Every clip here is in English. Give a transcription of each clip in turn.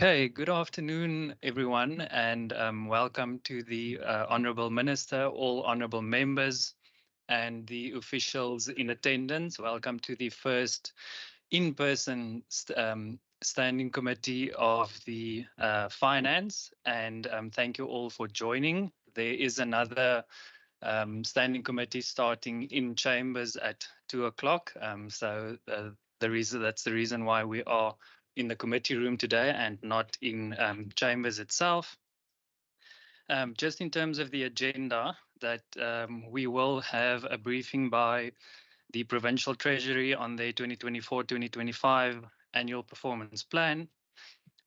Okay, good afternoon, everyone, and welcome to the Honourable Minister, all honourable members, and the officials in attendance. Welcome to the first in-person standing committee of the Finance, and thank you all for joining. There is another standing committee starting in chambers at 2 o'clock, so that's the reason why we are in the committee room today and not in chambers itself. Just in terms of the agenda, that we will have a briefing by the Provincial Treasury on their 2024-2025 annual performance plan.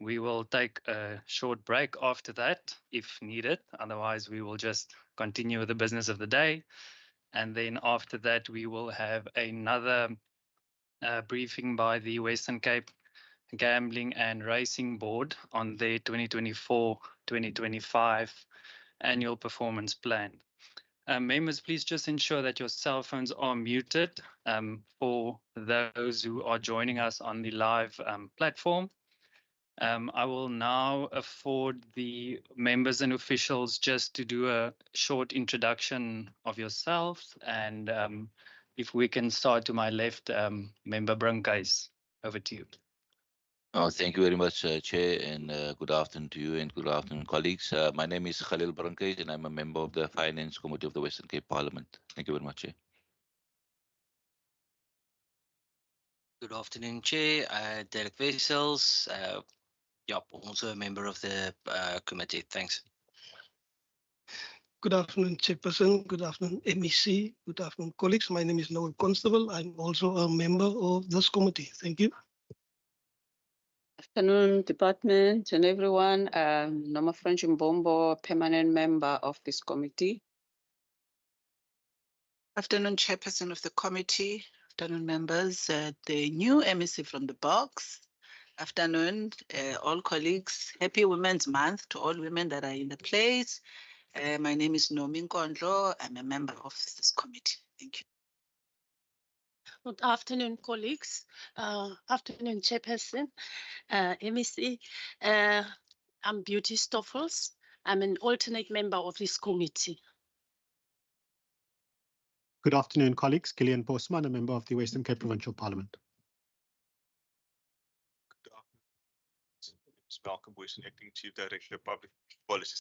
We will take a short break after that if needed. Otherwise, we will just continue with the business of the day. And then after that, we will have another briefing by the Western Cape Gambling and Racing Board on their 2024-2025 annual performance plan. Members, please just ensure that your cell phones are muted for those who are joining us on the live platform. I will now afford the members and officials just to do a short introduction of yourselves. And if we can start to my left, Member Brankhuis, over to you. Oh, thank you very much, Chair, and good afternoon to you and good afternoon, colleagues. My name is Khalil Brankhuis, and I'm a member of the Finance Committee of the Western Cape Parliament. Thank you very much, Chair. Good afternoon, Chair. Derek Wessels, also a member of the committee. Thanks. Good afternoon, Chairperson. Good afternoon, MEC. Good afternoon, colleagues. My name is Noel Constable. I'm also a member of this committee. Thank you. Afternoon, department and everyone. Noma French Mbombo, permanent member of this committee. Afternoon, Chairperson of the committee. Afternoon, members. The new MEC from the box. Afternoon, all colleagues. Happy Women's Month to all women that are in the place. My name is Nomi Nkondlo. I'm a member of this committee. Thank you. Good afternoon, colleagues. Afternoon, Chairperson, MEC. I'm Beauty Stoffels. I'm an alternate member of this committee. Good afternoon, colleagues. Gillian Bosman, a member of the Western Cape Provincial Parliament. Good afternoon. It's Malcolm Boyson, Acting Chief Director of Public Policy.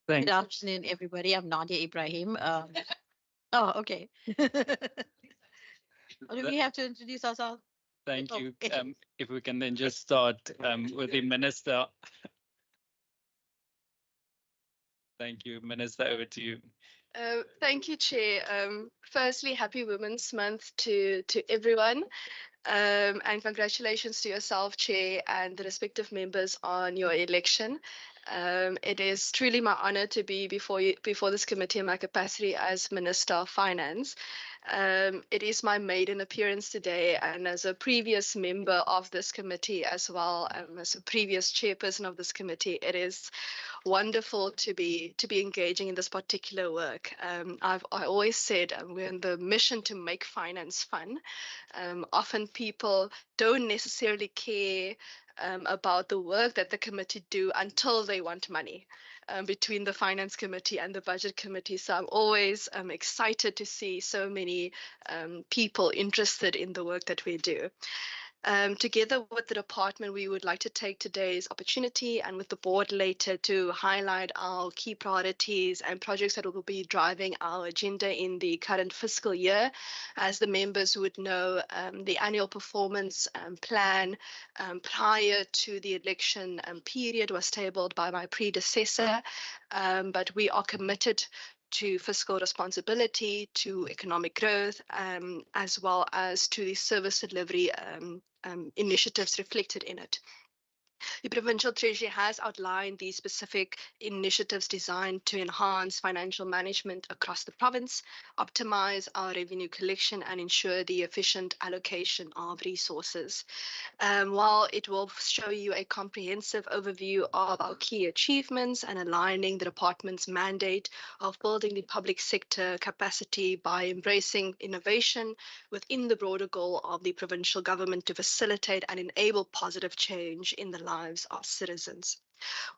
Good afternoon, everybody. I'm Nadia Ibrahim. Oh, okay. Do we have to introduce ourselves? Thank you. If we can then just start with the Minister. Thank you. Minister, over to you. Thank you, Chair. Firstly, happy Women's Month to everyone. And congratulations to yourself, Chair, and the respective members on your election. It is truly my honor to be before this committee in my capacity as Minister of Finance. It is my maiden appearance today, and as a previous member of this committee as well, as a previous chairperson of this committee, it is wonderful to be engaging in this particular work. I always said we're in the mission to make finance fun. Often people don't necessarily care about the work that the committee do until they want money. Between the Finance Committee and the Budget Committee. So I'm always excited to see so many people interested in the work that we do. Together with the department, we would like to take today's opportunity and with the board later to highlight our key priorities and projects that will be driving our agenda in the current fiscal year. As the members would know, the annual performance plan prior to the election period was tabled by my predecessor, but we are committed to fiscal responsibility, to economic growth, as well as to the service delivery initiatives reflected in it. The Provincial Treasury has outlined the specific initiatives designed to enhance financial management across the province, optimize our revenue collection, and ensure the efficient allocation of resources. While it will show you a comprehensive overview of our key achievements and aligning the department's mandate of building the public sector capacity by embracing innovation within the broader goal of the provincial government to facilitate and enable positive change in the lives of citizens.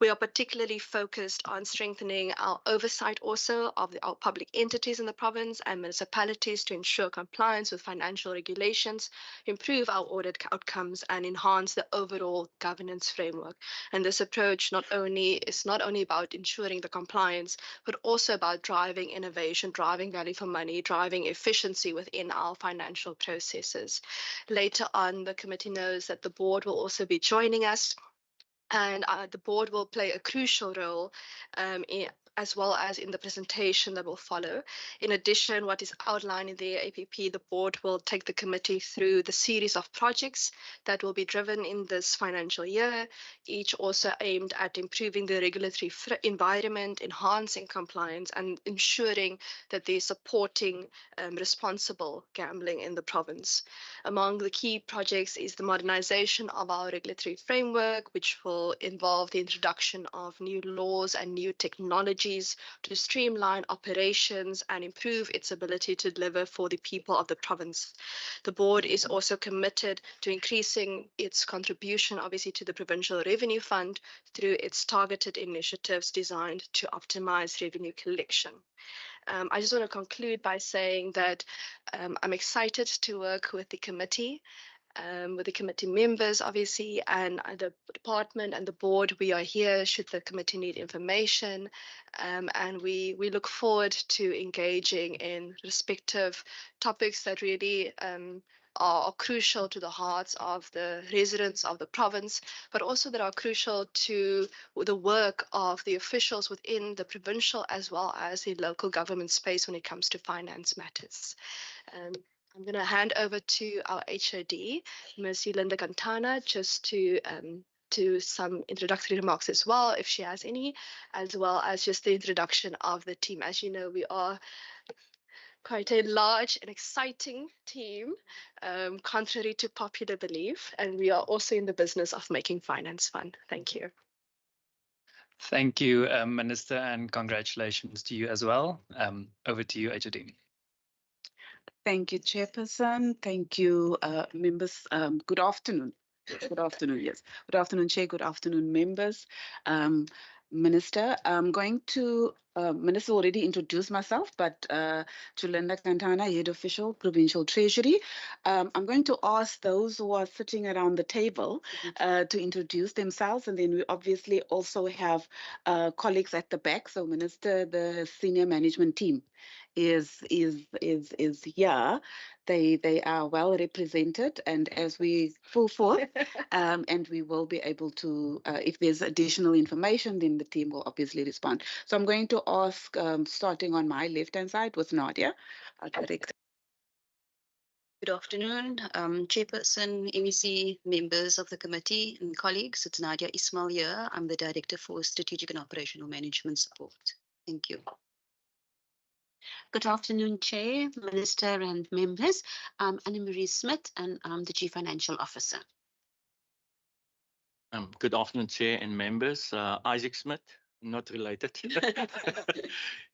We are particularly focused on strengthening our oversight also of our public entities in the province and municipalities to ensure compliance with financial regulations, improve our audit outcomes, and enhance the overall governance framework. And this approach is not only about ensuring the compliance, but also about driving innovation, driving value for money, driving efficiency within our financial processes. Later on, the committee knows that the board will also be joining us, and the board will play a crucial role as well as in the presentation that will follow. In addition, what is outlined in the APP, the board will take the committee through the series of projects that will be driven in this financial year, each also aimed at improving the regulatory environment, enhancing compliance, and ensuring that they're supporting responsible gambling in the province. Among the key projects is the modernization of our regulatory framework, which will involve the introduction of new laws and new technologies to streamline operations and improve its ability to deliver for the people of the province. The board is also committed to increasing its contribution, obviously, to the Provincial Revenue Fund through its targeted initiatives designed to optimize revenue collection. I just want to conclude by saying that I'm excited to work with the committee, with the committee members, obviously, and the department and the board. We are here should the committee need information, and we look forward to engaging in respective topics that really are crucial to the hearts of the residents of the province, but also that are crucial to the work of the officials within the provincial as well as the local government space when it comes to finance matters. I'm going to hand over to our HOD, Ms. Yolanda Cantana, just to some introductory remarks as well, if she has any, as well as just the introduction of the team. As you know, we are quite a large and exciting team, contrary to popular belief, and we are also in the business of making finance fun. Thank you. Thank you, Minister, and congratulations to you as well. Over to you, HOD. Thank you, Chairperson. Thank you, members. Good afternoon. Good afternoon, yes. Good afternoon, Chair. Good afternoon, members. Minister, I'm going to, Minister already introduced myself, but to Linda Cantana, Head Official, Provincial Treasury. I'm going to ask those who are sitting around the table to introduce themselves, and then we obviously also have colleagues at the back. So, Minister, the senior management team is here. They are well represented, and as we go forth, and we will be able to, if there's additional information, then the team will obviously respond. So I'm going to ask, starting on my left-hand side with Nadia. Good afternoon, Chairperson, MEC, members of the committee and colleagues. It's Nadia Ismail here. I'm the Director for Strategic and Operational Management Support. Thank you. Good afternoon, Chair, Minister and members. I'm Anne-Marie Smith and I'm the Chief Financial Officer. Good afternoon, Chair and members. Isaac Smith, not related,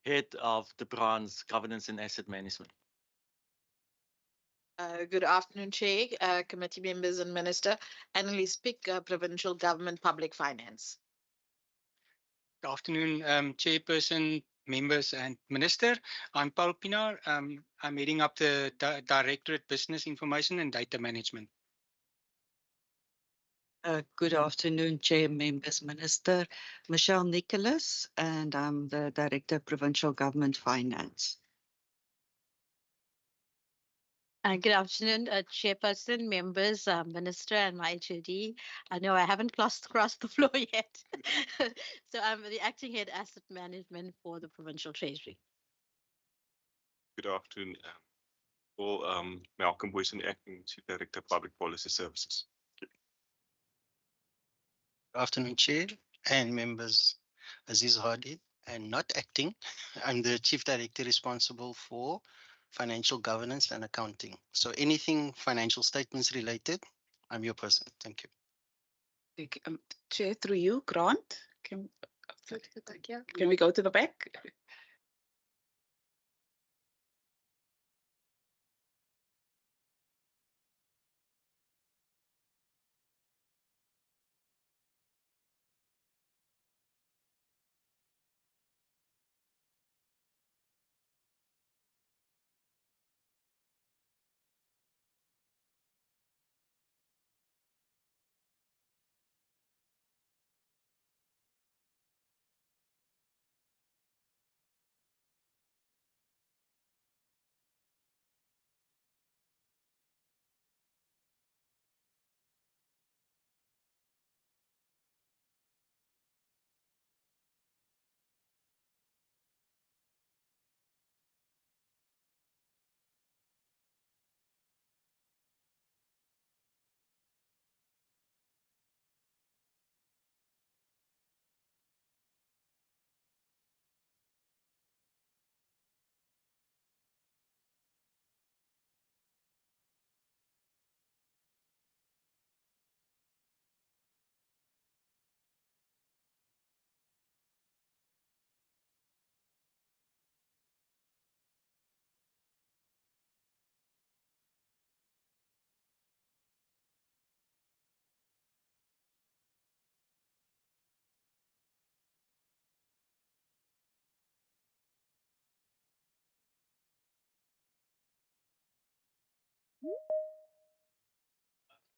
Head of the branch Governance and Asset Management. Good afternoon, Chair, committee members and Minister. Annalise Pick, Provincial Government Public Finance. Good afternoon, Chairperson, members and Minister. I'm Paul Pinar. I'm heading up the Directorate Business Information and Data Management. Good afternoon, Chair, members, Minister. Michelle Nicholas, and I'm the Director, Provincial Government Finance. Good afternoon, Chairperson, members, Minister, and my HOD. I know I haven't crossed the floor yet. So I'm the Acting Head Asset Management for the Provincial Treasury. Good afternoon, all. Malcolm Boyson, Acting Chief Director, Public Policy Services. Afternoon, Chair and members. Aziz Hadi, and not acting. I'm the Chief Director responsible for financial governance and accounting. So anything financial statements related, I'm your person. Thank you. Chair, through you, Grant. Can we go to the back?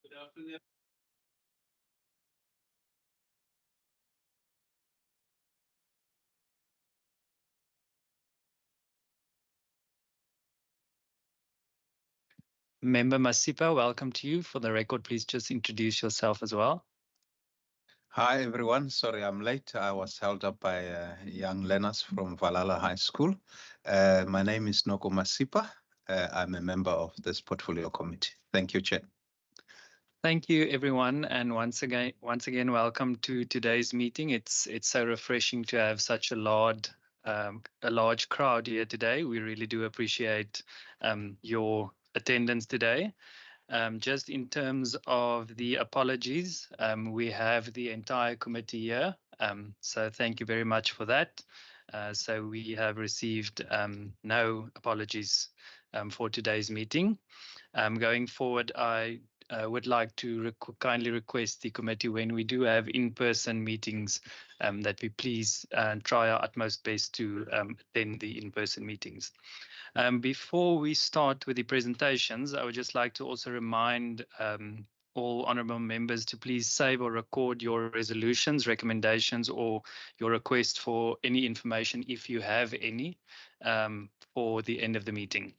Good afternoon. Member Masipa, welcome to you. For the record, please just introduce yourself as well. Hi, everyone. Sorry I'm late. I was held up by young learners from Valhalla High School. My name is Noko Masipa. I'm a member of this portfolio committee. Thank you, Chair. Thank you, everyone, and once again, welcome to today's meeting. It's so refreshing to have such a large crowd here today. We really do appreciate your attendance today. Just in terms of the apologies, we have the entire committee here, so thank you very much for that. So we have received no apologies for today's meeting. Going forward, I would like to kindly request the committee, when we do have in-person meetings, that we please try our utmost best to attend the in-person meetings. Before we start with the presentations, I would just like to also remind all honourable members to please save or record your resolutions, recommendations, or your request for any information, if you have any, for the end of the meeting.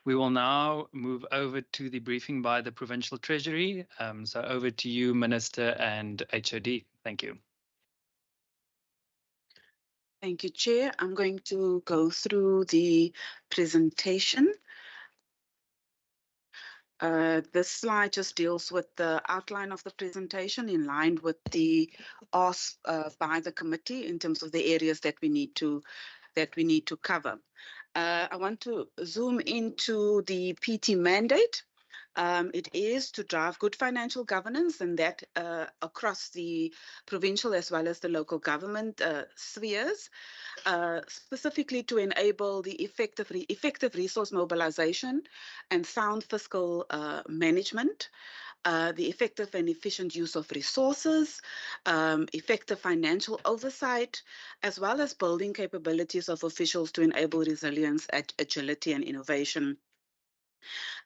We will now move over to the briefing by the Provincial Treasury. So over to you, Minister and HOD. Thank you. Thank you, Chair. I'm going to go through the presentation. This slide just deals with the outline of the presentation in line with the ask by the committee in terms of the areas that we need to cover. I want to zoom into the PT mandate. It is to drive good financial governance, and that across the provincial as well as the local government spheres, specifically to enable the effective resource mobilization and sound fiscal management, the effective and efficient use of resources, effective financial oversight, as well as building capabilities of officials to enable resilience, agility, and innovation.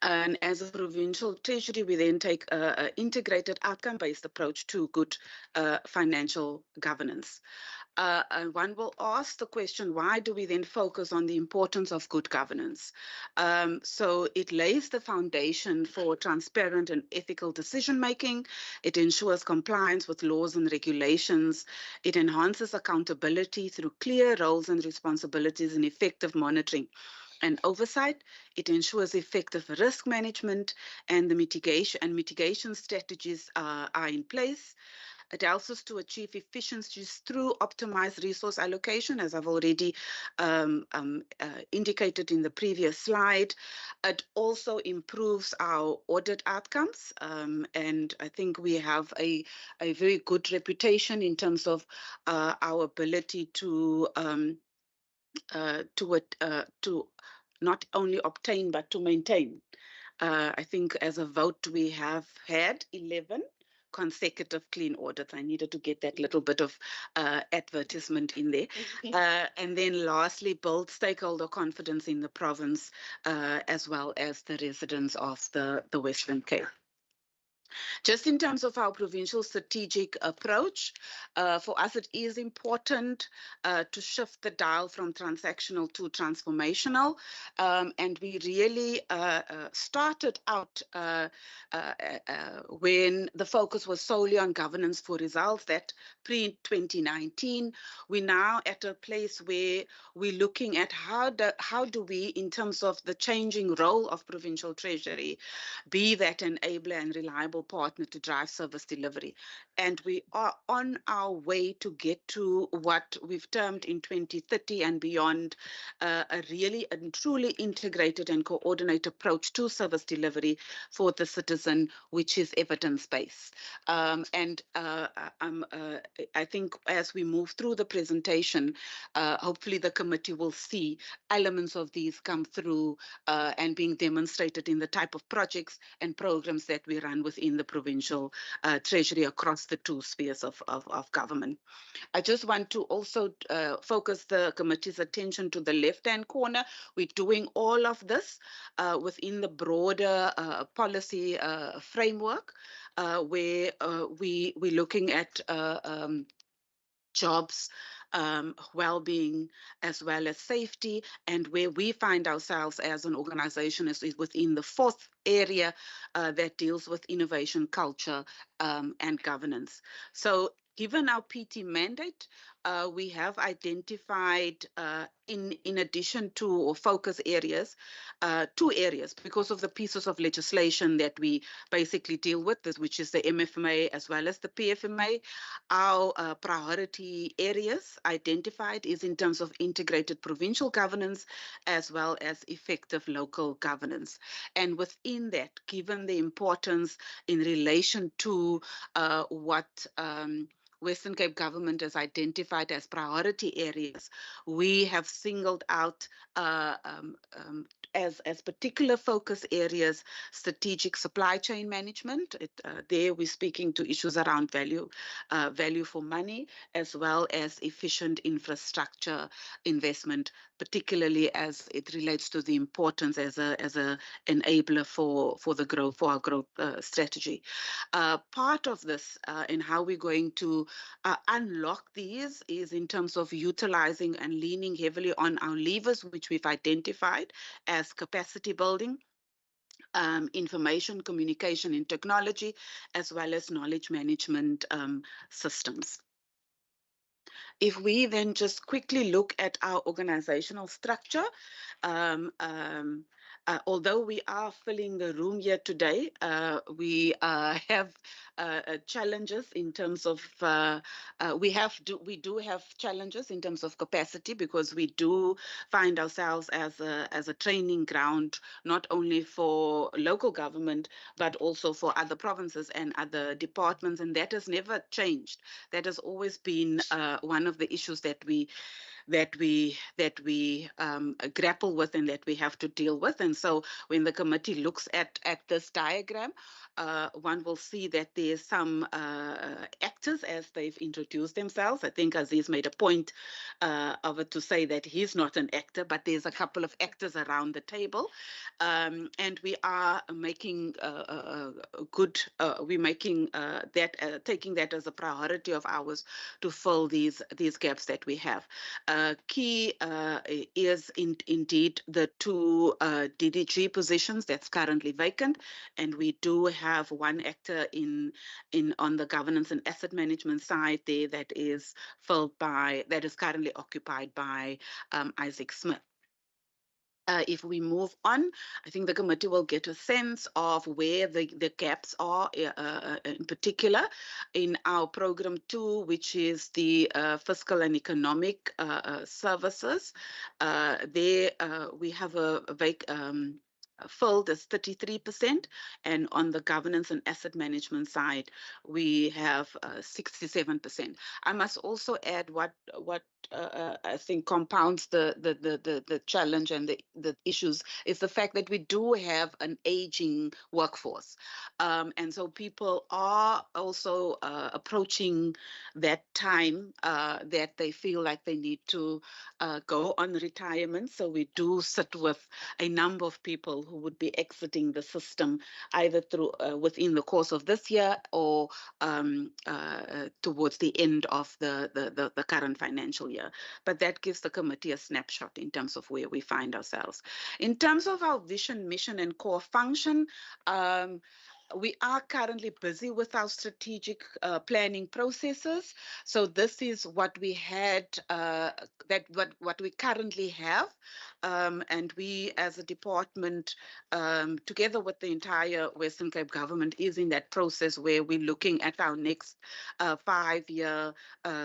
And as a provincial treasury, we then take an integrated outcome-based approach to good financial governance. And one will ask the question, why do we then focus on the importance of good governance? So it lays the foundation for transparent and ethical decision-making. It ensures compliance with laws and regulations. It enhances accountability through clear roles and responsibilities and effective monitoring and oversight. It ensures effective risk management, and the mitigation strategies are in place. It helps us to achieve efficiencies through optimized resource allocation, as I've already indicated in the previous slide. It also improves our audit outcomes, and I think we have a very good reputation in terms of our ability to not only obtain but to maintain. I think as a vote we have had 11 consecutive clean audits. I needed to get that little bit of advertisement in there. And then lastly, build stakeholder confidence in the province as well as the residents of the Western Cape. Just in terms of our provincial strategic approach, for us it is important to shift the dial from transactional to transformational. And we really started out when the focus was solely on governance for results, that pre-2019. We're now at a place where we're looking at how do we, in terms of the changing role of provincial treasury, be that enabler and reliable partner to drive service delivery. And we are on our way to get to what we've termed in 2030 and beyond, a really and truly integrated and coordinated approach to service delivery for the citizen, which is evidence-based. I think as we move through the presentation, hopefully the committee will see elements of these come through and being demonstrated in the type of projects and programs that we run within the provincial treasury across the two spheres of government. I just want to also focus the committee's attention to the left-hand corner. We're doing all of this within the broader policy framework where we're looking at jobs, well-being, as well as safety, and where we find ourselves as an organization is within the fourth area that deals with innovation, culture, and governance. So given our PT mandate, we have identified in addition to or focus areas, 2 areas because of the pieces of legislation that we basically deal with, which is the MFMA as well as the PFMA. Our priority areas identified is in terms of integrated provincial governance as well as effective local governance. And within that, given the importance in relation to what Western Cape government has identified as priority areas, we have singled out as particular focus areas strategic supply chain management. There we're speaking to issues around value for money, as well as efficient infrastructure investment, particularly as it relates to the importance as a enabler for our growth strategy. Part of this and how we're going to unlock these is in terms of utilizing and leaning heavily on our levers, which we've identified as capacity building, information, communication and technology, as well as knowledge management systems. If we then just quickly look at our organizational structure, although we are filling the room here today, we have challenges in terms of we do have challenges in terms of capacity, because we do find ourselves as a training ground not only for local government but also for other provinces and other departments, and that has never changed. That has always been one of the issues that we grapple with and that we have to deal with. And so when the committee looks at this diagram, one will see that there's some actors as they've introduced themselves. I think Aziz made a point of it to say that he's not an actor, but there's a couple of actors around the table. And we are making taking that as a priority of ours to fill these gaps that we have. Key is indeed the 2 DDG positions that's currently vacant, and we do have one actor on the governance and asset management side there that is currently occupied by Isaac Smith. If we move on, I think the committee will get a sense of where the gaps are, in particular in our program 2, which is the fiscal and economic services. There we have filled as 33%, and on the governance and asset management side, we have 67%. I must also add what I think compounds the challenge and the issues is the fact that we do have an aging workforce, and so people are also approaching that time that they feel like they need to go on retirement. So we do sit with a number of people who would be exiting the system either through within the course of this year or towards the end of the current financial year. But that gives the committee a snapshot in terms of where we find ourselves. In terms of our vision, mission, and core function, we are currently busy with our strategic planning processes. So this is what we had, what we currently have. And we as a department, together with the entire Western Cape government, is in that process where we're looking at our next 5-year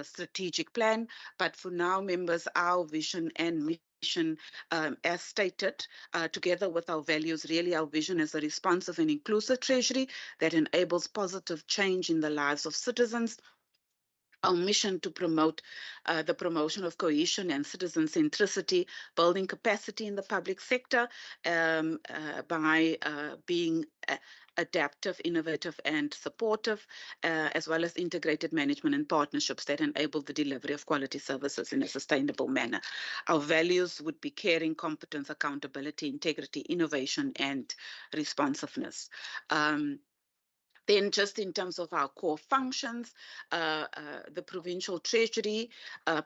strategic plan. But for now, members, our vision and mission, as stated, together with our values, really our vision is a responsive and inclusive treasury that enables positive change in the lives of citizens. Our mission to promote the promotion of cohesion and citizen centricity, building capacity in the public sector by being adaptive, innovative, and supportive, as well as integrated management and partnerships that enable the delivery of quality services in a sustainable manner. Our values would be caring, competence, accountability, integrity, innovation, and responsiveness. Then just in terms of our core functions, the Provincial Treasury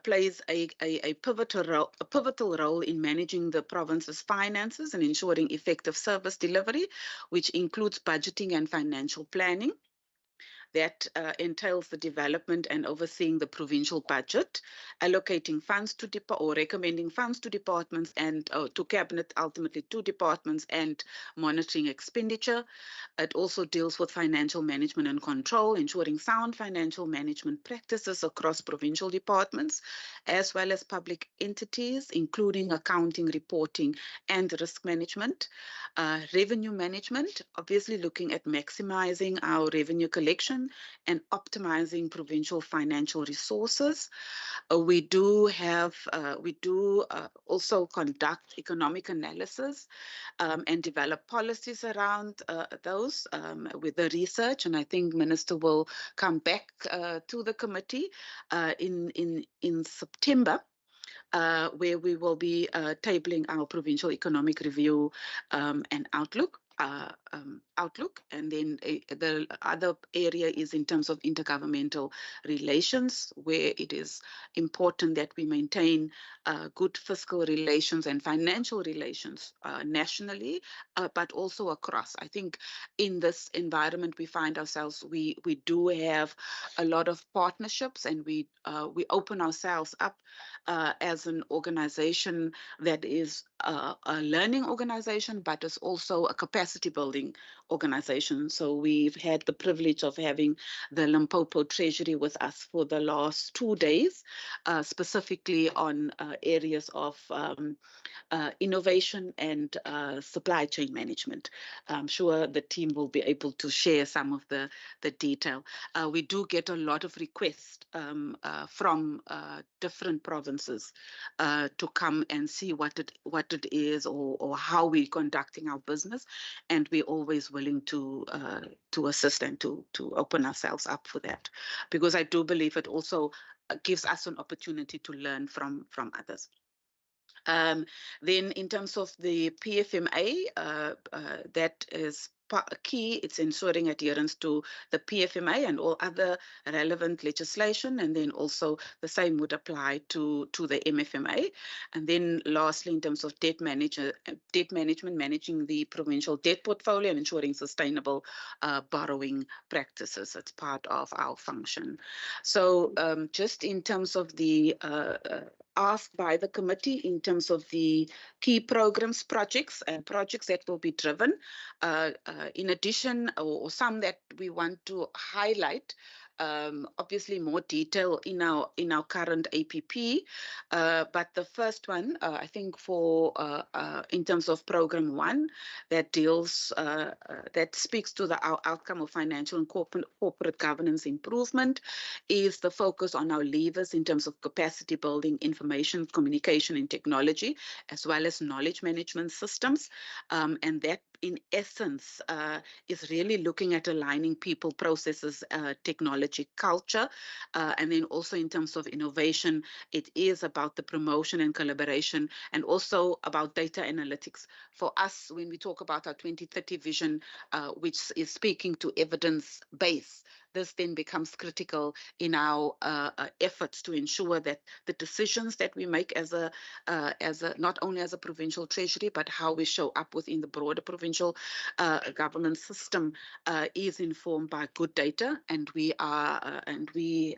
plays a pivotal role in managing the province's finances and ensuring effective service delivery, which includes budgeting and financial planning. That entails the development and overseeing the provincial budget, allocating funds to or recommending funds to departments and to cabinet, ultimately to departments, and monitoring expenditure. It also deals with financial management and control, ensuring sound financial management practices across provincial departments, as well as public entities, including accounting, reporting, and risk management. Revenue management, obviously looking at maximizing our revenue collection and optimizing provincial financial resources. We do also conduct economic analysis and develop policies around those with the research. And I think Minister will come back to the committee in September, where we will be tabling our provincial economic review and outlook. And then the other area is in terms of intergovernmental relations, where it is important that we maintain good fiscal relations and financial relations nationally, but also across. I think in this environment we find ourselves, we do have a lot of partnerships, and we open ourselves up as an organization that is a learning organization, but is also a capacity building organization. So we've had the privilege of having the Limpopo Treasury with us for the last 2 days, specifically on areas of innovation and supply chain management. I'm sure the team will be able to share some of the detail. We do get a lot of requests from different provinces to come and see what it is or how we're conducting our business, and we're always willing to assist and to open ourselves up for that, because I do believe it also gives us an opportunity to learn from others. Then in terms of the PFMA, that is key. It's ensuring adherence to the PFMA and all other relevant legislation, and then also the same would apply to the MFMA. And then lastly, in terms of debt management, managing the provincial debt portfolio and ensuring sustainable borrowing practices. It's part of our function. So just in terms of the asked by the committee in terms of the key programs, projects that will be driven. In addition, or some that we want to highlight, obviously more detail in our current APP, but the first one, I think for in terms of program 1, that deals that speaks to the outcome of financial and corporate governance improvement, is the focus on our levers in terms of capacity building, information communication and technology, as well as knowledge management systems, and that in essence is really looking at aligning people, processes, technology, culture, and then also in terms of innovation, it is about the promotion and collaboration, and also about data analytics. For us, when we talk about our 2030 vision, which is speaking to evidence base, this then becomes critical in our efforts to ensure that the decisions that we make as a not only as a provincial treasury, but how we show up within the broader provincial government system is informed by good data, and we are the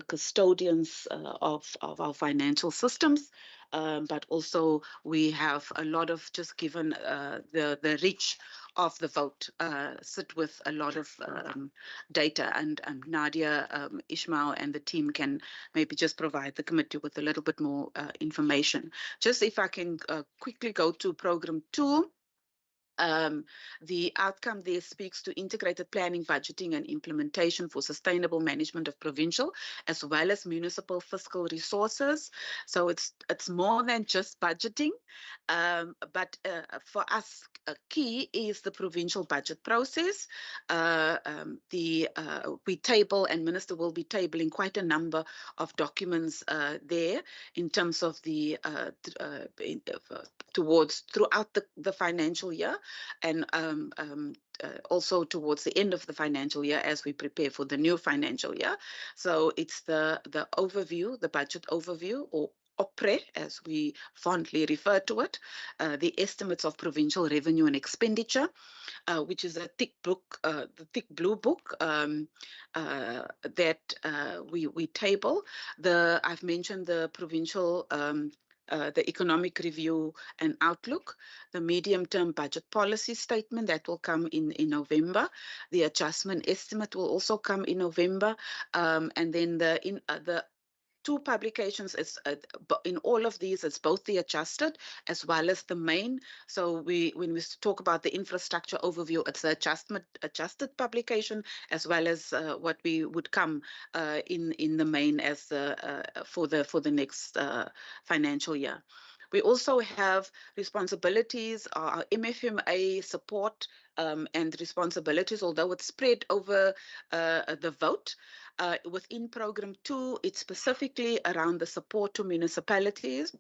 custodians of our financial systems. But also we have a lot of, just given the reach of the vote, sit with a lot of data, and Nadia, Ishmael and the team can maybe just provide the committee with a little bit more information. Just if I can quickly go to program 2. The outcome there speaks to integrated planning, budgeting and implementation for sustainable management of provincial as well as municipal fiscal resources. So it's more than just budgeting, but for us, a key is the provincial budget process. We table, and Minister will be tabling quite a number of documents there in terms of the throughout the financial year, and also towards the end of the financial year as we prepare for the new financial year. So it's the overview, the budget overview, or OPRE, as we fondly refer to it, the estimates of provincial revenue and expenditure, which is a thick book, the thick blue book that we table. I've mentioned the provincial the economic review and outlook, the medium-term budget policy statement that will come in November. The adjustment estimate will also come in November, and then the two publications is in all of these, it's both the adjusted as well as the main. So when we talk about the infrastructure overview, it's the adjusted publication as well as what we would come in the main as for the next financial year. We also have responsibilities, our MFMA support and responsibilities, although it's spread over the vote. Within program 2, it's specifically around the support to municipalities.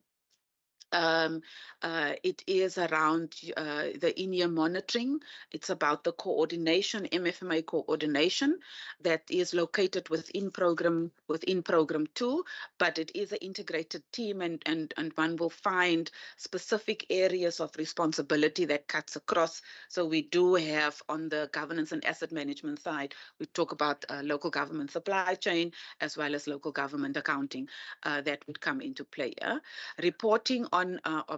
It is around the in-year monitoring. It's about the coordination, MFMA coordination, that is located within program 2, but it is an integrated team, and one will find specific areas of responsibility that cuts across. So we do have on the governance and asset management side, we talk about local government supply chain as well as local government accounting that would come into play. Reporting on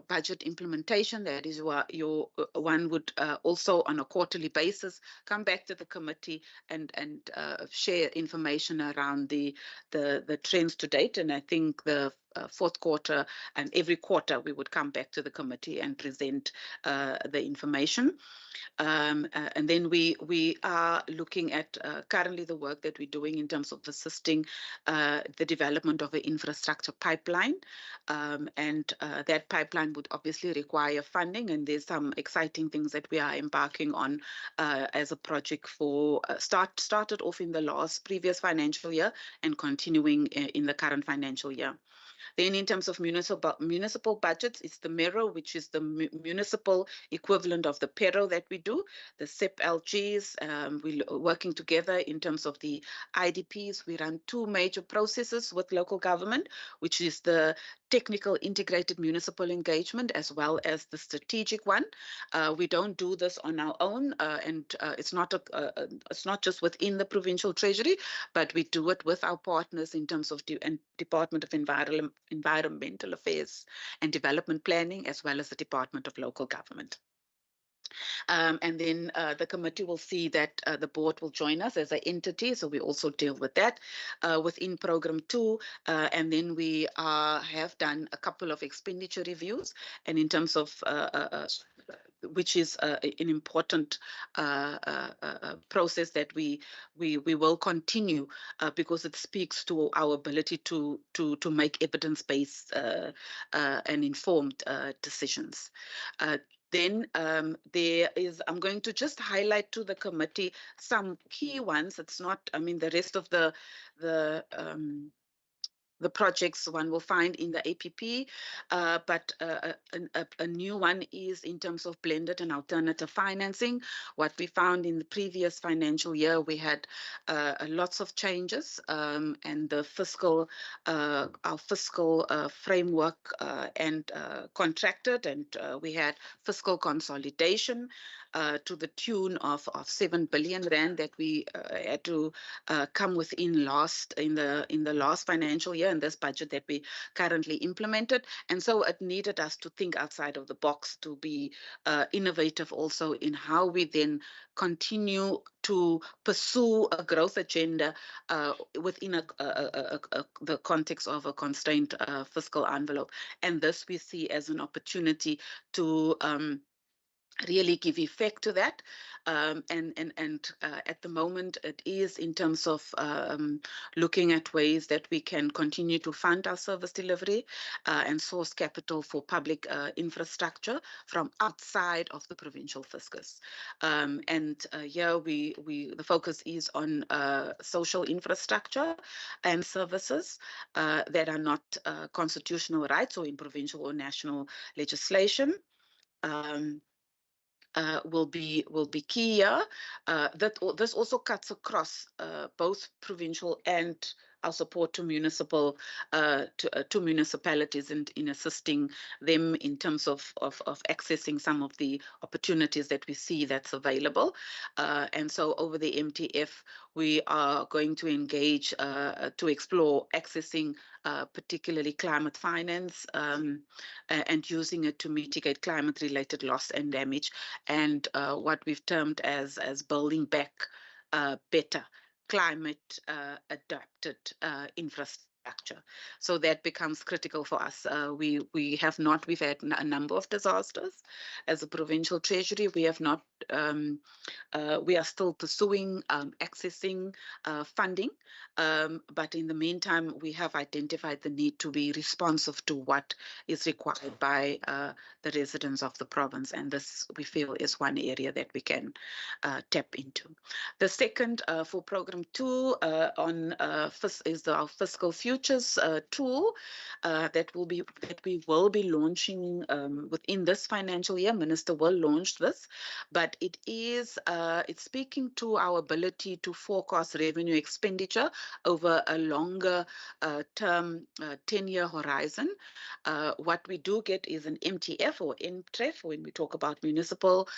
budget implementation, that is what one would also on a quarterly basis come back to the committee and share information around the trends to date. And I think the fourth quarter and every quarter we would come back to the committee and present the information. And then we are looking at currently the work that we're doing in terms of assisting the development of an infrastructure pipeline, and that pipeline would obviously require funding, and there's some exciting things that we are embarking on as a project for started off in the previous financial year and continuing in the current financial year. Then in terms of municipal budgets, it's the MERO, which is the municipal equivalent of the PERO that we do, the SIP-LGs. We're working together in terms of the IDPs. We run two major processes with local government, which is the technical integrated municipal engagement as well as the strategic one. We don't do this on our own, and it's not just within the provincial treasury, but we do it with our partners in terms of the Department of Environmental Affairs and Development Planning, as well as the Department of Local Government. And then the committee will see that the board will join us as an entity, so we also deal with that within program 2. And then we have done a couple of expenditure reviews, and in terms of which is an important process that we will continue because it speaks to our ability to make evidence-based and informed decisions. Then there is, I'm going to just highlight to the committee some key ones. It's not, I mean, the rest of the projects one will find in the APP, but a new one is in terms of blended and alternative financing. What we found in the previous financial year, we had lots of changes, and the fiscal, our fiscal framework and contracted, and we had fiscal consolidation to the tune of 7 billion rand that we had to come within in the last financial year in this budget that we currently implemented. And so it needed us to think outside of the box, to be innovative also in how we then continue to pursue a growth agenda within the context of a constrained fiscal envelope. And this we see as an opportunity to really give effect to that. And at the moment, it is in terms of looking at ways that we can continue to fund our service delivery and source capital for public infrastructure from outside of the provincial fiscus. And here the focus is on social infrastructure and services that are not constitutional rights or in provincial or national legislation. Will be key here. This also cuts across both provincial and our support to municipal to municipalities and in assisting them in terms of accessing some of the opportunities that we see that's available. And so over the MTF, we are going to engage to explore accessing particularly climate finance and using it to mitigate climate-related loss and damage, and what we've termed as building back better climate adapted infrastructure. So that becomes critical for us. We've had a number of disasters as a provincial treasury. We have not, we are still pursuing accessing funding, but in the meantime, we have identified the need to be responsive to what is required by the residents of the province, and this we feel is one area that we can tap into. The second for program 2 is our fiscal futures tool that we will be launching within this financial year. Minister will launch this, but it's speaking to our ability to forecast revenue expenditure over a longer term 10-year horizon. What we do get is an MTF or MTREF when we talk about municipal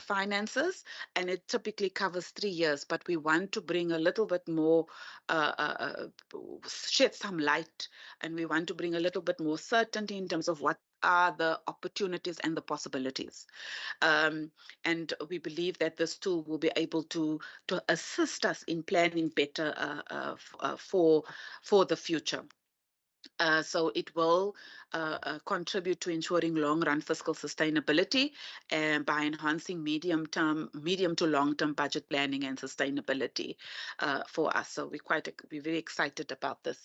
finances, and it typically covers 3 years, but we want to bring a little bit more, shed some light, and we want to bring a little bit more certainty in terms of what are the opportunities and the possibilities. And we believe that this tool will be able to assist us in planning better for the future. So it will contribute to ensuring long-run fiscal sustainability by enhancing medium to long-term budget planning and sustainability for us. So we're very excited about this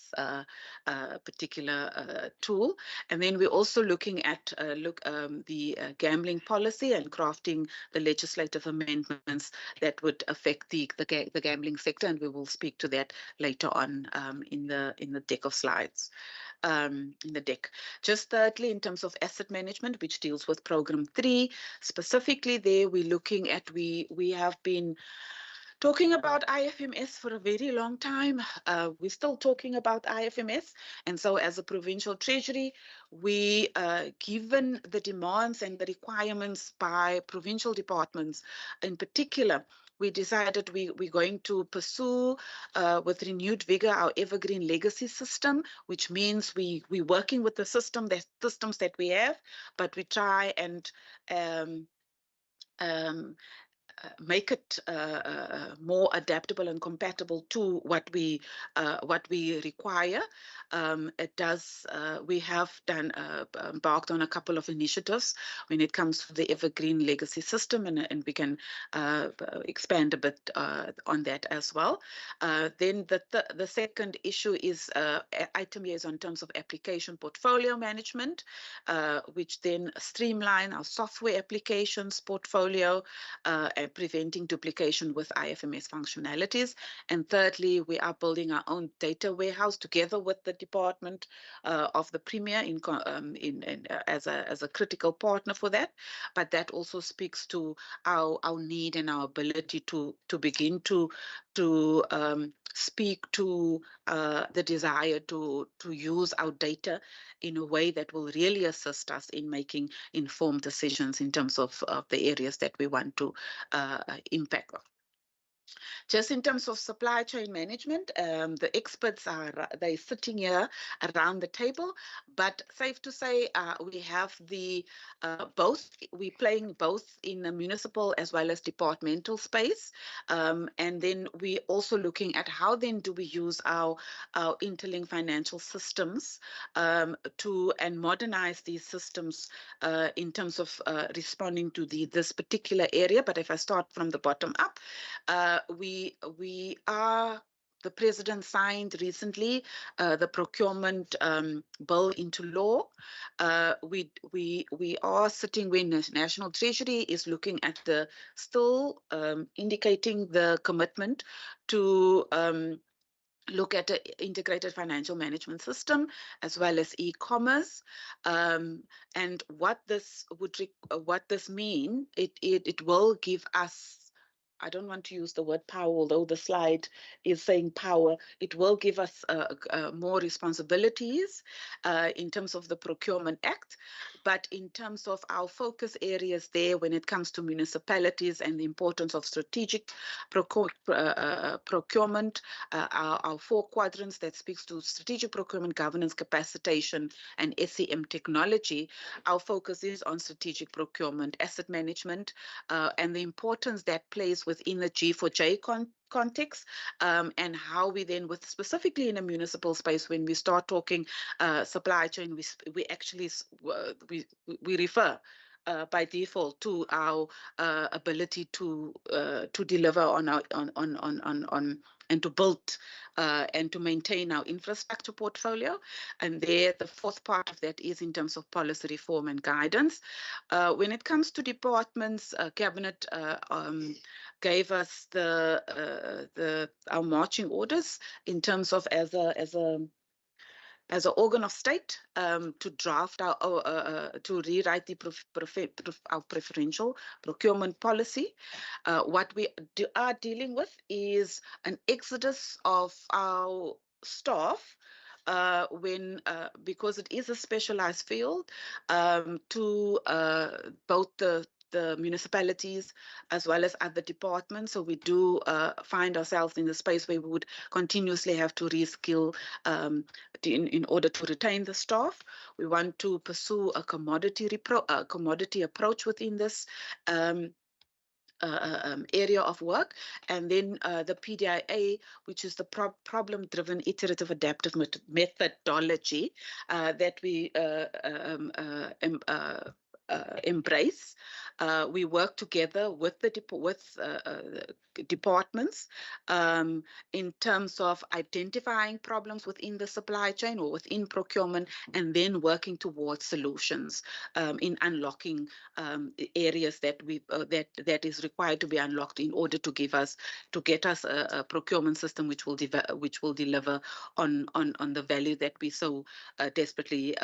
particular tool. And then we're also looking at the gambling policy and crafting the legislative amendments that would affect the gambling sector, and we will speak to that later on in the deck of slides. in the deck. Just thirdly, in terms of asset management, which deals with program 3, specifically there we're looking at, we have been talking about IFMS for a very long time. We're still talking about IFMS. And so as a provincial treasury, we, given the demands and the requirements by provincial departments in particular, we decided we're going to pursue with renewed vigor our evergreen legacy system, which means we're working with the systems that we have, but we try and make it more adaptable and compatible to what we require. It does. We have done embarked on a couple of initiatives when it comes to the evergreen legacy system, and we can expand a bit on that as well. Then the second issue is item here is in terms of application portfolio management, which then streamline our software applications portfolio, and preventing duplication with IFMS functionalities. And thirdly, we are building our own data warehouse together with the Department of the Premier as a critical partner for that. But that also speaks to our need and our ability to begin to speak to the desire to use our data in a way that will really assist us in making informed decisions in terms of the areas that we want to impact. Just in terms of supply chain management, the experts they're sitting here around the table, but safe to say we have the we're playing both in the municipal as well as departmental space, and then we're also looking at how then do we use our interlinked financial systems and modernize these systems in terms of responding to this particular area. But if I start from the bottom up, the president signed recently the procurement bill into law. We are sitting when the National Treasury is looking at still indicating the commitment to look at an integrated financial management system as well as e-commerce, and what this mean, it will give us, I don't want to use the word power, although the slide is saying power. It will give us more responsibilities in terms of the Procurement Act, but in terms of our focus areas there when it comes to municipalities and the importance of strategic procurement, our 4 quadrants that speaks to strategic procurement, governance, capacitation, and SEM technology, our focus is on strategic procurement, asset management, and the importance that plays within the G4J context, and how we then, with specifically in a municipal space, when we start talking supply chain, we actually we refer by default to our ability to deliver on our and to build and to maintain our infrastructure portfolio. And there, the 4th part of that is in terms of policy reform and guidance. When it comes to departments, Cabinet gave us our marching orders in terms of as an organ of state to draft to rewrite our preferential procurement policy. What we are dealing with is an exodus of our staff because it is a specialized field, to both the municipalities as well as other departments. So we do find ourselves in the space where we would continuously have to reskill in order to retain the staff. We want to pursue a commodity approach within this area of work, and then the PDIA, which is the problem-driven iterative adaptive methodology that we embrace. We work together with the departments in terms of identifying problems within the supply chain or within procurement, and then working towards solutions in unlocking areas that that is required to be unlocked in order to get us a procurement system which will deliver on the value that we so desperately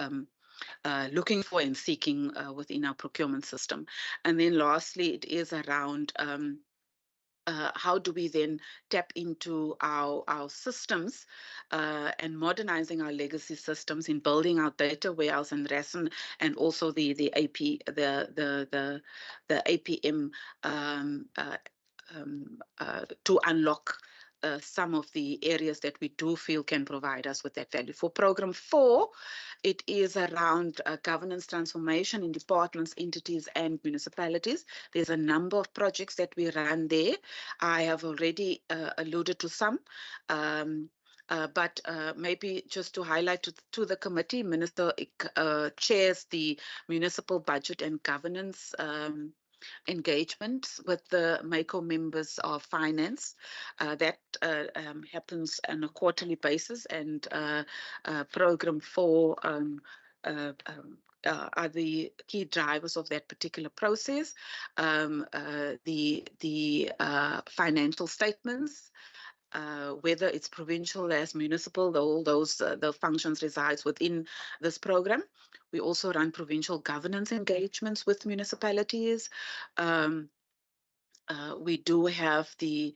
looking for and seeking within our procurement system. And then lastly, it is around how do we then tap into our systems and modernizing our legacy systems in building our data warehouse and RESN, and also the APM to unlock some of the areas that we do feel can provide us with that value. For program 4, it is around governance transformation in departments, entities, and municipalities. There's a number of projects that we run there. I have already alluded to some. But maybe just to highlight to the committee, Minister chairs the Municipal Budget and Governance engagement with the MACO members of finance. That happens on a quarterly basis, and program 4 are the key drivers of that particular process. The financial statements, whether it's provincial as municipal, all those the functions resides within this program. We also run provincial governance engagements with municipalities. We do have the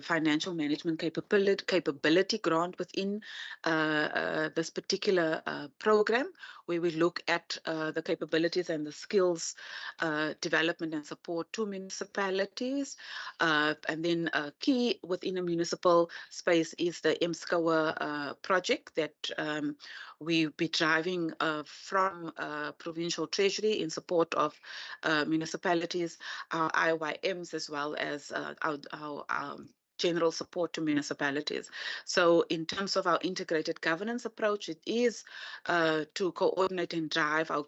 financial management capability grant within this particular program, where we look at the capabilities and the skills development and support to municipalities. And then key within a municipal space is the MSCOA project that we'll be driving from provincial treasury in support of municipalities, our IYMs, as well as our general support to municipalities. So in terms of our integrated governance approach, it is to coordinate and drive our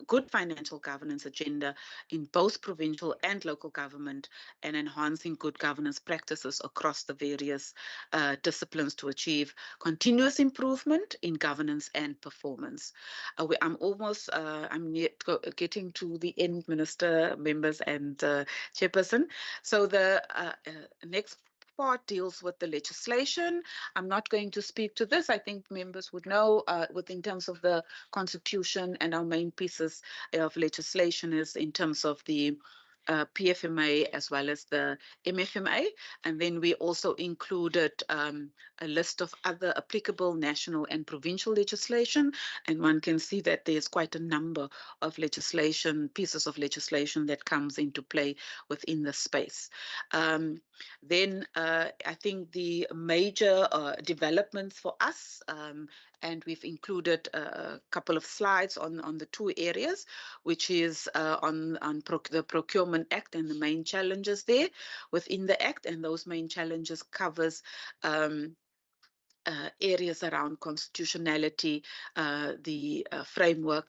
good financial governance agenda in both provincial and local government, and enhancing good governance practices across the various disciplines to achieve continuous improvement in governance and performance. I'm getting to the end, Minister, members, and Chairperson. So the next part deals with the legislation. I'm not going to speak to this. I think members would know within terms of the Constitution, and our main pieces of legislation is in terms of the PFMA as well as the MFMA. And then we also included a list of other applicable national and provincial legislation. And one can see that there's quite a number of pieces of legislation that comes into play within the space. Then I think the major developments for us, and we've included a couple of slides on the 2 areas, which is on the Procurement Act and the main challenges there within the Act. And those main challenges covers areas around constitutionality, the framework,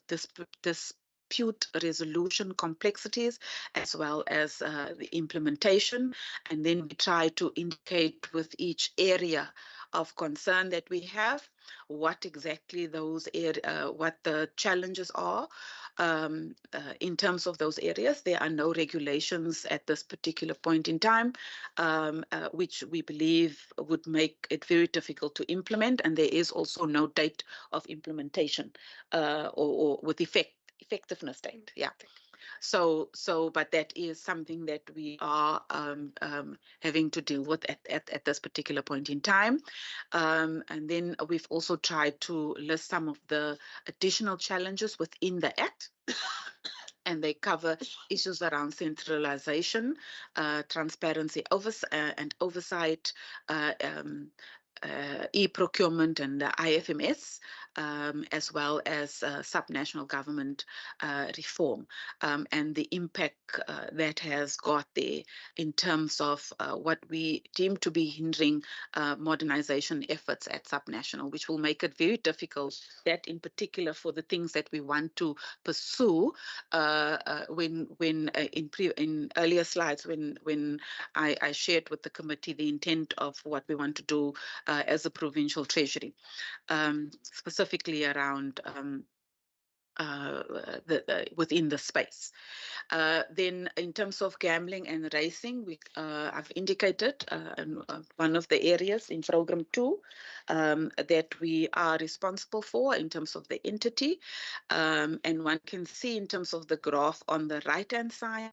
dispute resolution complexities, as well as the implementation. And then we try to indicate with each area of concern that we have what exactly what the challenges are. In terms of those areas, there are no regulations at this particular point in time, which we believe would make it very difficult to implement, and there is also no date of implementation or with effectiveness date. Yeah. But that is something that we are having to deal with at this particular point in time. And then we've also tried to list some of the additional challenges within the Act. And they cover issues around centralization, transparency and oversight, e-procurement and the IFMS, as well as subnational government reform, and the impact that has got there in terms of what we deem to be hindering modernization efforts at subnational, which will make it very difficult, that in particular for the things that we want to pursue. When in earlier slides, when I shared with the committee the intent of what we want to do as a provincial treasury, specifically around within the space. Then in terms of gambling and racing, I've indicated one of the areas in program 2 that we are responsible for in terms of the entity. And one can see in terms of the graph on the right-hand side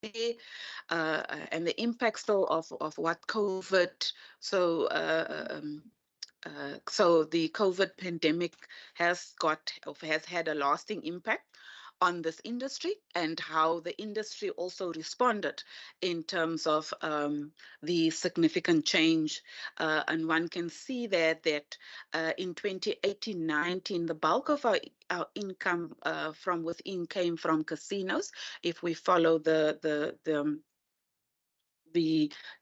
and the impact still of what COVID, so the COVID pandemic has had a lasting impact on this industry, and how the industry also responded in terms of the significant change. And one can see that in 2018-19, the bulk of our income from within came from casinos. If we follow the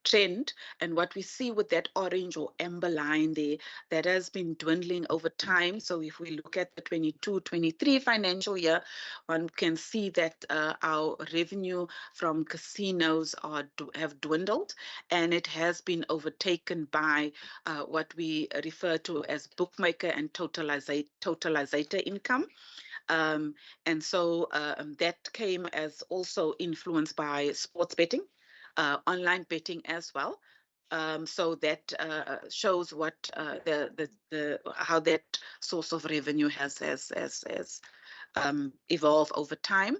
trend, and what we see with that orange or amber line there, that has been dwindling over time. So if we look at the 22-23 financial year, one can see that our revenue from casinos have dwindled, and it has been overtaken by what we refer to as bookmaker and totalizator income. And so that came as also influenced by sports betting, online betting as well. So that shows what how that source of revenue has evolved over time.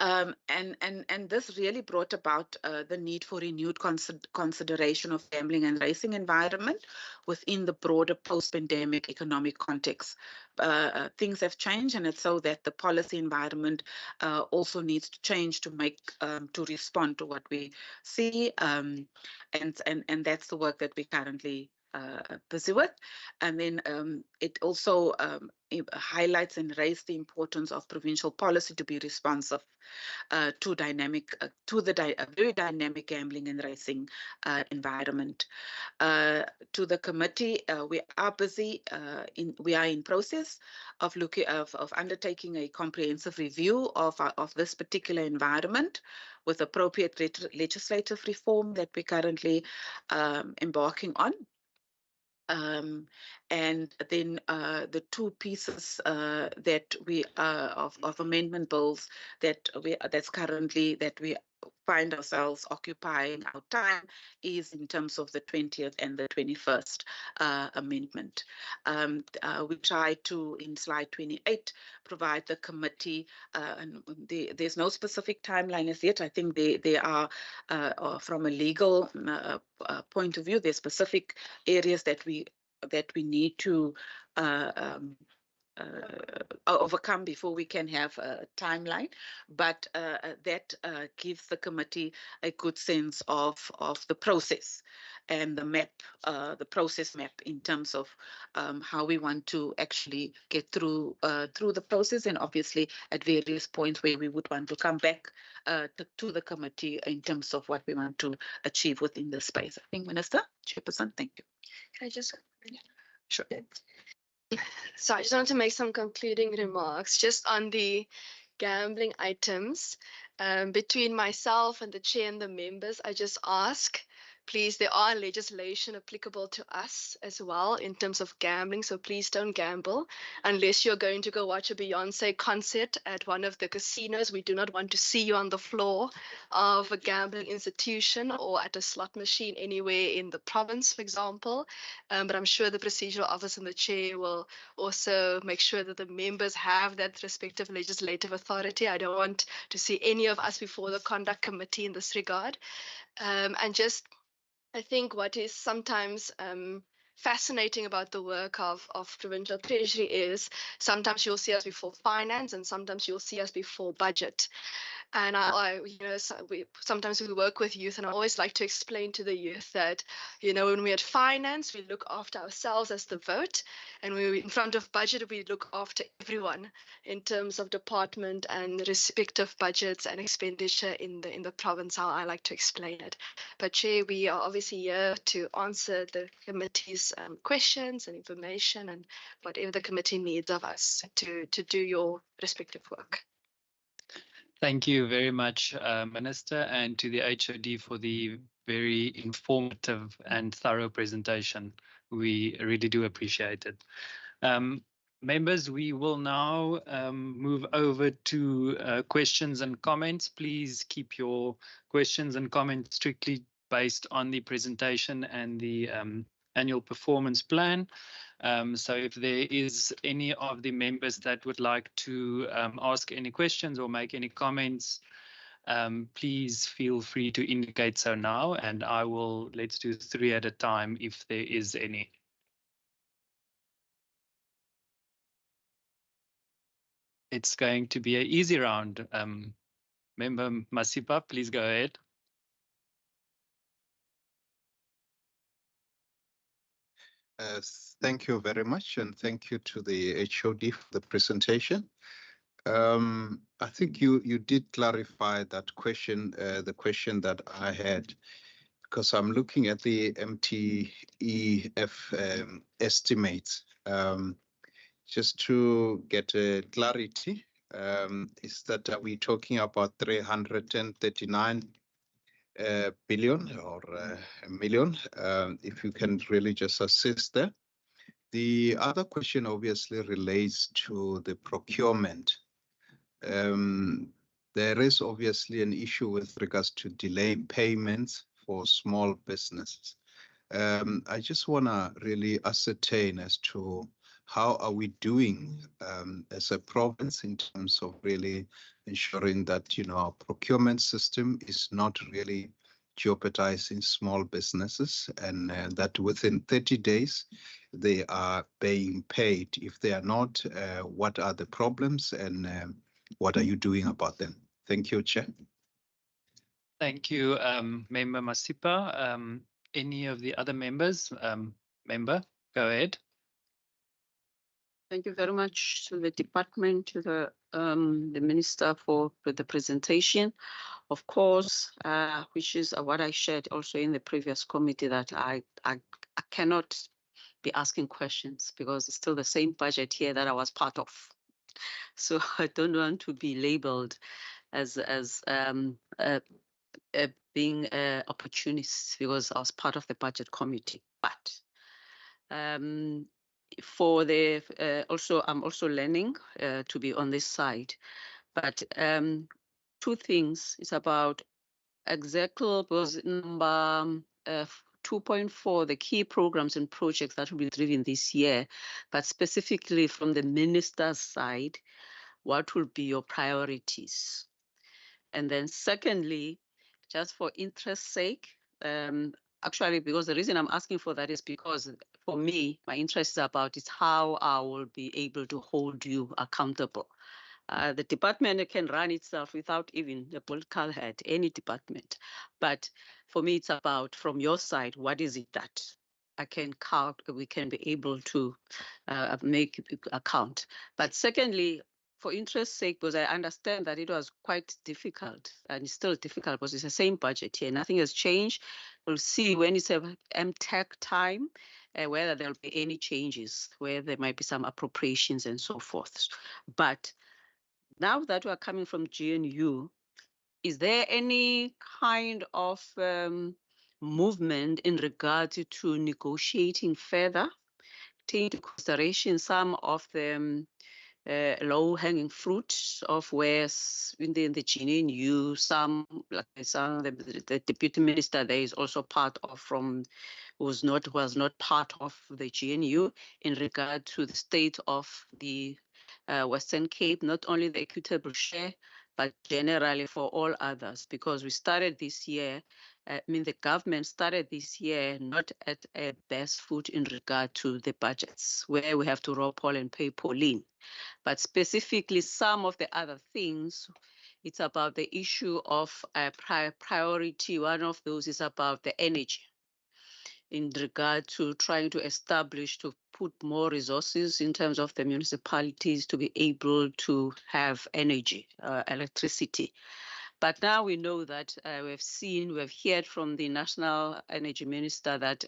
And this really brought about the need for renewed consideration of gambling and racing environment within the broader post-pandemic economic context. Things have changed, and it's so that the policy environment also needs to change to to respond to what we see, and that's the work that we currently busy with. And then it also highlights and raises the importance of provincial policy to be responsive to the very dynamic gambling and racing environment. To the committee, we are busy. We are in process of undertaking a comprehensive review of this particular environment, with appropriate legislative reform that we're currently embarking on. And then the two pieces that we of amendment bills that we find ourselves occupying our time is in terms of the 20th and the 21st amendment. We try to, in slide 28, provide the committee, and there's no specific timeline as yet. I think they are, from a legal point of view, there's specific areas that we need to overcome before we can have a timeline, but that gives the committee a good sense of the process and the map, the process map in terms of how we want to actually get through the process, and obviously at various points where we would want to come back to the committee in terms of what we want to achieve within the space. I think, Minister, Chairperson, thank you. Can I just? Sure. So I just want to make some concluding remarks just on the gambling items. Between myself and the chair and the members, I just ask, please, there are legislation applicable to us as well in terms of gambling, so please don't gamble unless you're going to go watch a Beyonce concert at one of the casinos. We do not want to see you on the floor of a gambling institution or at a slot machine anywhere in the province, for example. But I'm sure the procedural office and the chair will also make sure that the members have that respective legislative authority. I don't want to see any of us before the conduct committee in this regard. And just, I think what is sometimes fascinating about the work of Provincial Treasury is sometimes you'll see us before finance and sometimes you'll see us before budget. And sometimes we work with youth, and I always like to explain to the youth that, when we're at finance, we look after ourselves as the vote, and when we're in front of budget, we look after everyone in terms of department and respective budgets and expenditure in the province. How I like to explain it. But Chair, we are obviously here to answer the committee's questions and information and whatever the committee needs of us to do your respective work. Thank you very much, Minister, and to the HOD for the very informative and thorough presentation. We really do appreciate it. Members, we will now move over to questions and comments. Please keep your questions and comments strictly based on the presentation and the annual performance plan. So if there is any of the members that would like to ask any questions or make any comments, please feel free to indicate so now, and let's do 3 at a time if there is any. It's going to be an easy round. Member Masipa, please go ahead. Thank you very much, and thank you to the HOD for the presentation. I think you did clarify that question, the question that I had, because I'm looking at the MTEF estimates. Just to get clarity, is that are we talking about 339 billion or million? If you can really just assist there. The other question obviously relates to the procurement. There is obviously an issue with regards to delayed payments for small businesses. I just want to really ascertain as to how are we doing as a province in terms of really ensuring that our procurement system is not really jeopardizing small businesses, and that within 30 days they are being paid. If they are not, what are the problems, and what are you doing about them? Thank you, Chair. Thank you, Member Masipa. Any of the other members? Member, go ahead. Thank you very much to the department, to the minister for the presentation. Of course, which is what I shared also in the previous committee, that I cannot be asking questions because it's still the same budget here that I was part of. So I don't want to be labeled as being an opportunist because I was part of the budget committee. But for the I'm also learning to be on this side. But 2 things is about executive was number 2.4, the key programs and projects that will be driven this year, but specifically from the minister's side, what will be your priorities? And then secondly, just for interest's sake, actually, because the reason I'm asking for that is because for me, my interest is about is how I will be able to hold you accountable. The department can run itself without even a political head, any department. But for me, it's about from your side, what is it that I can count, we can be able to make account. But secondly, for interest's sake, because I understand that it was quite difficult and it's still difficult because it's the same budget here. Nothing has changed. We'll see when it's a MTech time, whether there'll be any changes, where there might be some appropriations and so forth. But now that we're coming from GNU, is there any kind of movement in regard to negotiating further, taking into consideration some of the low-hanging fruit of where in the GNU, some like the deputy minister there is also part of was not part of the GNU in regard to the state of the Western Cape, not only the equitable share, but generally for all others, because we started this year I mean, the government started this year not at a best foot in regard to the budgets, where we have to roll poll and pay Pauline. But specifically, some of the other things, it's about the issue of priority. One of those is about the energy in regard to trying to establish, to put more resources in terms of the municipalities to be able to have energy, electricity. But now we know that we've heard from the National Energy Minister that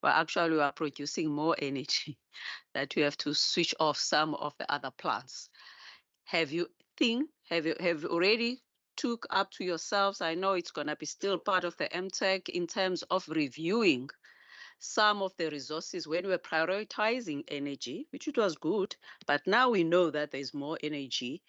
actually we are producing more energy, that we have to switch off some of the other plants. Have you already took up to yourselves? I know it's going to be still part of the MTech in terms of reviewing some of the resources when we're prioritizing energy, which it was good, but now we know that there's more energy.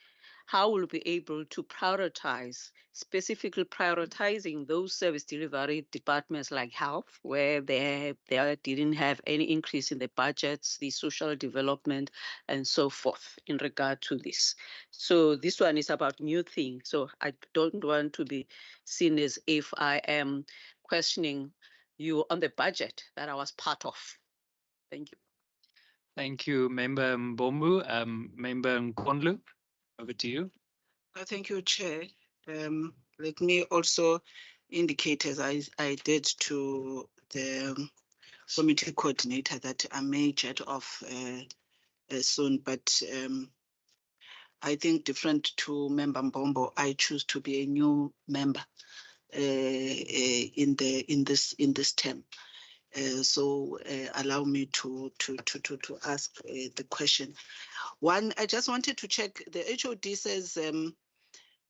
How will we be able to prioritize, specifically prioritizing those service delivery departments like health, where they didn't have any increase in the budgets, the social development, and so forth in regard to this. So this one is about new things. So I don't want to be seen as if I am questioning you on the budget that I was part of. Thank you. Thank you, Member Mbombu. Member Nkondlu, over to you. Thank you, Chair. Let me also indicate, as I did to the committee coordinator, that I may jet off soon, but I think different to Member Mbombo, I choose to be a new member in this term. So allow me to ask the question. One, I just wanted to check. The HOD says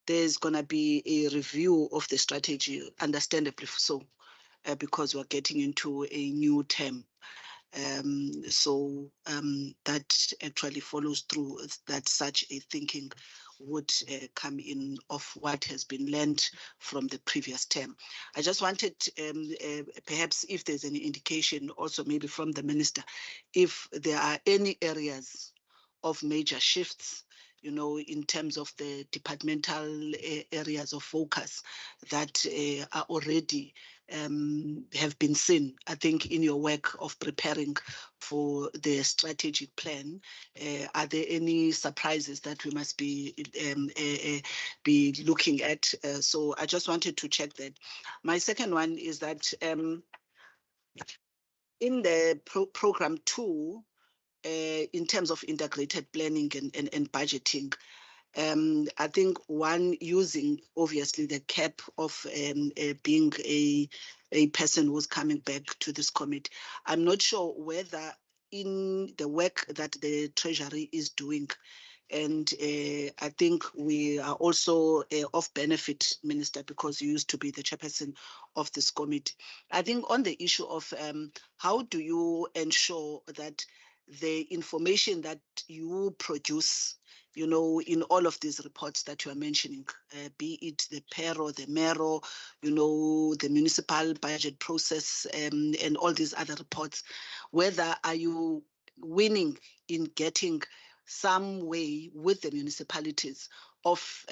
there's going to be a review of the strategy, understandably so, because we're getting into a new term. So that actually follows through that such a thinking would come in of what has been learned from the previous term. I just wanted perhaps if there's any indication also maybe from the minister, if there are any areas of major shifts, you know, in terms of the departmental areas of focus that are already have been seen, I think, in your work of preparing for the strategic plan. Are there any surprises that we must be looking at? So I just wanted to check that. My second one is that in the program 2, in terms of integrated planning and budgeting, I think one using obviously the cap of being a person who's coming back to this committee. I'm not sure whether in the work that the Treasury is doing, and I think we are also of benefit, Minister, because you used to be the chairperson of this committee. I think on the issue of how do you ensure that the information that you produce, you know, in all of these reports that you are mentioning, be it the PERO, the MERO, you know, the municipal budget process, and all these other reports, whether are you winning in getting some way with the municipalities of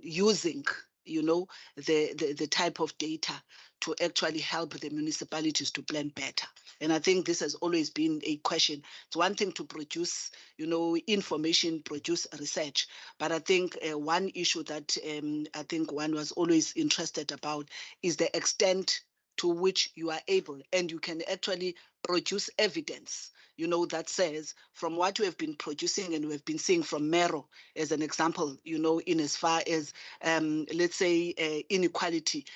using, you know, the type of data to actually help the municipalities to plan better. And I think this has always been a question. It's one thing to produce, you know, information, produce research. But I think one issue that I think one was always interested about is the extent to which you are able, and you can actually produce evidence, you know, that says from what we have been producing and we've been seeing from MERO as an example, you know, in as far as, let's say, inequality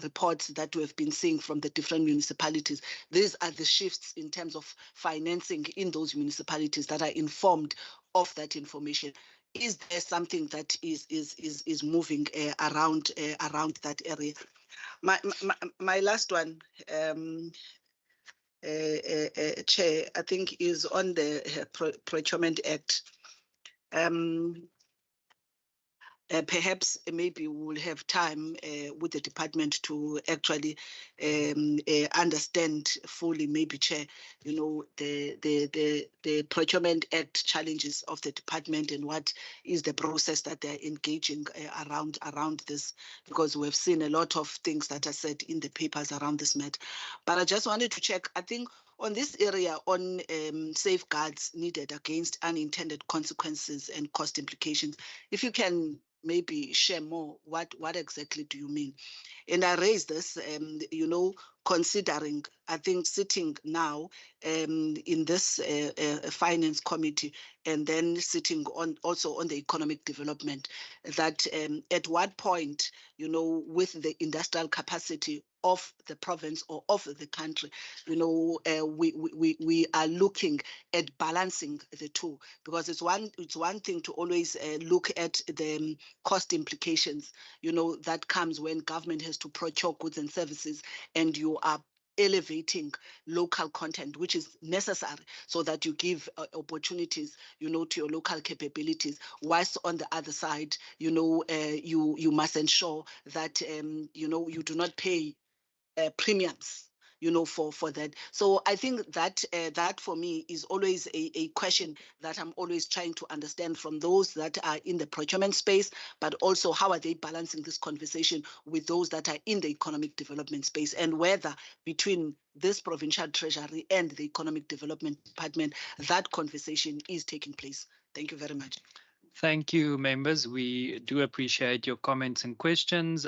reports that we've been seeing from the different municipalities. These are the shifts in terms of financing in those municipalities that are informed of that information. Is there something that is moving around that area? My last one, Chair, I think is on the Procurement Act. perhaps maybe we'll have time with the department to actually understand fully, maybe Chair, the Procurement Act challenges of the department and what is the process that they're engaging around this, because we've seen a lot of things that are said in the papers around this matter. But I just wanted to check, I think on this area on safeguards needed against unintended consequences and cost implications, if you can maybe share more, what exactly do you mean? And I raise this, considering, I think, sitting now in this finance committee and then sitting also on the economic development, that at what point, with the industrial capacity of the province or of the country, we are looking at balancing the two, because it's one thing to always look at the cost implications, that comes when government has to procure goods and services, and you are elevating local content, which is necessary so that you give opportunities, to your local capabilities. Whilst on the other side, you must ensure that, you do not pay premiums, for that. So I think that that for me is always a question that I'm always trying to understand from those that are in the procurement space, but also how are they balancing this conversation with those that are in the economic development space, and whether between this provincial treasury and the economic development department, that conversation is taking place. Thank you very much. Thank you, members. We do appreciate your comments and questions.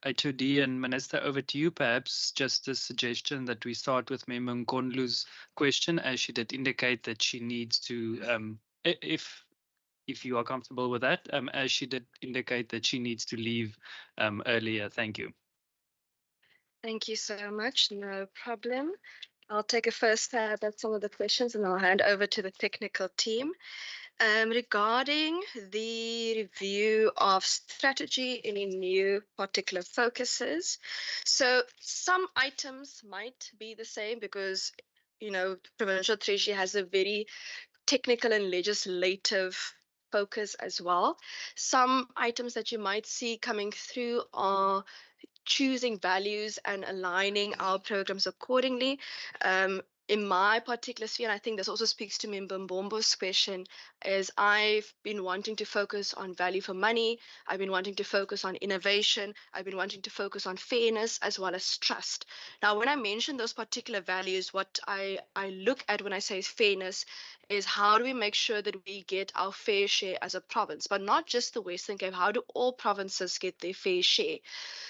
HOD and Minister, over to you. Perhaps just a suggestion that we start with Member Nkondlu's question, as she did indicate that she needs to, if you are comfortable with that, as she did indicate that she needs to leave earlier. Thank you. Thank you so much. No problem. I'll take a first stab at some of the questions and I'll hand over to the technical team. Regarding the review of strategy, any new particular focuses. So some items might be the same because, Provincial Treasury has a very technical and legislative focus as well. Some items that you might see coming through are choosing values and aligning our programs accordingly. In my particular sphere, and I think this also speaks to Member Mbombo's question, is I've been wanting to focus on value for money. I've been wanting to focus on innovation. I've been wanting to focus on fairness as well as trust. Now, when I mention those particular values, what I look at when I say fairness is how do we make sure that we get our fair share as a province, but not just the Western Cape. How do all provinces get their fair share?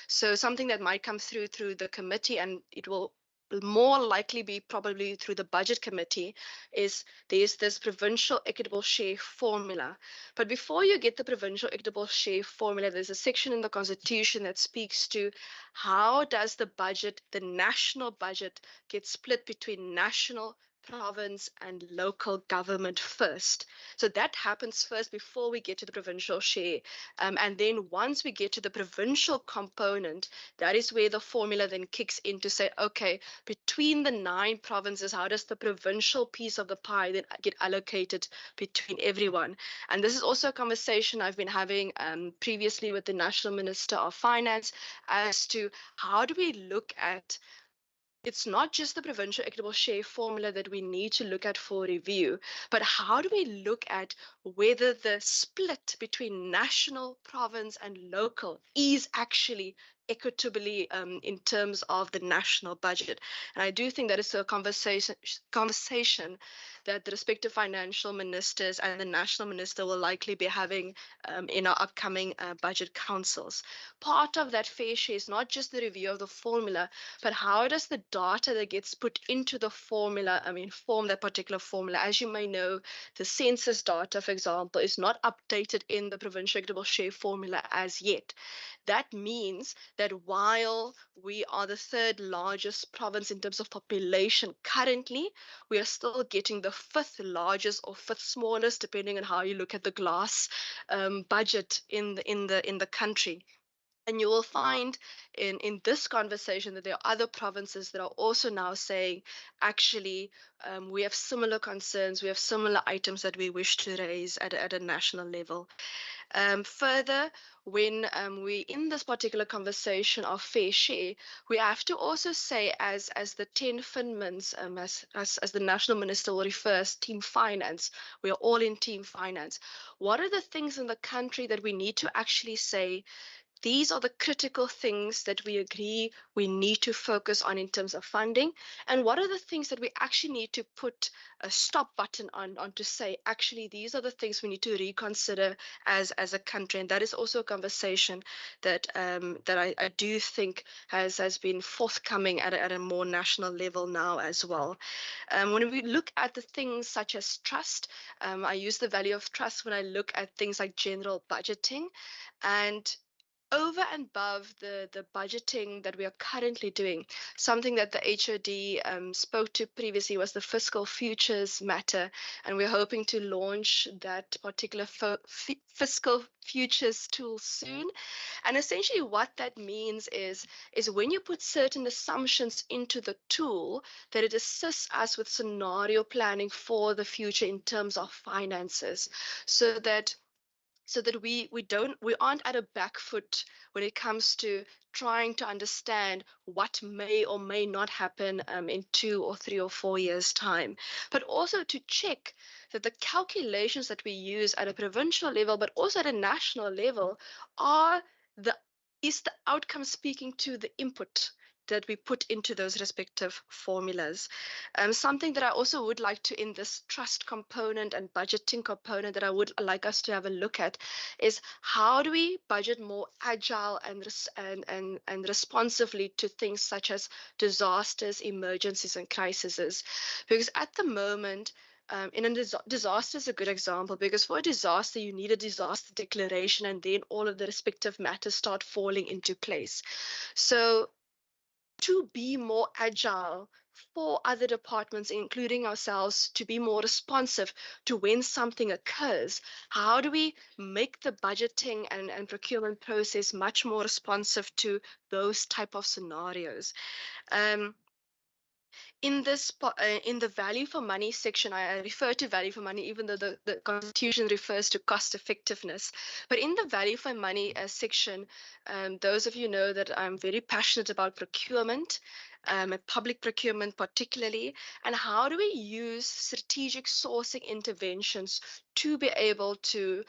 So something that might come through the committee, and it will more likely be probably through the budget committee, is there's this provincial equitable share formula. But before you get the provincial equitable share formula, there's a section in the constitution that speaks to how does the budget, the national budget, get split between national, province and local government first. So that happens first before we get to the provincial share. And then once we get to the provincial component, that is where the formula then kicks in to say, okay, between the 9 provinces, how does the provincial piece of the pie then get allocated between everyone? And this is also a conversation I've been having previously with the National Minister of Finance as to how do we look at, it's not just the provincial equitable share formula that we need to look at for review, but how do we look at whether the split between national, province, and local is actually equitably in terms of the national budget. And I do think that is a conversation that the respective financial ministers and the national minister will likely be having in our upcoming budget councils. Part of that fair share is not just the review of the formula, but how does the data that gets put into the formula, form that particular formula. As you may know, the census data, for example, is not updated in the provincial equitable share formula as yet. That means that while we are the 3rd largest province in terms of population currently, we are still getting the 5th largest or 5th smallest, depending on how you look at the glass budget in the country. And you will find in this conversation that there are other provinces that are also now saying, actually, we have similar concerns, we have similar items that we wish to raise at a national level. Further, when we in this particular conversation of fair share, we have to also say, as the 10 Finmans, as the national minister will refer as team finance, we are all in team finance. What are the things in the country that we need to actually say, these are the critical things that we agree we need to focus on in terms of funding? And what are the things that we actually need to put a stop button on to say, actually, these are the things we need to reconsider as a country? And that is also a conversation that I do think has been forthcoming at a more national level now as well. When we look at the things such as trust, I use the value of trust when I look at things like general budgeting. And over and above the budgeting that we are currently doing, something that the HOD spoke to previously was the fiscal futures matter, and we're hoping to launch that particular fiscal futures tool soon. And essentially what that means is when you put certain assumptions into the tool, that it assists us with scenario planning for the future in terms of finances, so that we aren't at a back foot when it comes to trying to understand what may or may not happen in 2 or 3 or 4 years time, but also to check that the calculations that we use at a provincial level but also at a national level is the outcome speaking to the input that we put into those respective formulas. Something that I also would like to, in this trust component and budgeting component, that I would like us to have a look at is, how do we budget more agile and responsively to things such as disasters, emergencies, and crises? Because at the moment, in a disaster is a good example, because for a disaster, you need a disaster declaration, and then all of the respective matters start falling into place. So to be more agile for other departments, including ourselves, to be more responsive to when something occurs, how do we make the budgeting and procurement process much more responsive to those type of scenarios? In the value for money section, I refer to value for money, even though the constitution refers to cost effectiveness. But in the value for money section, those of you know that I'm very passionate about procurement, and public procurement particularly, and how do we use strategic sourcing interventions to be able to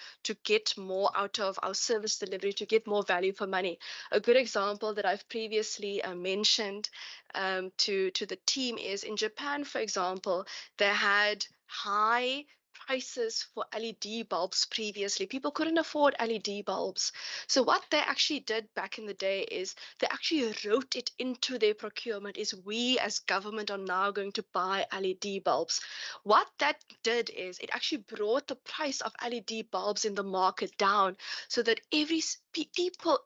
get more out of our service delivery, to get more value for money. A good example that I've previously mentioned to the team is, in Japan, for example, they had high prices for LED bulbs previously. People couldn't afford LED bulbs. So what they actually did back in the day is they actually wrote it into their procurement, is we as government are now going to buy LED bulbs. What that did is it actually brought the price of LED bulbs in the market down, so that people,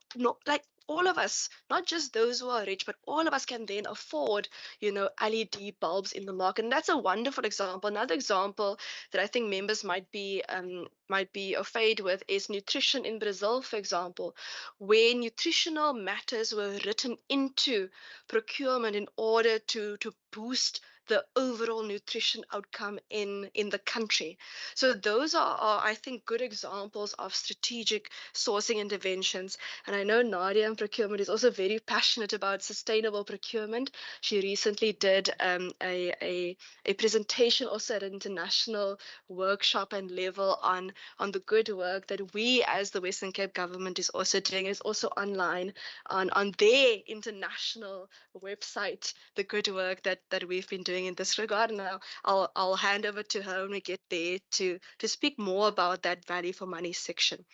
like all of us, not just those who are rich, but all of us can then afford, LED bulbs in the market. And that's a wonderful example. Another example that I think members might be au fait with is nutrition in Brazil, for example, where nutritional matters were written into procurement in order to boost the overall nutrition outcome in the country. So those are, I think, good examples of strategic sourcing interventions. And I know Nadia in procurement is also very passionate about sustainable procurement. She recently did a presentation also at an international workshop and level on the good work that we as the Western Cape government is also doing. It's also online on their international website, the good work that we've been doing in this regard. And I'll hand over to her when we get there to speak more about that value for money section.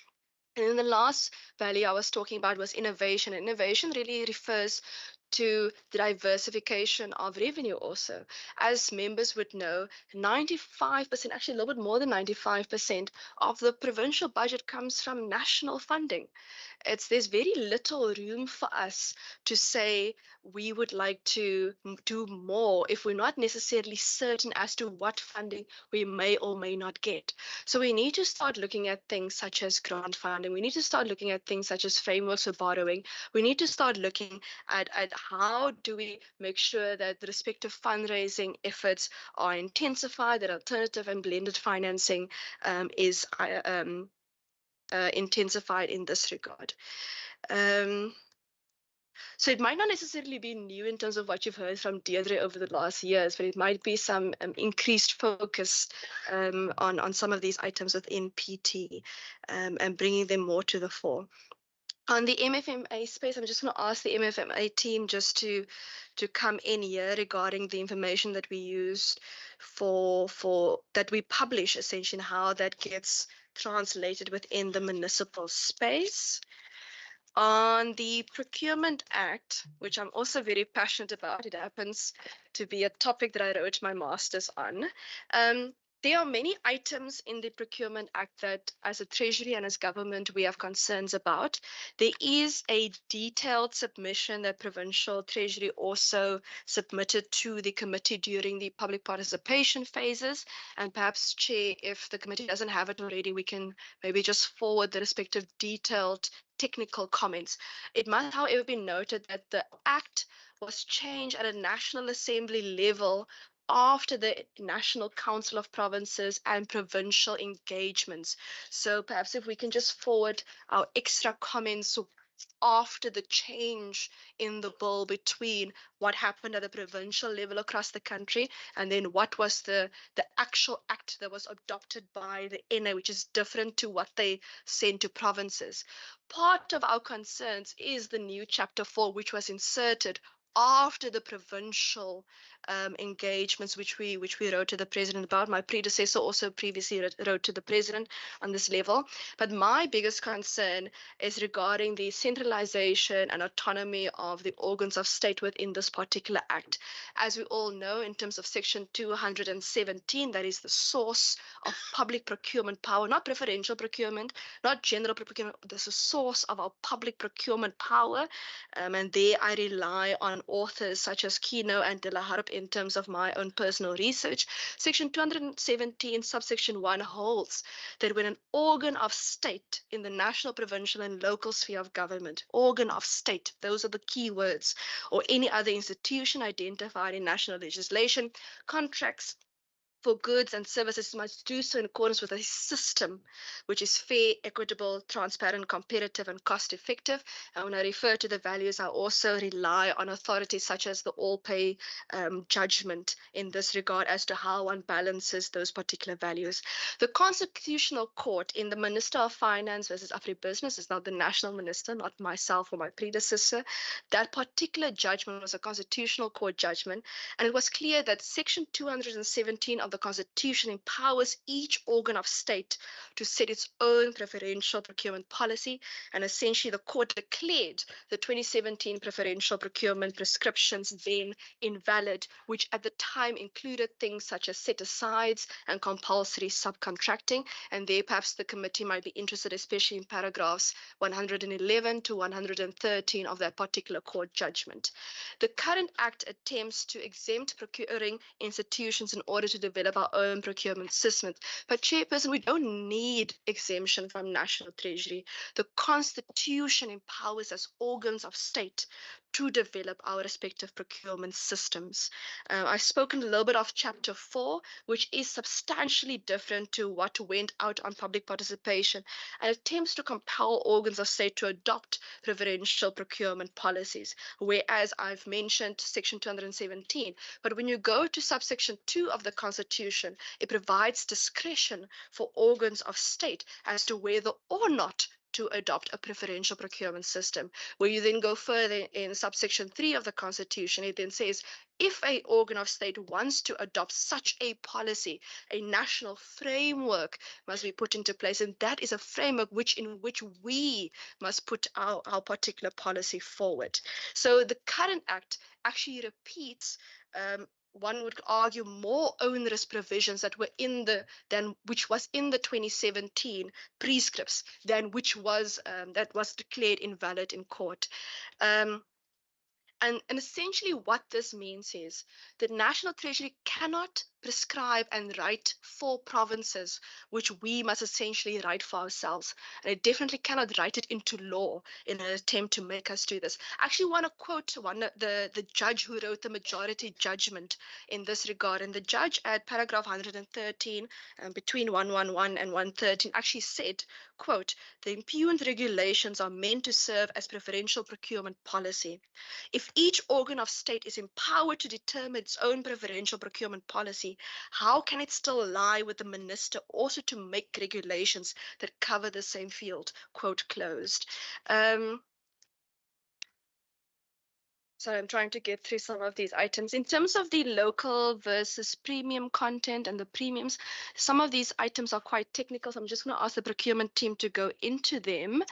And then the last value I was talking about was innovation. Innovation really refers to the diversification of revenue also. As members would know, 95%, actually a little bit more than 95% of the provincial budget comes from national funding. There's very little room for us to say, we would like to do more if we're not necessarily certain as to what funding we may or may not get. So we need to start looking at things such as grant funding. We need to start looking at things such as frameworks for borrowing. We need to start looking at how do we make sure that the respective fundraising efforts are intensified, that alternative and blended financing is intensified in this regard. So it might not necessarily be new in terms of what you've heard from Deirdre over the last years, but it might be some increased focus on some of these items within PT and bringing them more to the fore. On the MFMA space, I'm just going to ask the MFMA team just to come in here regarding the information that we use for that we publish, essentially, and how that gets translated within the municipal space. On the Procurement Act, which I'm also very passionate about, it happens to be a topic that I wrote my master's on. There are many items in the Procurement Act that, as a Treasury and as government, we have concerns about. There is a detailed submission that Provincial Treasury also submitted to the committee during the public participation phases. And perhaps, Chair, if the committee doesn't have it already, we can maybe just forward the respective detailed technical comments. It must, however, be noted that the Act was changed at a National Assembly level after the National Council of Provinces and provincial engagements. So perhaps if we can just forward our extra comments after the change in the bill between what happened at the provincial level across the country and then what was the actual act that was adopted by the NA, which is different to what they sent to provinces. Part of our concerns is the new chapter 4, which was inserted after the provincial engagements, which we wrote to the president about. My predecessor also previously wrote to the president on this level. But my biggest concern is regarding the centralization and autonomy of the organs of state within this particular act. As we all know, in terms of section 217, that is the source of public procurement power, not preferential procurement, not general procurement. This is the source of our public procurement power. And there I rely on authors such as Kino and De La Harp in terms of my own personal research. Section 217, subsection 1 holds that when an organ of state in the national, provincial, and local sphere of government, organ of state, those are the key words, or any other institution identified in national legislation, contracts for goods and services must do so in accordance with a system which is fair, equitable, transparent, competitive, and cost-effective. And when I refer to the values, I also rely on authorities such as the all-pay judgment in this regard as to how one balances those particular values. The Constitutional Court in the Minister of Finance versus Agribusiness is now the national minister, not myself or my predecessor. That particular judgment was a Constitutional Court judgment, and it was clear that Section 217 of the Constitution empowers each organ of state to set its own preferential procurement policy, and essentially the court declared the 2017 preferential procurement prescriptions then invalid, which at the time included things such as set-asides and compulsory subcontracting. And there perhaps the committee might be interested, especially in paragraphs 111 to 113 of that particular court judgment. The current act attempts to exempt procuring institutions in order to develop our own procurement systems. But Chairperson, we don't need exemption from National Treasury. The Constitution empowers us organs of state to develop our respective procurement systems. I've spoken a little bit of Chapter 4, which is substantially different to what went out on public participation and attempts to compel organs of state to adopt preferential procurement policies, whereas I've mentioned Section 217. But when you go to subsection 2 of the Constitution, it provides discretion for organs of state as to whether or not to adopt a preferential procurement system. Where you then go further in subsection 3 of the Constitution, it then says, if an organ of state wants to adopt such a policy, a national framework must be put into place, and that is a framework in which we must put our particular policy forward. So the current act actually repeats one would argue more onerous provisions that were which was in the 2017 prescripts than which was that was declared invalid in court. And essentially what this means is the National Treasury cannot prescribe and write for provinces, which we must essentially write for ourselves. And it definitely cannot write it into law in an attempt to make us do this. I actually want to quote the judge who wrote the majority judgment in this regard. And the judge at paragraph 113, between 111 and 113, actually said, quote, the impugned regulations are meant to serve as preferential procurement policy. If each organ of state is empowered to determine its own preferential procurement policy, how can it still lie with the minister also to make regulations that cover the same field? Quote closed. So I'm trying to get through some of these items. In terms of the local versus premium content and the premiums, some of these items are quite technical, so I'm just going to ask the procurement team to go into them.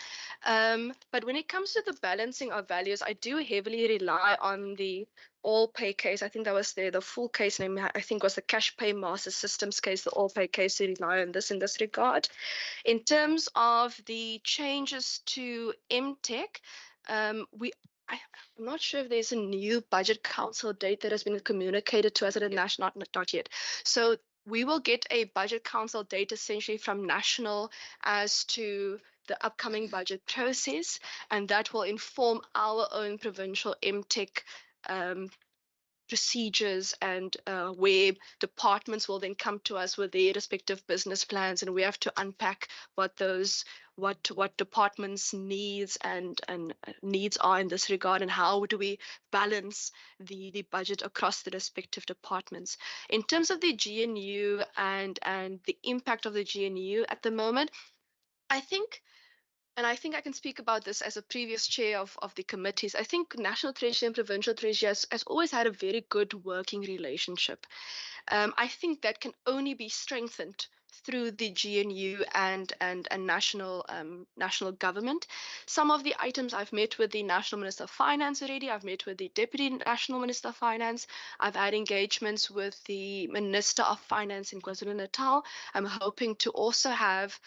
But when it comes to the balancing of values, I do heavily rely on the all pay case. I think that was the full case name, I think was the cash pay master systems case, the all pay case, to rely on this in this regard. In terms of the changes to MTech, I'm not sure if there's a new budget council date that has been communicated to us at a national, not yet. So we will get a budget council date essentially from national as to the upcoming budget process, and that will inform our own provincial MTech procedures and where departments will then come to us with their respective business plans, and we have to unpack what those what departments needs and needs are in this regard, and how do we balance the budget across the respective departments. In terms of the GNU and the impact of the GNU at the moment, I think, and I think I can speak about this as a previous chair of the committees, I think National Treasury and Provincial Treasury has always had a very good working relationship. I think that can only be strengthened through the GNU and national government. Some of the items I've met with the National Minister of Finance already. I've met with the Deputy National Minister of Finance. I've had engagements with the Minister of Finance in KwaZulu-Natal. I'm hoping to also have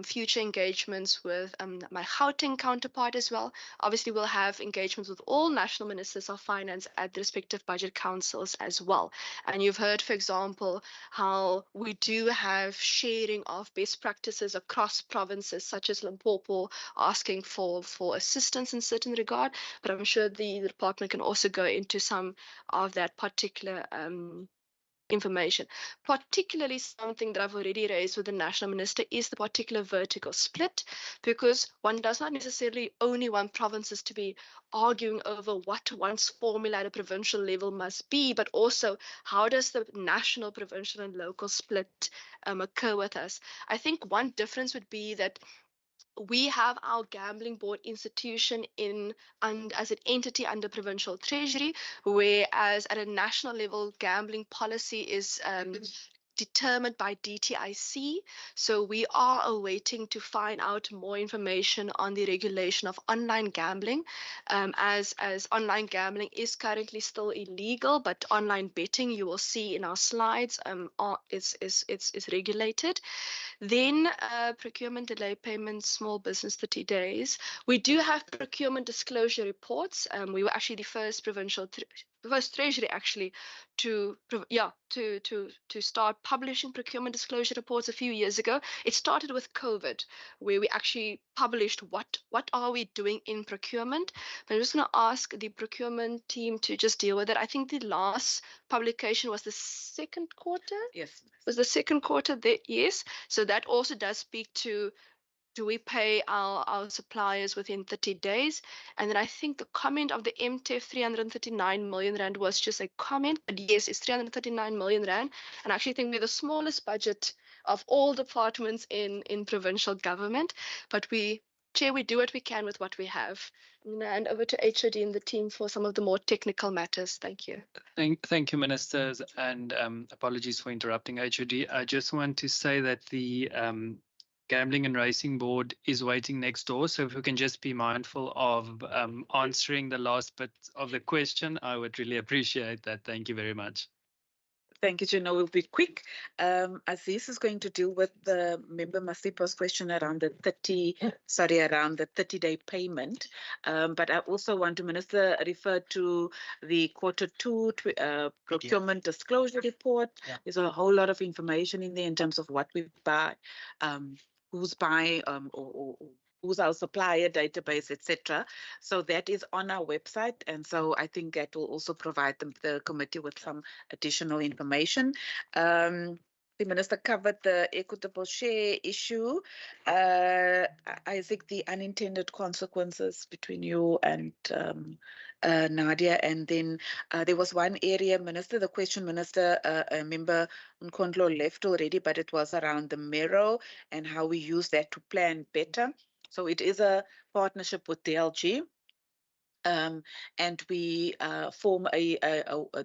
future engagements with my Gauteng counterpart as well. Obviously, we'll have engagements with all national ministers of finance at the respective budget councils as well. And you've heard, for example, how we do have sharing of best practices across provinces, such as Limpopo, asking for assistance in certain regard. But I'm sure the department can also go into some of that particular information. Particularly something that I've already raised with the national minister is the particular vertical split, because one does not necessarily only want provinces to be arguing over what one's formula at a provincial level must be, but also how does the national, provincial and local split occur with us. I think one difference would be that we have our gambling board institution as an entity under provincial treasury, whereas at a national level, gambling policy is determined by DTIC. So we are awaiting to find out more information on the regulation of online gambling, as online gambling is currently still illegal, but online betting, you will see in our slides, is regulated. Then procurement delay payments, small business 30 days. We do have procurement disclosure reports. We were actually the first first treasury actually to start publishing procurement disclosure reports a few years ago. It started with COVID, where we actually published what are we doing in procurement. But I'm just going to ask the procurement team to just deal with it. I think the last publication was the second quarter. Yes. Was the second quarter there? Yes. So that also does speak to, do we pay our suppliers within 30 days? And then I think the comment of the MTEF 339 million rand was just a comment, but yes, it's 339 million rand. And I actually think we're the smallest budget of all departments in provincial government, but Chair, we do what we can with what we have. I'm going to hand over to HOD and the team for some of the more technical matters. Thank you. Thank you, ministers, and apologies for interrupting HOD. I just want to say that the Gambling and Racing Board is waiting next door, so if we can just be mindful of answering the last bit of the question, I would really appreciate that. Thank you very much. Thank you, Gina. We'll be quick. Aziz is going to deal with the member Masipa's question around the 30-day payment. But I also want to, Minister, refer to the Q2 procurement disclosure report. Yeah. There's a whole lot of information in there in terms of what we buy, who's buying, or who's our supplier database, etc. So that is on our website. And so I think that will also provide the committee with some additional information. The minister covered the equitable share issue. I think the unintended consequences between you and Nadia. And then there was one area, Minister, the question, Minister, a member Nkondlo left already, but it was around the Mero and how we use that to plan better. So it is a partnership with DLG. And we form a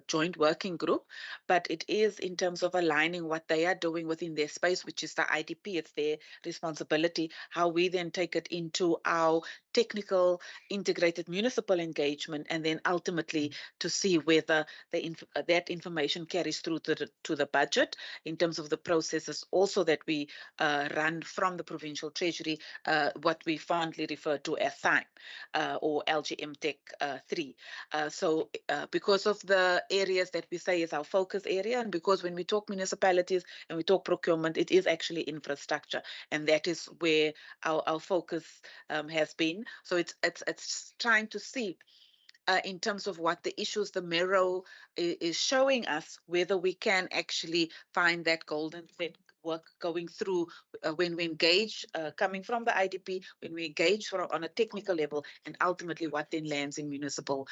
joint working group, but it is in terms of aligning what they are doing within their space, which is the IDP. It's their responsibility, how we then take it into our technical integrated municipal engagement, and then ultimately to see whether that information carries through to the budget in terms of the processes also that we run from the provincial treasury, what we fondly refer to as SIME or LGM Tech 3. So because of the areas that we say is our focus area, and because when we talk municipalities and we talk procurement, it is actually infrastructure, and that is where our focus has been. So it's trying to see in terms of what the issues the Mero is showing us, whether we can actually find that golden thread work going through when we engage, coming from the IDP, when we engage on a technical level, and ultimately what then lands in municipal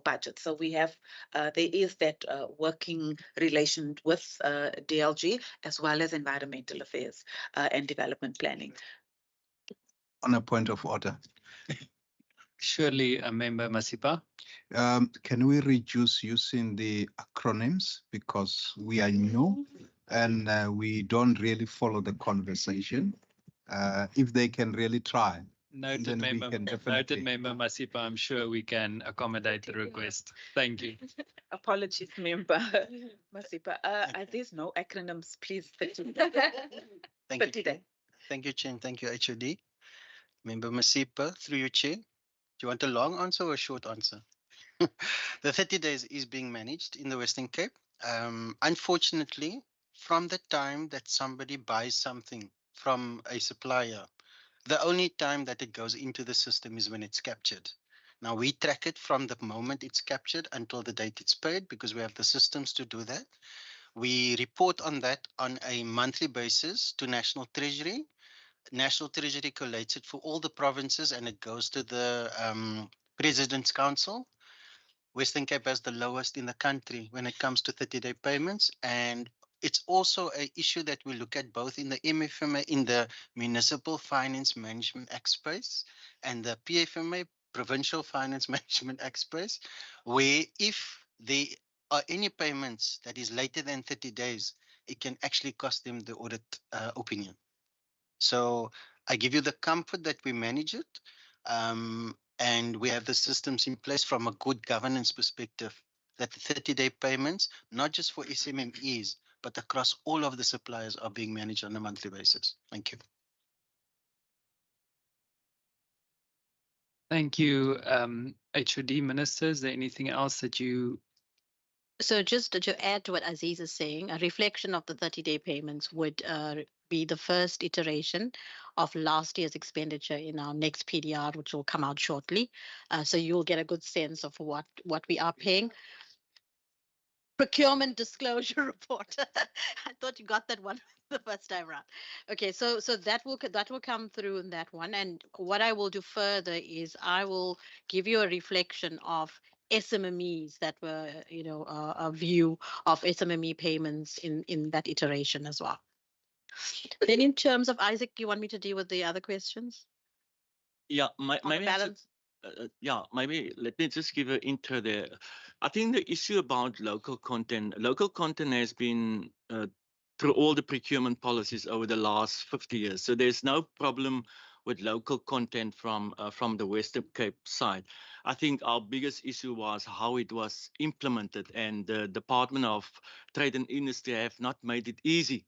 budget. So we have, there is that working relation with DLG as well as environmental affairs and development planning. On a point of order. Surely, Member Masipa. Can we reduce using the acronyms because we are new and we don't really follow the conversation? If they can really try. Noted, Member Masipa. I'm sure we can accommodate the request. Thank you. Apologies, Member Masipa. There's no acronyms, please. Thank you, Chair. Thank you, Chair, and thank you, HOD. Member Masipa, through your Chair. Do you want a long answer or a short answer? The 30 days is being managed in the Western Cape. Unfortunately, from the time that somebody buys something from a supplier, the only time that it goes into the system is when it's captured. Now we track it from the moment it's captured until the date it's paid because we have the systems to do that. We report on that on a monthly basis to National Treasury. National Treasury collates it for all the provinces and it goes to the President's Council. Western Cape has the lowest in the country when it comes to 30-day payments, and it's also an issue that we look at both in the MFMA, in the Municipal Finance Management Act space, and the PFMA, Provincial Finance Management Act space, where if there are any payments that is later than 30 days, it can actually cost them the audit opinion. So I give you the comfort that we manage it. And we have the systems in place from a good governance perspective that the 30-day payments, not just for SMMEs, but across all of the suppliers are being managed on a monthly basis. Thank you. Thank you, HOD Minister. Is there anything else that you... So just to add to what Aziz is saying, a reflection of the 30-day payments would be the first iteration of last year's expenditure in our next PDR, which will come out shortly. So you'll get a good sense of what we are paying. Procurement disclosure report. I thought you got that one the first time around. Okay, so that will come through in that one. And what I will do further is I will give you a reflection of SMMEs that were, a view of SMME payments in that iteration as well. Then in terms of Isaac, you want me to deal with the other questions? Yeah, maybe balance. Maybe let me just give an intro there. I think the issue about local content has been through all the procurement policies over the last 50 years. So there's no problem with local content from the Western Cape side. I think our biggest issue was how it was implemented, and the Department of Trade and Industry have not made it easy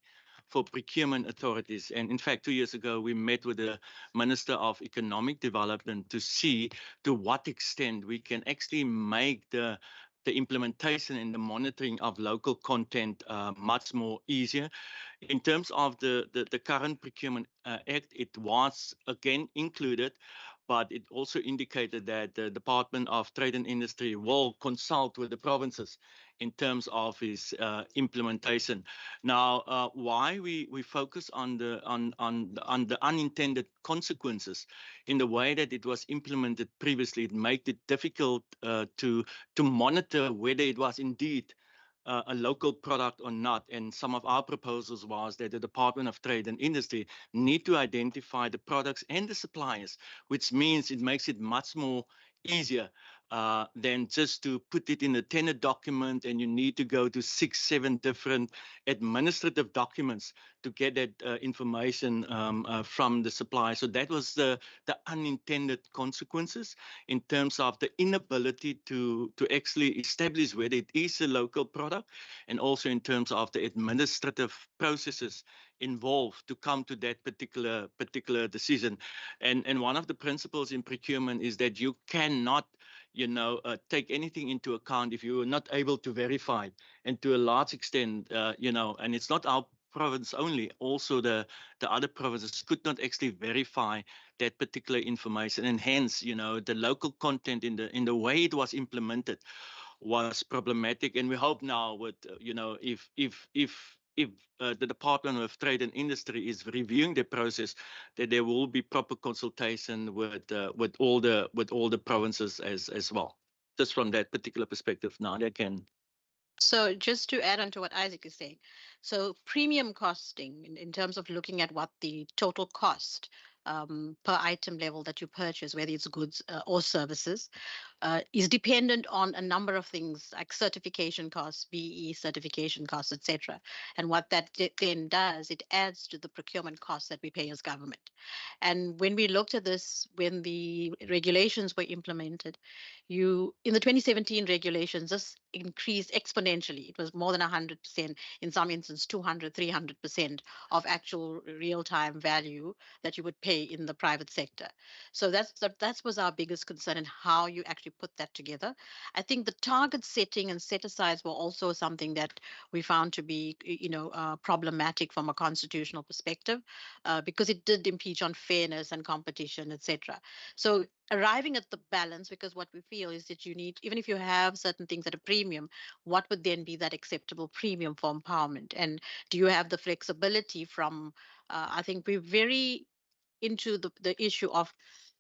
for procurement authorities. And in fact, 2 years ago, we met with the Minister of Economic Development to see to what extent we can actually make the implementation and the monitoring of local content much more easier. In terms of the current Procurement Act, it was again included, but it also indicated that the Department of Trade and Industry will consult with the provinces in terms of its implementation. Now, why we focus on the unintended consequences in the way that it was implemented previously, it made it difficult to monitor whether it was indeed a local product or not. And some of our proposals was that the Department of Trade and Industry need to identify the products and the suppliers, which means it makes it much more easier than just to put it in a tender document and you need to go to 6, 7 different administrative documents to get that information from the supplier. So that was the unintended consequences in terms of the inability to actually establish whether it is a local product, and also in terms of the administrative processes involved to come to that particular decision. And one of the principles in procurement is that you cannot take anything into account if you are not able to verify. And to a large extent, and it's not our province only, also the other provinces could not actually verify that particular information, and hence the local content in the way it was implemented was problematic. And we hope now with if the Department of Trade and Industry is reviewing the process, that there will be proper consultation with all the provinces as well. Just from that particular perspective, Nadia can. So just to add on to what Isaac is saying, so premium costing in terms of looking at what the total cost per item level that you purchase, whether it's goods or services, is dependent on a number of things like certification costs, BE certification costs, etc. And what that then does, it adds to the procurement costs that we pay as government. And when we looked at this, when the regulations were implemented, in the 2017 regulations, this increased exponentially. It was more than 100%, in some instances 200, 300% of actual real-time value that you would pay in the private sector. So that was our biggest concern, and how you actually put that together. I think the target setting and set-asides were also something that we found to be, problematic from a constitutional perspective, because it did impinge on fairness and competition, etc. So arriving at the balance, because what we feel is that you need, even if you have certain things at a premium, what would then be that acceptable premium for empowerment? And do you have the flexibility from, I think we're very into the issue of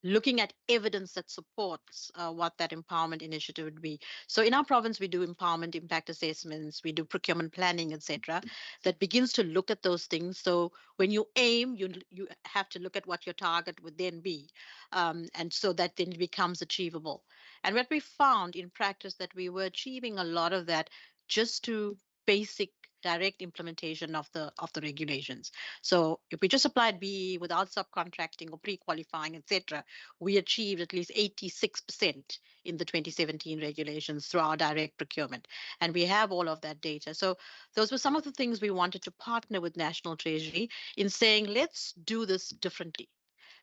looking at evidence that supports what that empowerment initiative would be. So in our province, we do empowerment impact assessments, we do procurement planning, etc., that begins to look at those things. So when you aim, you have to look at what your target would then be, and so that then becomes achievable. And what we found in practice, that we were achieving a lot of that just to basic direct implementation of the regulations. So if we just applied BE without subcontracting or pre-qualifying, etc., we achieved at least 86% in the 2017 regulations through our direct procurement. And we have all of that data. So those were some of the things we wanted to partner with National Treasury in saying, let's do this differently.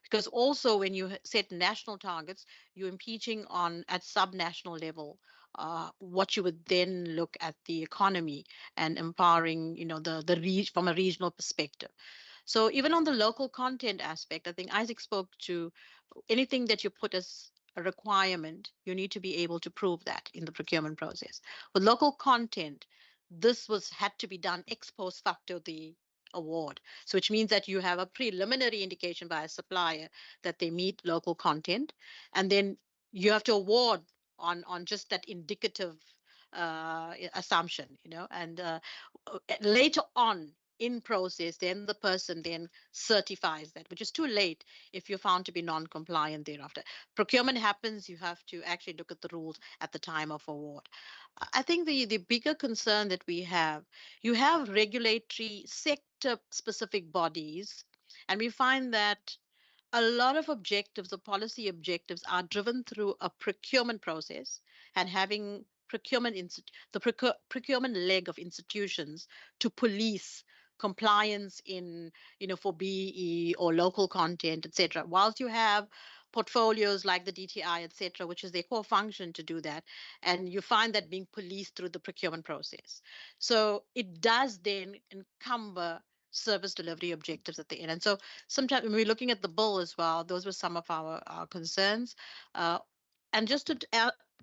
Because also when you set national targets, you're impeaching on at sub-national level what you would then look at the economy and empowering, from a regional perspective. So even on the local content aspect, I think Isaac spoke to anything that you put as a requirement, you need to be able to prove that in the procurement process. With local content, this had to be done ex post facto the award. So which means that you have a preliminary indication by a supplier that they meet local content, and then you have to award on just that indicative assumption, and later on in process, then the person then certifies that, which is too late if you're found to be non-compliant thereafter. Procurement happens, you have to actually look at the rules at the time of award. I think the bigger concern that we have, you have regulatory sector specific bodies, and we find that a lot of objectives, the policy objectives, are driven through a procurement process, and having procurement leg of institutions to police compliance in, for BE or local content, etc. Whilst you have portfolios like the DTI, etc., which is their core function to do that, and you find that being policed through the procurement process. So it does then encumber service delivery objectives at the end. And so sometimes when we're looking at the bill as well, those were some of our concerns. And just to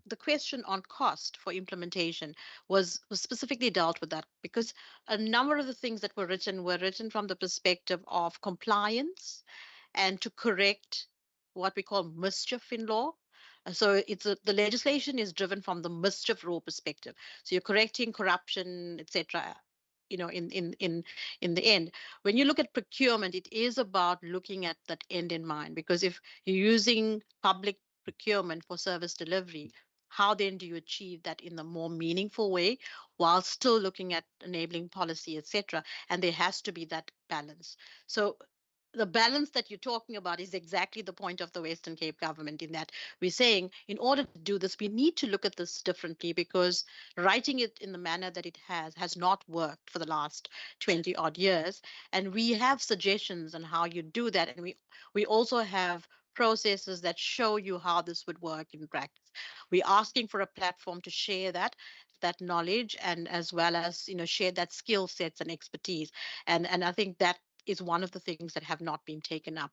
the question on cost for implementation was specifically dealt with that, because a number of the things that were written from the perspective of compliance and to correct what we call mischief in law. So the legislation is driven from the mischief rule perspective. So you're correcting corruption, etc. In the end, when you look at procurement, it is about looking at that end in mind. Because if you're using public procurement for service delivery, how then do you achieve that in the more meaningful way while still looking at enabling policy, etc.? And there has to be that balance. So the balance that you're talking about is exactly the point of the Western Cape government, in that we're saying in order to do this, we need to look at this differently, because writing it in the manner that it has not worked for the last 20 odd years. And we have suggestions on how you do that. And we also have processes that show you how this would work in practice. We're asking for a platform to share that knowledge, and as well as share that skill sets and expertise. And I think that is one of the things that have not been taken up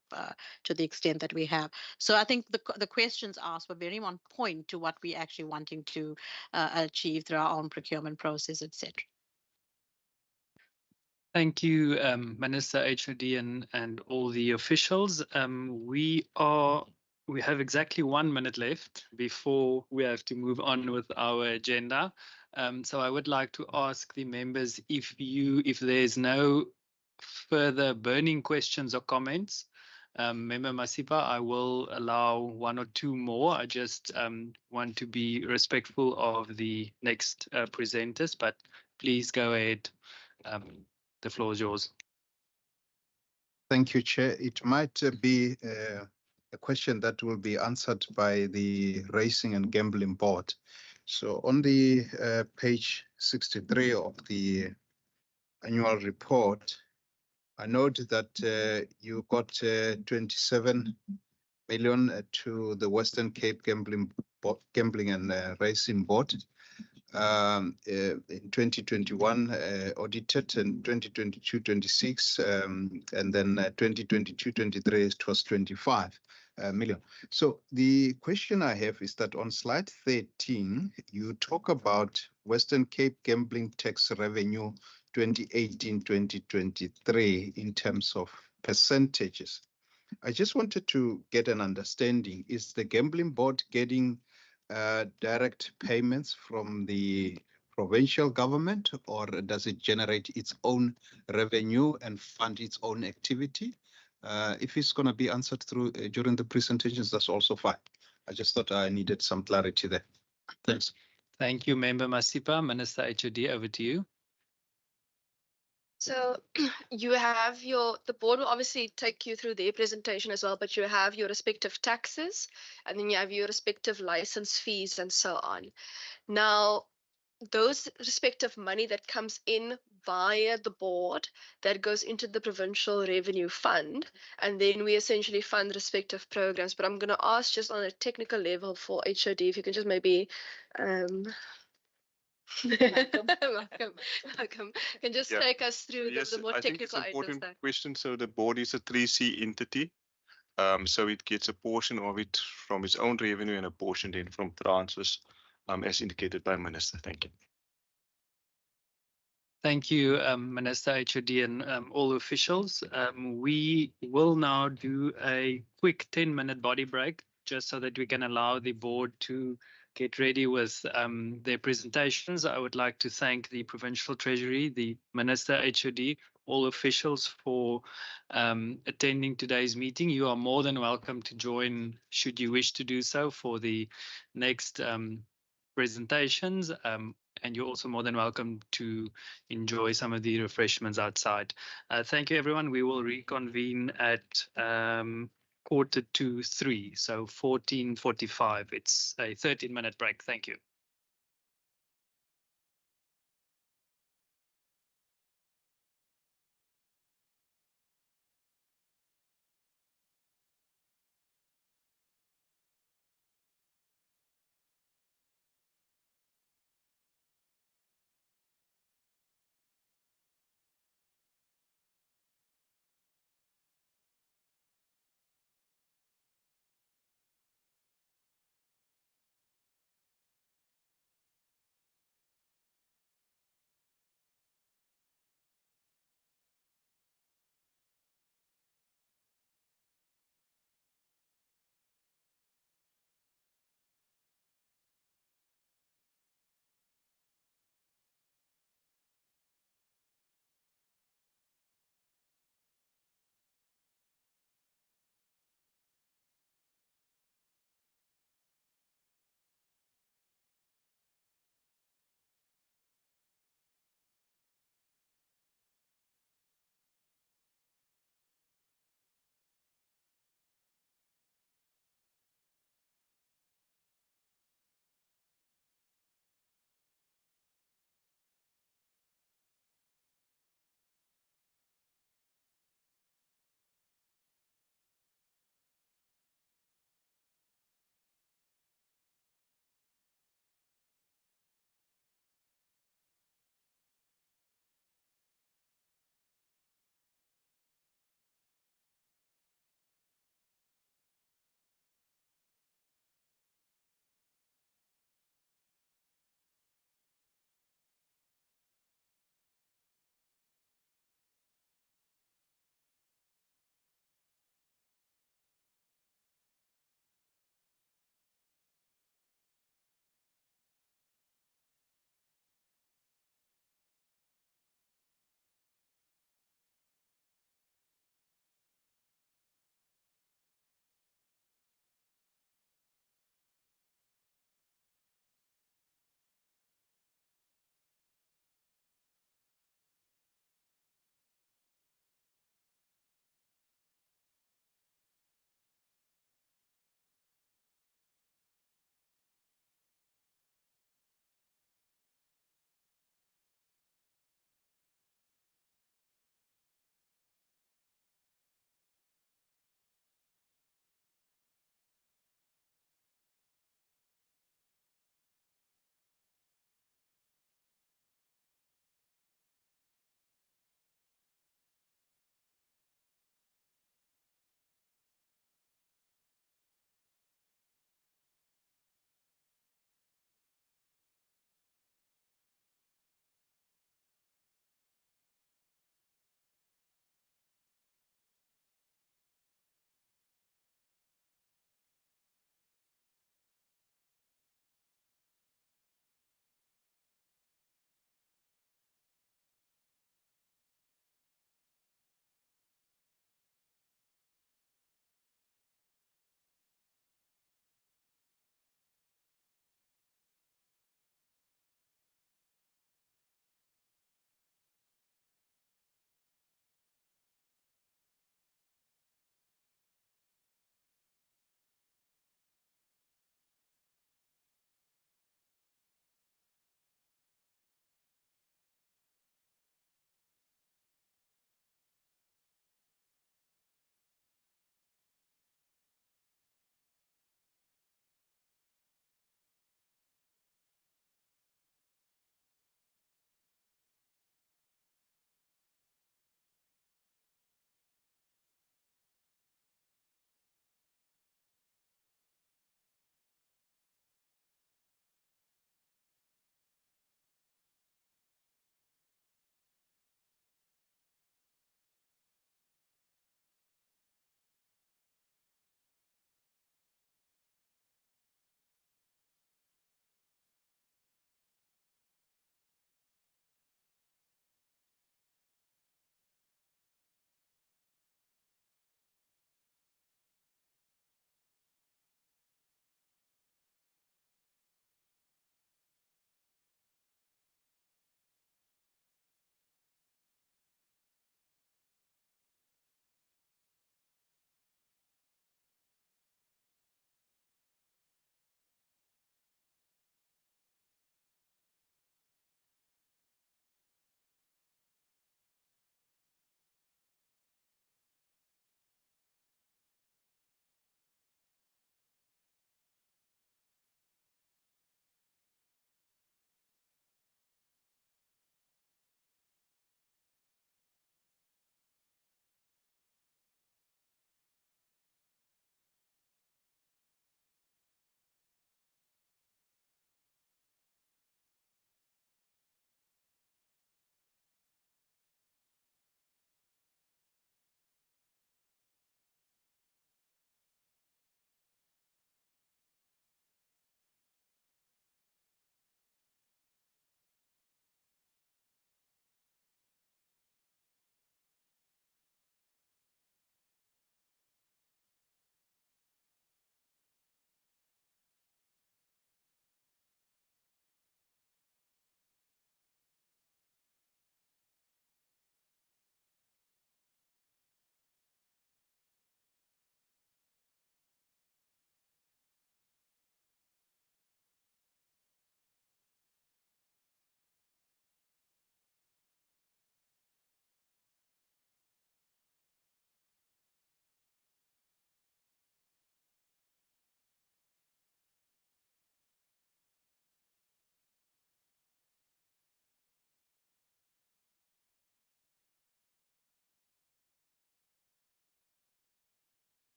to the extent that we have. So I think the questions asked were very on point to what we're actually wanting to achieve through our own procurement process, etc. Thank you, Minister HOD and all the officials. We have exactly 1 minute left before we have to move on with our agenda. So I would like to ask the members, if there's no further burning questions or comments, Member Masipa, I will allow 1 or 2 more. I just want to be respectful of the next presenters, but please go ahead. The floor is yours. Thank you, Chair. It might be a question that will be answered by the Racing and Gambling Board. So on the page 63 of the annual report, I note that you got 27 million to the Western Cape Gambling and Racing Board. In 2021 audited, and 2022-26, and then 2022-23 it was 25 million. So the question I have is that on slide 13, you talk about Western Cape gambling tax revenue 2018-2023 in terms of percentages. I just wanted to get an understanding. Is the gambling board getting direct payments from the provincial government, or does it generate its own revenue and fund its own activity? If it's going to be answered through during the presentations, that's also fine. I just thought I needed some clarity there. Thanks. Thank you, Member Masipa. Minister HOD, over to you. So you have the board will obviously take you through their presentation as well, but you have your respective taxes, and then you have your respective license fees and so on. Now, those respective money that comes in via the board, that goes into the provincial revenue fund, and then we essentially fund respective programs. But I'm going to ask just on a technical level for HOD, if you can just maybe Malcolm can just take us through the more technical items there. Question. So the board is a 3C entity. So it gets a portion of it from its own revenue and a portion then from transfers, as indicated by Minister. Thank you. Thank you, Minister HOD and all officials. We will now do a quick 10-minute body break, just so that we can allow the board to get ready with their presentations. I would like to thank the Provincial Treasury, the Minister HOD, all officials for attending today's meeting. You are more than welcome to join, should you wish to do so, for the next presentations. And you're also more than welcome to enjoy some of the refreshments outside. Thank you, everyone. We will reconvene at 2:45. So 14:45. It's a 13-minute break. Thank you.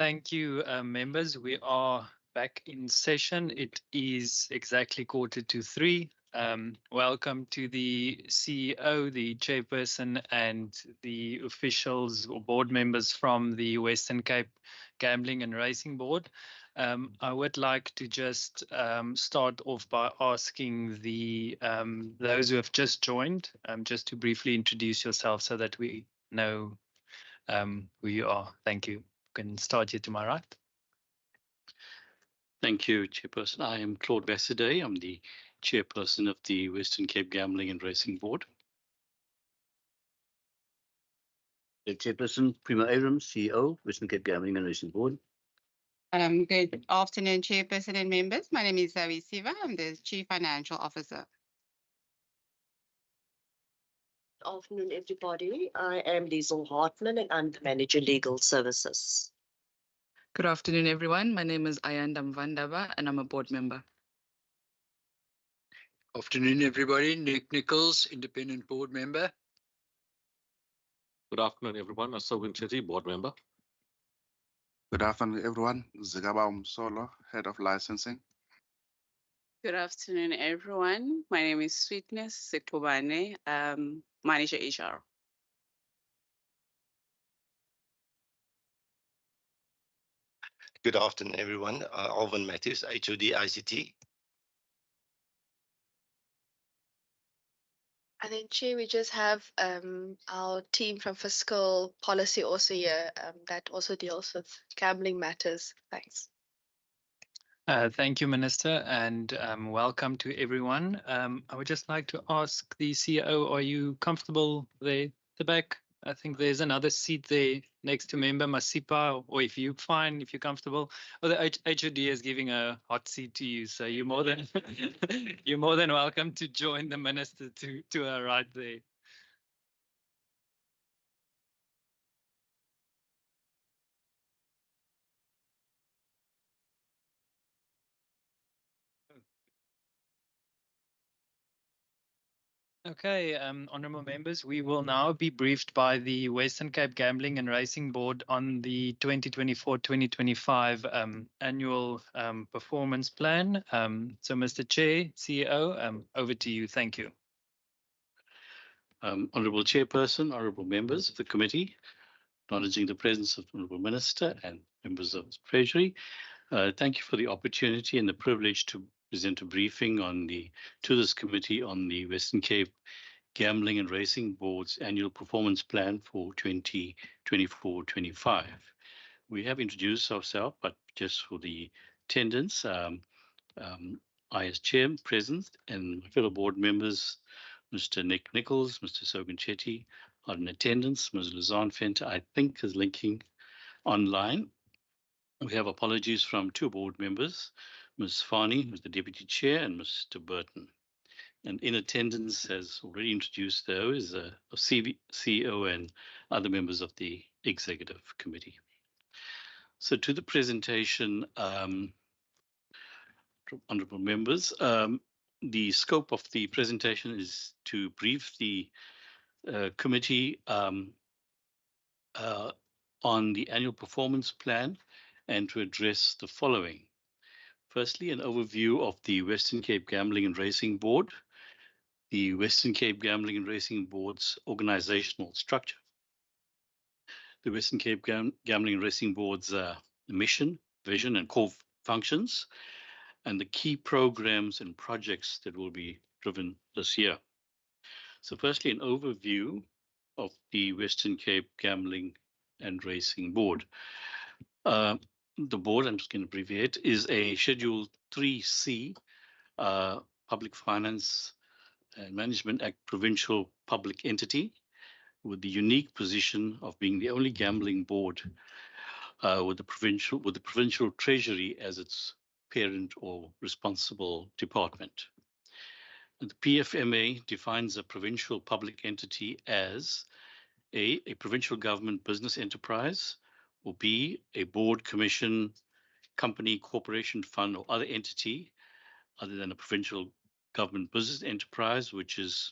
Thank you, members. We are back in session. It is exactly 2:45. Welcome to the CEO, the chairperson, and the officials or board members from the Western Cape Gambling and Racing Board. I would like to just start off by asking the those who have just joined, just to briefly introduce yourself so that we know who you are. Thank you. Can start here to my right. Thank you, Chairperson. I am Claude Bassiday. I'm the Chairperson of the Western Cape Gambling and Racing Board. The Chairperson, Prima Abrams, CEO, Western Cape Gambling and Racing Board. Good afternoon, Chairperson and members. My name is Zoe Siva. I'm the Chief Financial Officer. Good afternoon, everybody. I am Liesl Hartman and I'm the Manager Legal Services. Good afternoon, everyone. My name is Ayanda Mvandaba and I'm a board member. Afternoon, everybody. Nick Nichols, independent board member. Good afternoon, everyone. Asogun Chetty, board member. Good afternoon, everyone. Zigaba Umsolo, head of licensing. Good afternoon, everyone. My name is Sweetness Sekubane, manager HR. Good afternoon, everyone. Alvin Matthews, HOD ICT. And then, Chair, we just have our team from Fiscal Policy also here that also deals with gambling matters. Thanks. Thank you, Minister, and welcome to everyone. I would just like to ask the CEO, are you comfortable there at the back? I think there's another seat there next to Member Masipa, or if you're fine, if you're comfortable. Or the HOD is giving a hot seat to you, so you're more than you're more than welcome to join the Minister to her right there. Okay, honourable members, we will now be briefed by the Western Cape Gambling and Racing Board on the 2024-2025 annual performance plan. So, Mr. Chair, CEO, over to you. Thank you. Honourable Chairperson, honourable members of the committee, acknowledging the presence of the Honourable Minister and members of the Treasury. Thank you for the opportunity and the privilege to present a briefing to this committee on the Western Cape Gambling and Racing Board's annual performance plan for 2024-25. We have introduced ourselves, but just for the attendance, I as Chair present and my fellow board members, Mr. Nick Nichols, Mr. Sogan Chetty are in attendance. Ms. Luzanne Fenter, I think, is linking online. We have apologies from two board members, Ms. Fani, who's the Deputy Chair, and Mr. Burton. And in attendance, as already introduced, though, is a CEO and other members of the Executive Committee. So to the presentation, honourable members, the scope of the presentation is to brief the committee on the annual performance plan and to address the following. Firstly, an overview of the Western Cape Gambling and Racing Board, the Western Cape Gambling and Racing Board's organizational structure, the Western Cape Gambling and Racing Board's mission, vision, and core functions, and the key programs and projects that will be driven this year. So firstly, an overview of the Western Cape Gambling and Racing Board. The board, I'm just going to abbreviate, is a Schedule 3C Public Finance and Management Act provincial public entity with the unique position of being the only gambling board with the provincial treasury as its parent or responsible department. And the PFMA defines a provincial public entity as A, provincial government business enterprise, or B, a board, commission, company, corporation, fund, or other entity other than a provincial government business enterprise, which is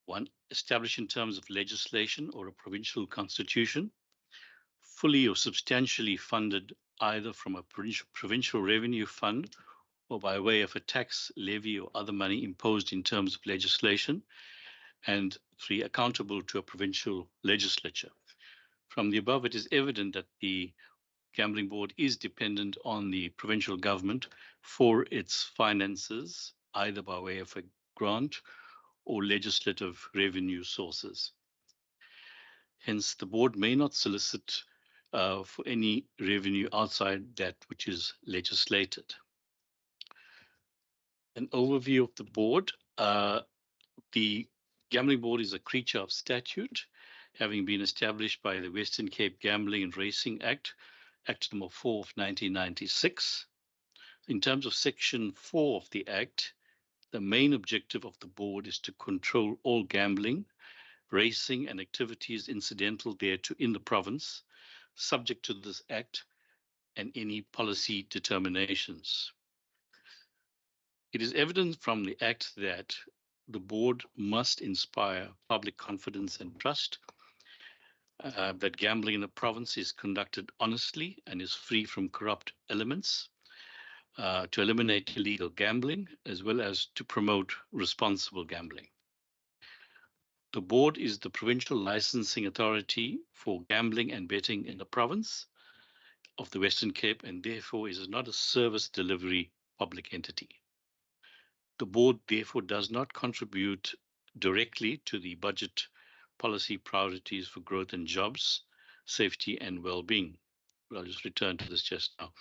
one, established in terms of legislation or a provincial constitution. fully or substantially funded either from a provincial revenue fund or by way of a tax levy or other money imposed in terms of legislation, and 3, accountable to a provincial legislature. From the above, it is evident that the Gambling Board is dependent on the provincial government for its finances, either by way of a grant or legislative revenue sources. Hence, the board may not solicit for any revenue outside that which is legislated. An overview of the board. The Gambling Board is a creature of statute, having been established by the Western Cape Gambling and Racing Act, Act number 4 of 1996. In terms of Section 4 of the Act, the main objective of the board is to control all gambling, racing, and activities incidental thereto in the province, subject to this Act and any policy determinations. It is evident from the Act that the board must inspire public confidence and trust, that gambling in the province is conducted honestly and is free from corrupt elements, to eliminate illegal gambling, as well as to promote responsible gambling. The board is the provincial licensing authority for gambling and betting in the province of the Western Cape, and therefore is not a service delivery public entity. The board therefore does not contribute directly to the budget policy priorities for growth and jobs, safety and well-being. I'll just return to this just now.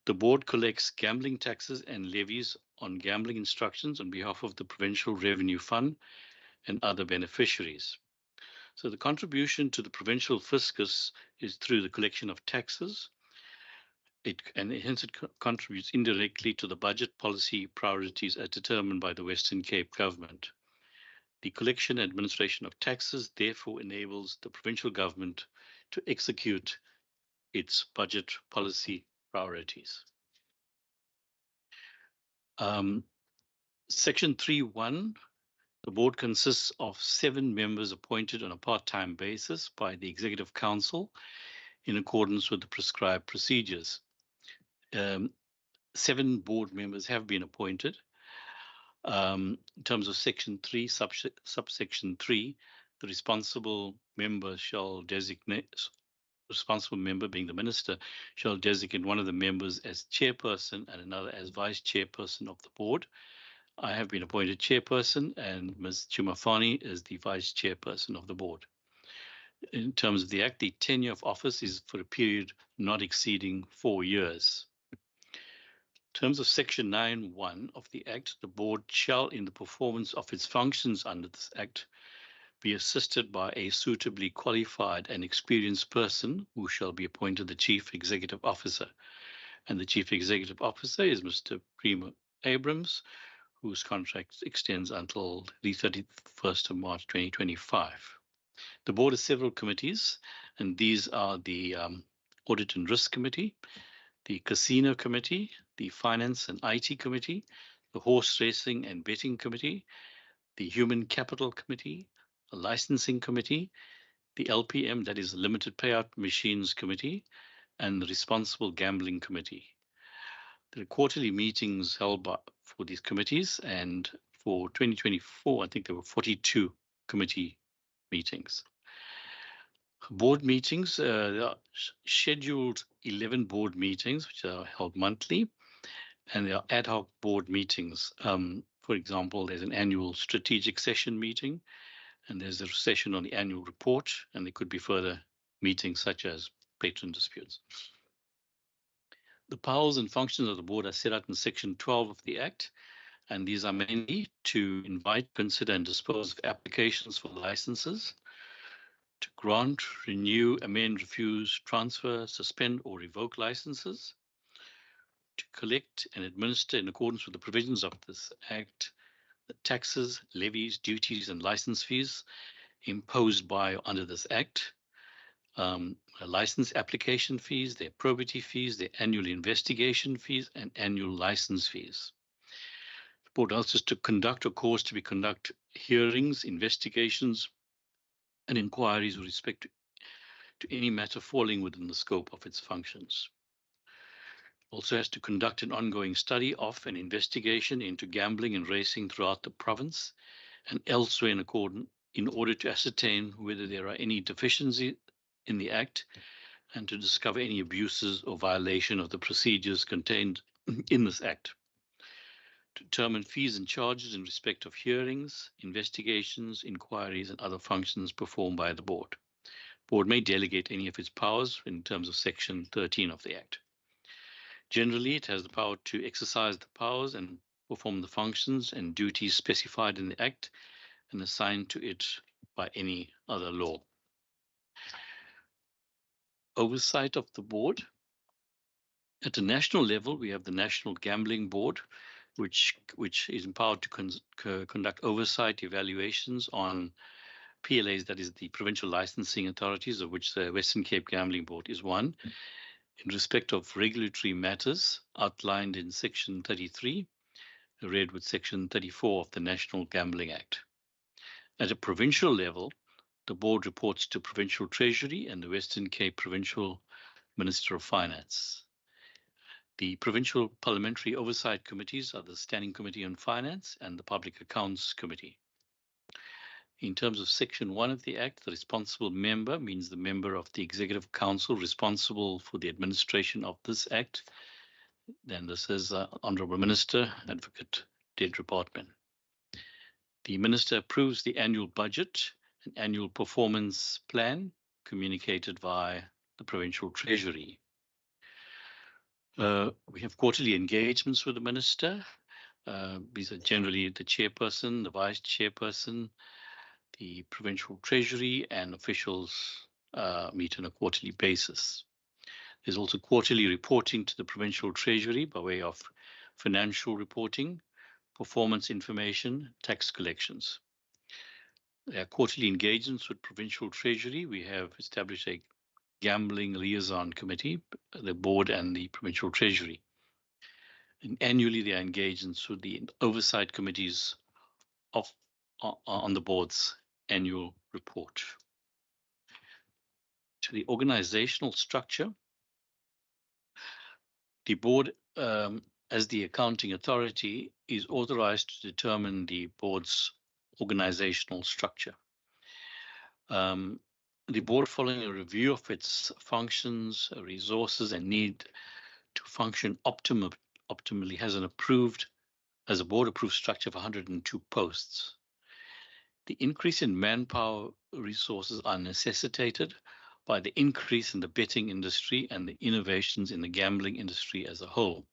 The board collects gambling taxes and levies on gambling instructions on behalf of the Provincial Revenue Fund and other beneficiaries. So the contribution to the provincial fiscus is through the collection of taxes, and hence it contributes indirectly to the budget policy priorities as determined by the Western Cape government. The collection and administration of taxes therefore enables the provincial government to execute its budget policy priorities. Section 3.1, the board consists of 7 members appointed on a part-time basis by the Executive Council in accordance with the prescribed procedures. 7 board members have been appointed. In terms of Section 3, subsection 3, the responsible member being the minister, shall designate one of the members as chairperson and another as vice chairperson of the board. I have been appointed chairperson, and Ms. Chumafani is the vice chairperson of the board. In terms of the Act, the tenure of office is for a period not exceeding 4 years. In terms of Section 9.1 of the Act, the board shall, in the performance of its functions under this Act, be assisted by a suitably qualified and experienced person who shall be appointed the Chief Executive Officer. And the Chief Executive Officer is Mr. Primo Abrams, whose contract extends until the 31st of March 2025. The board has several committees, and these are the Audit and Risk Committee, the Casino Committee, the Finance and IT Committee, the Horse Racing and Betting Committee, the Human Capital Committee, the Licensing Committee, the LPM, that is Limited Payout Machines Committee, and the Responsible Gambling Committee. There are quarterly meetings held for these committees, and for 2024, I think there were 42 committee meetings. Board meetings, there are scheduled 11 board meetings, which are held monthly, and there are ad hoc board meetings. For example, there's an annual strategic session meeting, and there's a session on the annual report, and there could be further meetings such as patron disputes. The powers and functions of the board are set out in Section 12 of the Act, and these are mainly to invite, consider, and dispose of applications for licenses, to grant, renew, amend, refuse, transfer, suspend, or revoke licenses, to collect and administer in accordance with the provisions of this Act the taxes, levies, duties, and license fees imposed by or under this Act, license application fees, their probity fees, their annual investigation fees, and annual license fees. The board asks us to conduct or cause to be conduct hearings, investigations, and inquiries with respect to any matter falling within the scope of its functions. Also has to conduct an ongoing study of and investigation into gambling and racing throughout the province and elsewhere in order to ascertain whether there are any deficiencies in the Act and to discover any abuses or violation of the procedures contained in this Act. To determine fees and charges in respect of hearings, investigations, inquiries, and other functions performed by the Board. Board may delegate any of its powers in terms of Section 13 of the Act. Generally, it has the power to exercise the powers and perform the functions and duties specified in the Act and assigned to it by any other law. Oversight of the Board. At the national level, we have the National Gambling Board, which is empowered to conduct oversight evaluations on PLAs, that is the provincial licensing authorities, of which the Western Cape Gambling Board is one, in respect of regulatory matters outlined in Section 33, read with Section 34 of the National Gambling Act. At a provincial level, the board reports to Provincial Treasury and the Western Cape Provincial Minister of Finance. The Provincial Parliamentary Oversight Committees are the Standing Committee on Finance and the Public Accounts Committee. In terms of Section 1 of the Act, the responsible member means the member of the Executive Council responsible for the administration of this Act. Then this is Honourable Minister, Advocate Dedra Bartman. The Minister approves the annual budget and annual performance plan communicated by the Provincial Treasury. We have quarterly engagements with the Minister. These are generally the Chairperson, the Vice Chairperson, the Provincial Treasury, and officials meet on a quarterly basis. There's also quarterly reporting to the Provincial Treasury by way of financial reporting, performance information, tax collections. There are quarterly engagements with Provincial Treasury. We have established a Gambling Liaison Committee, the Board and the Provincial Treasury. And annually, there are engagements with the oversight committees on the Board's annual report. To the organizational structure, the Board, as the accounting authority, is authorized to determine the Board's organizational structure. The Board, following a review of its functions, resources, and need to function optimally, has a Board-approved structure of 102 posts. The increase in manpower resources are necessitated by the increase in the betting industry and the innovations in the gambling industry as a whole.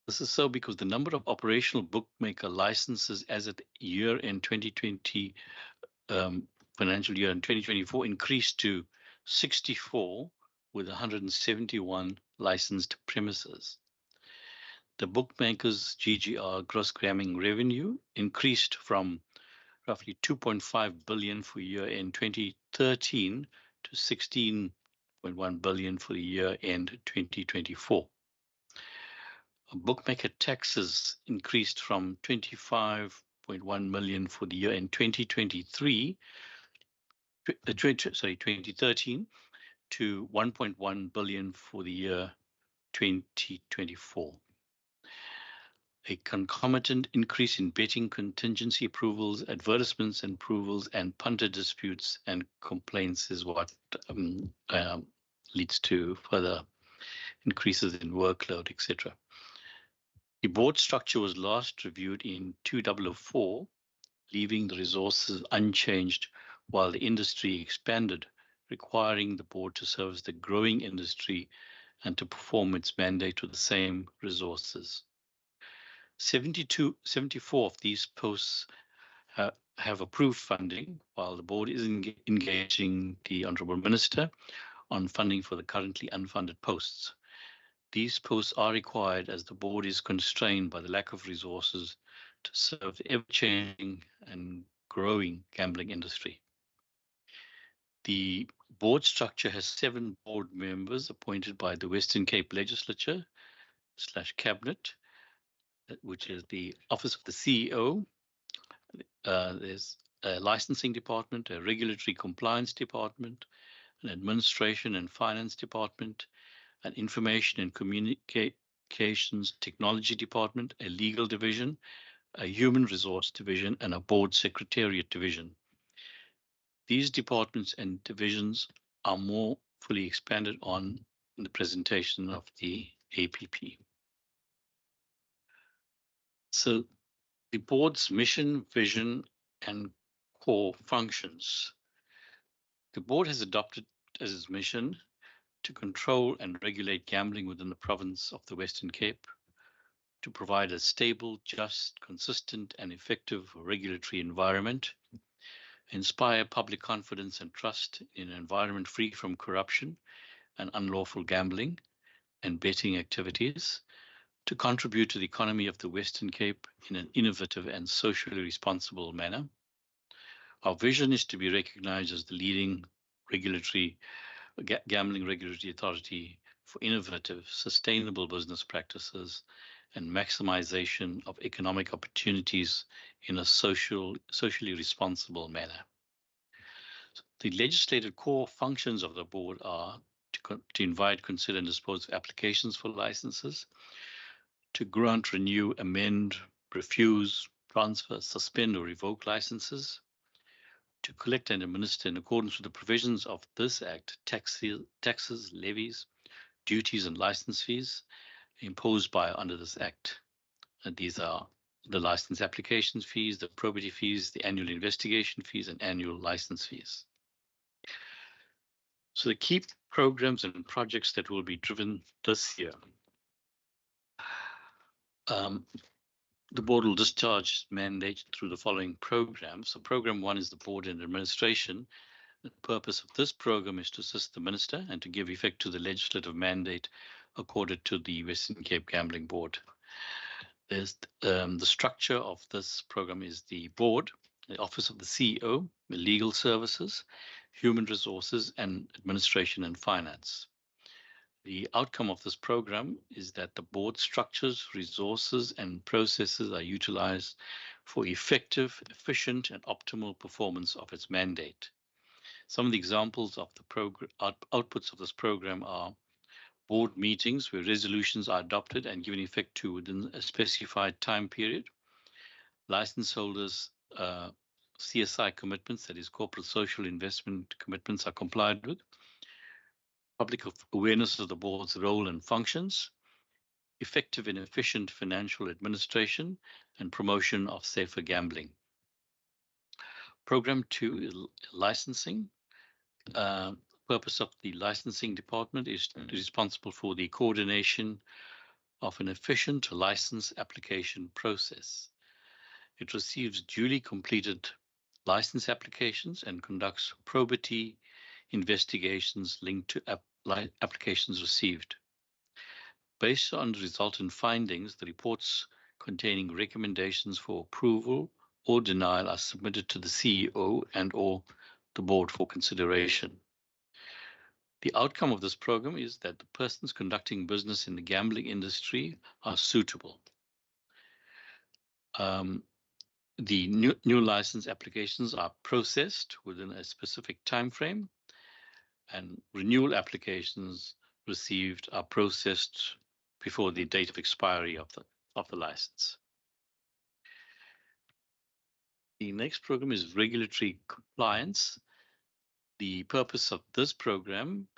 This is so because the number of operational bookmaker licenses as at year-end 2020 financial year in 2024 increased to 64 with 171 licensed premises. The bookmakers' GGR, gross gambling revenue, increased from roughly 2.5 billion for year-end 2013 to 16.1 billion for the year-end 2024. Bookmaker taxes increased from 25.1 million for the year-end 2013 to 1.1 billion for the year 2024. A concomitant increase in betting contingency approvals, advertisements and approvals, and punter disputes and complaints is what leads to further increases in workload, etc. The Board structure was last reviewed in 2004, leaving the resources unchanged while the industry expanded, requiring the Board to service the growing industry and to perform its mandate with the same resources. 74 of these posts have approved funding, while the Board is engaging the Honourable Minister on funding for the currently unfunded posts. These posts are required as the Board is constrained by the lack of resources to serve the ever-changing and growing gambling industry. The Board structure has 7 Board members appointed by the Western Cape Legislature / Cabinet, which is the Office of the CEO. There's a licensing department, a regulatory compliance department, an administration and finance department, an information and communications technology department, a legal division, a human resource division, and a board secretariat division. These departments and divisions are more fully expanded on in the presentation of the APP. So the board's mission, vision, and core functions. The board has adopted as its mission to control and regulate gambling within the province of the Western Cape, to provide a stable, just, consistent, and effective regulatory environment, inspire public confidence and trust in an environment free from corruption and unlawful gambling and betting activities, to contribute to the economy of the Western Cape in an innovative and socially responsible manner. Our vision is to be recognized as the leading gambling regulatory authority for innovative, sustainable business practices and maximization of economic opportunities in a socially responsible manner. The legislative core functions of the board are to invite, consider, and dispose of applications for licenses, to grant, renew, amend, refuse, transfer, suspend, or revoke licenses, to collect and administer in accordance with the provisions of this Act taxes, levies, duties, and license fees imposed under this Act. And these are the license application fees, the probity fees, the annual investigation fees, and annual license fees. So the key programs and projects that will be driven this year. The board will discharge its mandate through the following programs. So program 1 is the board and administration. The purpose of this program is to assist the minister and to give effect to the legislative mandate accorded to the Western Cape Gambling Board. There's the structure of this program is the board, the office of the CEO, the legal services, human resources, and administration and finance. The outcome of this program is that the board structures, resources, and processes are utilized for effective, efficient, and optimal performance of its mandate. Some of the examples of the outputs of this program are board meetings where resolutions are adopted and given effect to within a specified time period, license holders' CSI commitments, that is corporate social investment commitments, are complied with, public awareness of the board's role and functions, effective and efficient financial administration, and promotion of safer gambling. Program 2 is licensing. Purpose of the licensing department is responsible for the coordination of an efficient license application process. It receives duly completed license applications and conducts probity investigations linked to applications received. Based on the resultant findings, the reports containing recommendations for approval or denial are submitted to the CEO and/or the board for consideration. The outcome of this program is that the persons conducting business in the gambling industry are suitable. The new license applications are processed within a specific time frame, and renewal applications received are processed before the date of expiry of the license. The next program is regulatory compliance. The purpose of this program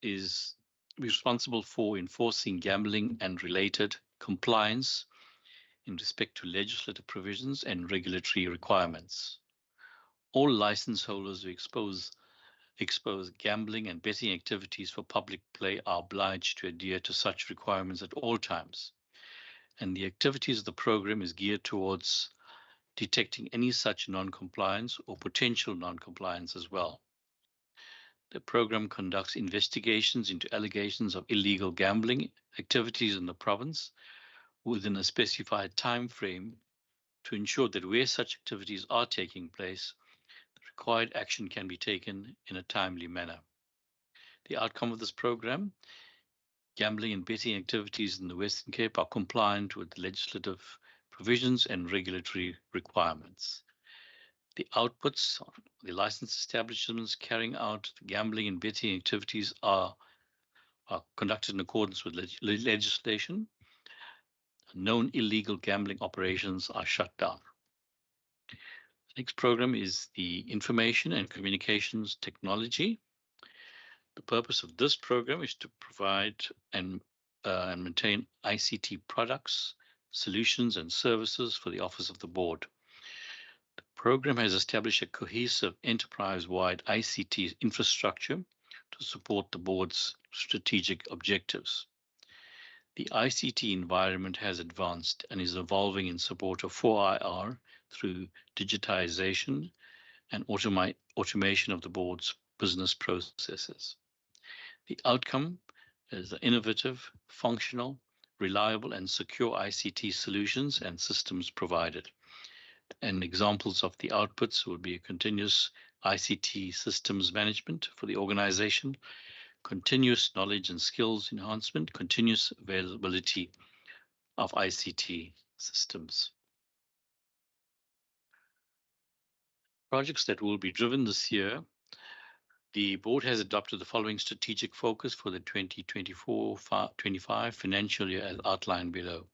is responsible for enforcing gambling and related compliance in respect to legislative provisions and regulatory requirements. All license holders who expose gambling and betting activities for public play are obliged to adhere to such requirements at all times. And the activities of the program is geared towards detecting any such non-compliance or potential non-compliance as well. The program conducts investigations into allegations of illegal gambling activities in the province within a specified time frame to ensure that where such activities are taking place, the required action can be taken in a timely manner. The outcome of this program, gambling and betting activities in the Western Cape are compliant with legislative provisions and regulatory requirements. The outputs, the licensed establishments carrying out gambling and betting activities are conducted in accordance with legislation. Known illegal gambling operations are shut down. The next program is the Information and Communications Technology. The purpose of this program is to provide and maintain ICT products, solutions, and services for the Office of the Board. The program has established a cohesive enterprise-wide ICT infrastructure to support the board's strategic objectives. The ICT environment has advanced and is evolving in support of 4IR through digitization and automation of the board's business processes. The outcome is innovative, functional, reliable, and secure ICT solutions and systems provided. And examples of the outputs would be a continuous ICT systems management for the organization, continuous knowledge and skills enhancement, continuous availability of ICT systems. Projects that will be driven this year. The board has adopted the following strategic focus for the 2024-25 financial year as outlined below.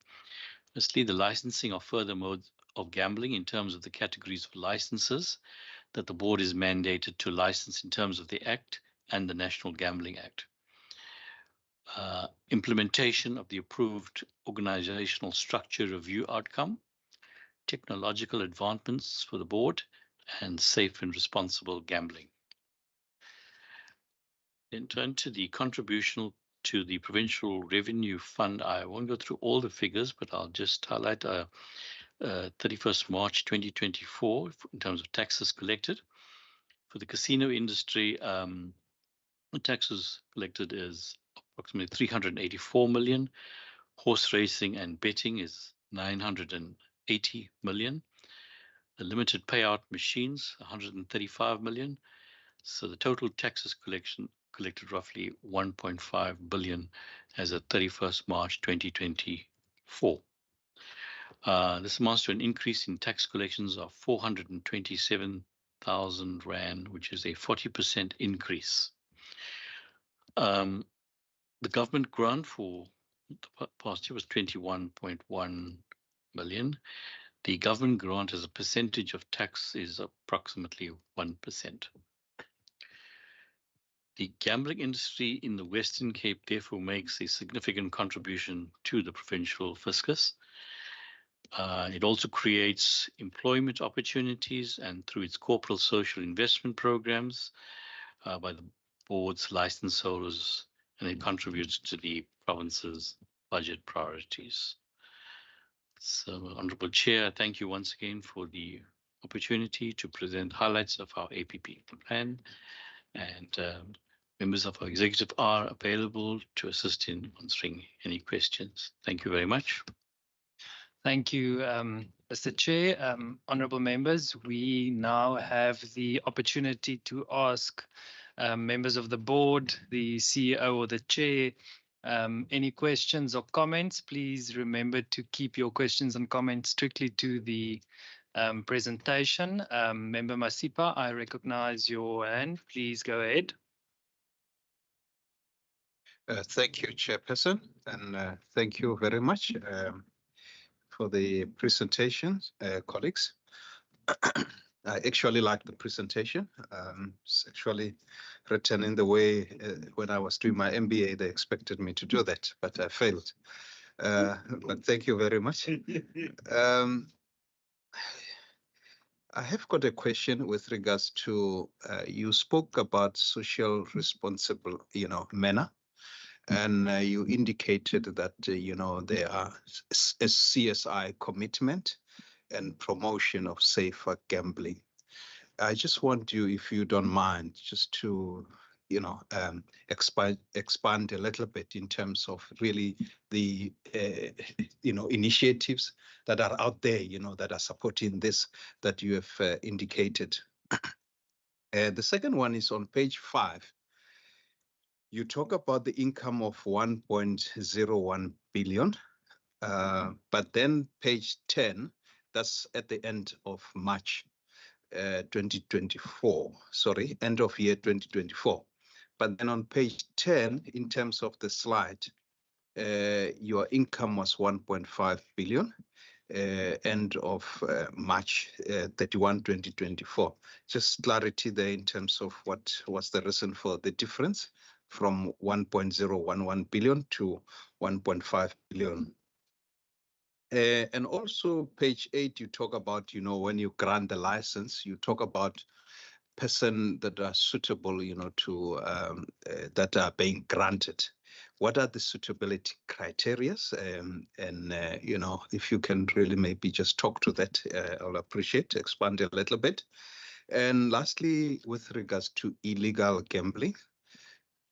Firstly, the licensing of further modes of gambling in terms of the categories of licenses that the board is mandated to license in terms of the Act and the National Gambling Act. Implementation of the approved organizational structure review outcome, technological advancements for the board, and safe and responsible gambling. Then turn to the contribution to the Provincial Revenue Fund. I won't go through all the figures, but I'll just highlight 31st March 2024 in terms of taxes collected. For the casino industry, the taxes collected is approximately 384 million. Horse racing and betting is 980 million. The limited payout machines, 135 million. So the total taxes collected roughly 1.5 billion as of 31st March 2024. This amounts to an increase in tax collections of 427,000 Rand, which is a 40% increase. The government grant for the past year was 21.1 million. The government grant as a percentage of tax is approximately 1%. The gambling industry in the Western Cape therefore makes a significant contribution to the provincial fiscus. It also creates employment opportunities, and through its corporate social investment programs by the board's license holders, and it contributes to the province's budget priorities. So, Honourable Chair, thank you once again for the opportunity to present highlights of our APP plan, and members of our executive are available to assist in answering any questions. Thank you very much. Thank you, Mr. Chair. Honourable members, we now have the opportunity to ask members of the board, the CEO or the chair, any questions or comments. Please remember to keep your questions and comments strictly to the presentation. Member Masipa, I recognize your hand. Please go ahead. Thank you, Chairperson, and thank you very much for the presentation, colleagues. I actually like the presentation. It's actually written in the way when I was doing my MBA, they expected me to do that, but I failed. But thank you very much. I have got a question with regards to, you spoke about social responsible, manner. And you indicated that, there are a CSI commitment and promotion of safer gambling. I just want you, if you don't mind, just to, expand a little bit in terms of really the, initiatives that are out there, that are supporting this that you have indicated. The second one is on page 5. You talk about the income of 1.01 billion, but then page 10, that's at the end of March. 2024, sorry, end of year 2024. But then on page 10, in terms of the slide, your income was 1.5 billion, end of March 31, 2024. Just clarity there in terms of what was the reason for the difference from 1.011 billion to 1.5 billion. And also page 8, you talk about, you know, when you grant the license, you talk about person that are suitable, you know, to that are being granted. What are the suitability criteria? You know, if you can really maybe just talk to that, I'll appreciate, expand a little bit. And lastly, with regards to illegal gambling,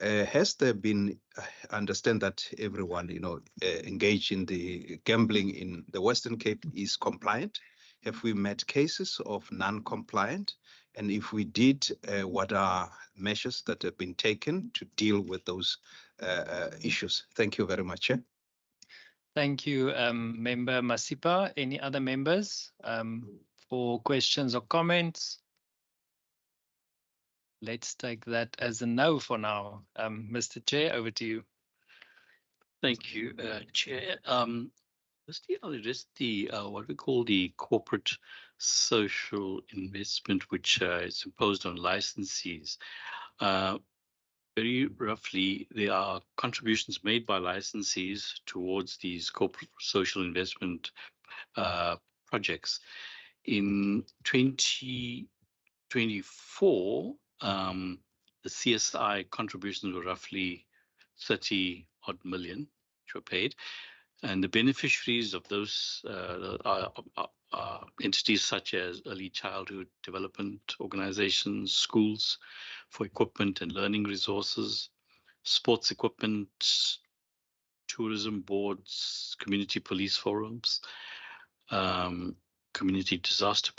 has there been, I understand that everyone, you know, engaged in the gambling in the Western Cape is compliant. Have we met cases of non-compliant? And if we did, what are measures that have been taken to deal with those issues? Thank you very much. Thank you, Member Masipa. Any other members for questions or comments? Let's take that as a no for now. Mr. Chair, over to you. Thank you, Chair. Firstly, I'll address the what we call the corporate social investment, which is imposed on licensees. Very roughly, there are contributions made by licensees towards these corporate social investment projects. In 2024, the CSI contributions were roughly 30 odd million, which were paid. And the beneficiaries of those are entities such as early childhood development organizations, schools for equipment and learning resources, sports equipment, tourism boards, community police forums, community disaster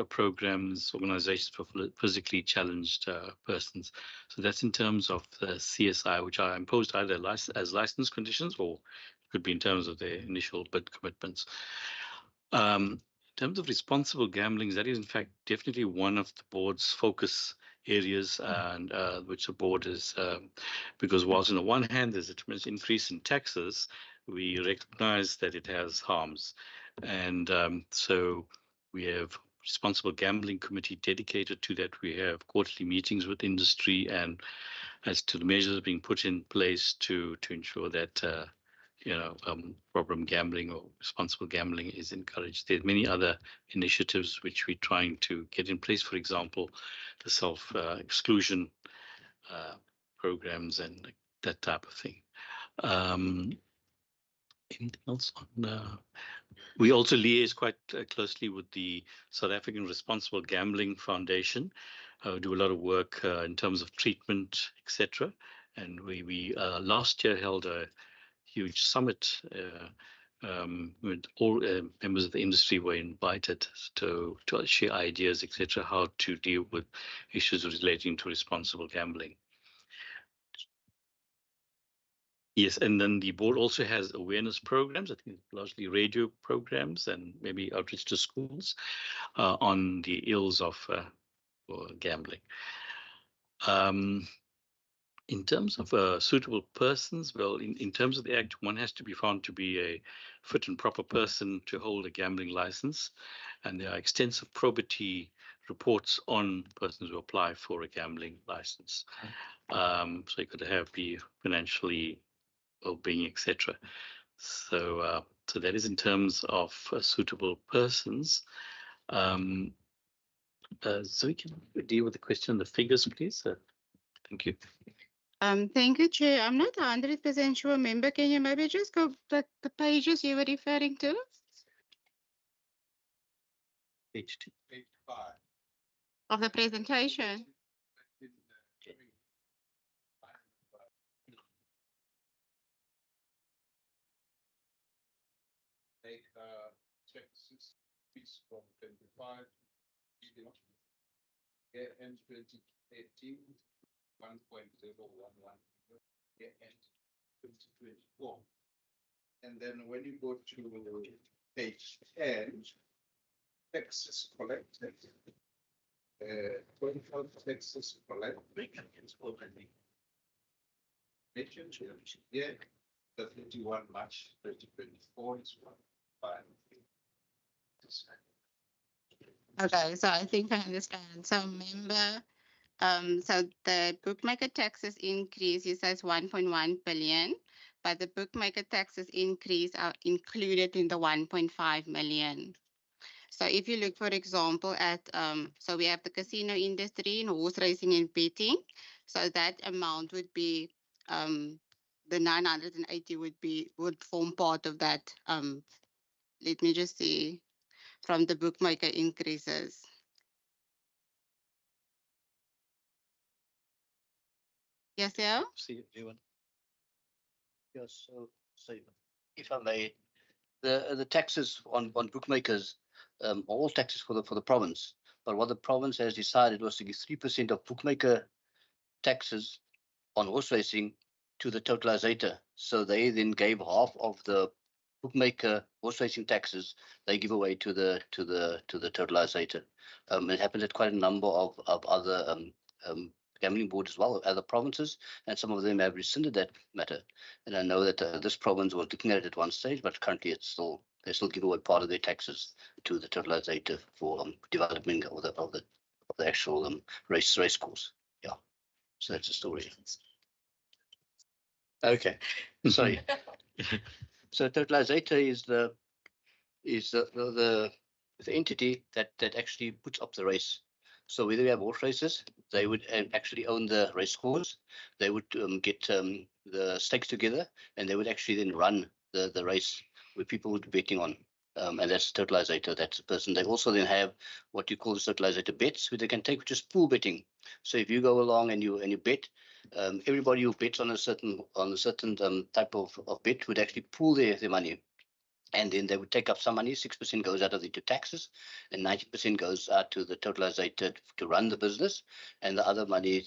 programs, organizations for physically challenged persons. So that's in terms of the CSI, which are imposed either as license conditions or could be in terms of their initial bid commitments. In terms of responsible gambling, that is in fact definitely one of the board's focus areas, and which the board is, because whilst on the one hand there's a tremendous increase in taxes, we recognize that it has harms. And so we have responsible gambling committee dedicated to that. We have quarterly meetings with industry and as to the measures being put in place to ensure that problem gambling or responsible gambling is encouraged. There are many other initiatives which we're trying to get in place. For example, the self-exclusion programs and that type of thing. Anything else on? We also liaise quite closely with the South African Responsible Gambling Foundation, do a lot of work in terms of treatment, etc. And we last year held a huge summit with all members of the industry were invited to share ideas, etc., how to deal with issues relating to responsible gambling. Yes, and then the board also has awareness programs, I think largely radio programs and maybe outreach to schools on the ills of gambling. In terms of suitable persons, well, in terms of the Act, one has to be found to be a fit and proper person to hold a gambling license. And there are extensive probity reports on persons who apply for a gambling license. So you could have be financially well-being, etc. So, so that is in terms of suitable persons. So we can deal with the question on the figures, please. Thank you. Thank you, Chair. I'm not 100% sure. Member, can you maybe just go the pages you were referring to? Page 2. Page 5. Of the presentation. Take check 6 piece from 25 billion. Year end 2018, 1.011 billion. Year end 2024. And then when you go to page 10, taxes collected Provincial taxes collect. Yeah, the 31 March 2024 is 1.5. Okay, so I think I understand. So member, so the bookmaker taxes increase, you says 1.1 billion, but the bookmaker taxes increase are included in the 1.5 million. So if you look, for example, at so we have the casino industry and horse racing and betting. So that amount would be the 980 would form part of that. Let me just see from the bookmaker increases. Yes, yeah. See everyone. Yes, so if I may, the taxes on bookmakers, all taxes for the province. But what the province has decided was to give 3% of bookmaker taxes on horse racing to the totalizator. So they then gave half of the bookmaker horse racing taxes they give away to the totalizator. It happens at quite a number of other gambling boards as well, other provinces, and some of them have rescinded that matter. And I know that this province was looking at it at one stage, but currently they still give away part of their taxes to the totalizator for development of the actual race course. Yeah, so that's the story. Okay, sorry. So totalizator is the entity that actually puts up the race. So whether we have horse races, they would actually own the race course. They would get the stakes together, and they would actually then run the race where people would be betting on. And that's the totalizator. That's the person. They also then have what you call the totalizator bets, which they can take, which is pool betting. So if you go along and you bet, everybody who bets on a certain type of bet would actually pool their money. And then they would take up some money. 6% goes out of it to taxes, and 90% goes out to the totalizator to run the business, and the other money,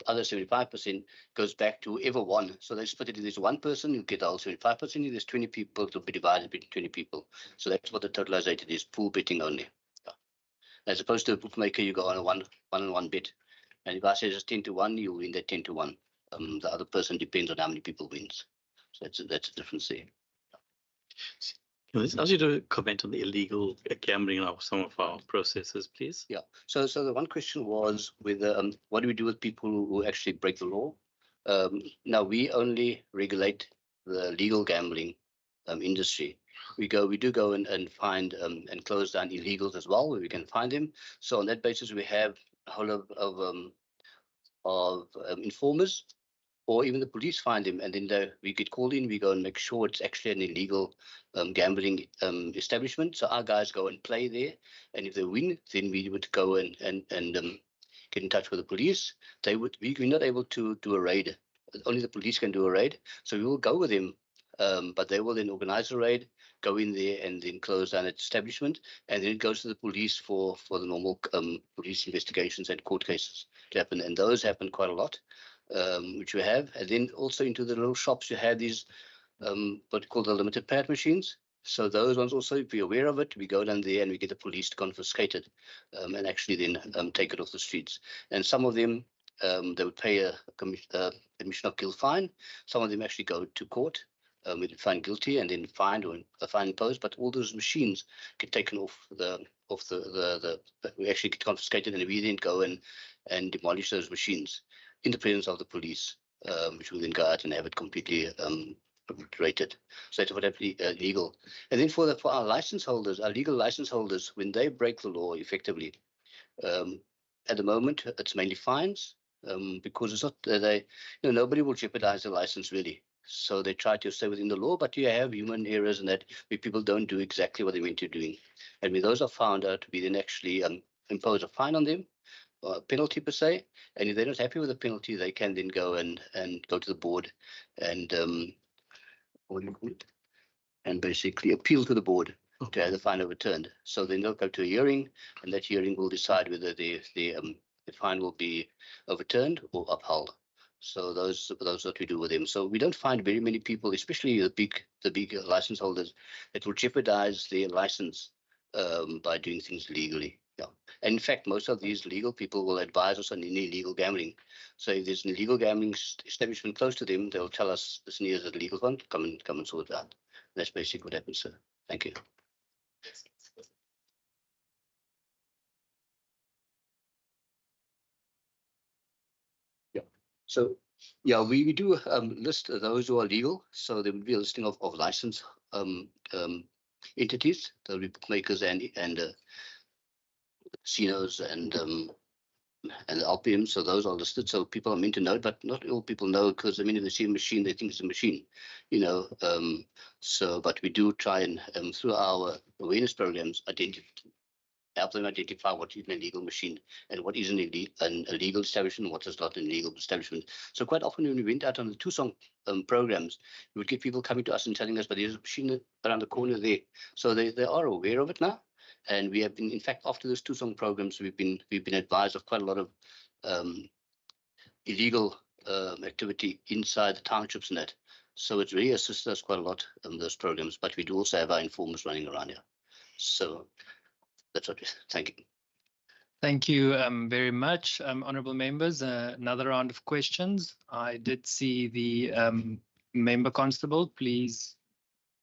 other 75%, goes back to whoever won. So they split it. If there's one person, you get the whole 75%. If there's 20 people, to be divided between 20 people. So that's what the totalizator is: pool betting only. Yeah. As opposed to a bookmaker, you go on a one-on-one bet, and if I say it's 10-1, you win that 10-1. The other person depends on how many people wins. So that's a difference there. Can I just ask you to comment on the illegal gambling of some of our processes, please? Yeah. So the one question was whether what do we do with people who actually break the law? Now we only regulate the legal gambling industry. We do go and find and close down illegals as well where we can find them. So on that basis, we have a whole of informers, or even the police find him, and then we get called in. We go and make sure it's actually an illegal gambling establishment. So our guys go and play there, and if they win, then we would go and get in touch with the police. We're not able to do a raid. Only the police can do a raid. So we will go with them, but they will then organize a raid, go in there, and then close down its establishment, and then it goes to the police for the normal police investigations and court cases to happen, and those happen quite a lot. Which we have, and then also into the little shops you have these what you call the limited pad machines. So those ones also, if we're aware of it, we go down there and we get the police to confiscate it, and actually then take it off the streets. And some of them they would pay a admission of guilt fine. Some of them actually go to court, we find guilty and then fined or a fine imposed. But all those machines get taken off we actually get confiscated, and we then go and demolish those machines in the presence of the police, which will then go out and have it completely rated. So that's what legal. And then for our license holders, our legal license holders, when they break the law effectively, at the moment it's mainly fines, because it's not nobody will jeopardize the license really. So they try to stay within the law, but you have human errors and that where people don't do exactly what they meant to doing. And when those are found out, we then actually impose a fine on them, or a penalty per se. And if they're not happy with the penalty, they can then go and go to the board and what do you call it? And basically appeal to the board to have the fine overturned. So then they'll go to a hearing, and that hearing will decide whether the fine will be overturned or upheld. So those what we do with them. So we don't find very many people, especially the big license holders, that will jeopardize their license by doing things legally. Yeah. And in fact, most of these legal people will advise us on any illegal gambling. So if there's an illegal gambling establishment close to them, they'll tell us this is a legal one. Come and sort it out. That's basically what happens, sir. Thank you. Yeah. So yeah, we do list those who are legal. So there would be a listing of licensed entities. There'll be bookmakers and casinos and the LPM. So those are listed. So people are meant to know, but not all people know because I mean, if they see a machine, they think it's a machine, you know. So, but we do try and through our awareness programs help them identify what is an illegal machine and what is an illegal establishment, what is not an illegal establishment. So quite often when we went out on the two-song programs, we would get people coming to us and telling us, but there's a machine around the corner there. So they are aware of it now. And we have been, in fact, after those two-song programs, we've been advised of quite a lot of illegal activity inside the townships and that. So it's really assisted us quite a lot in those programs, but we do also have our informers running around here. So that's what we thank you. Thank you very much, honourable members. Another round of questions. I did see the member constable. Please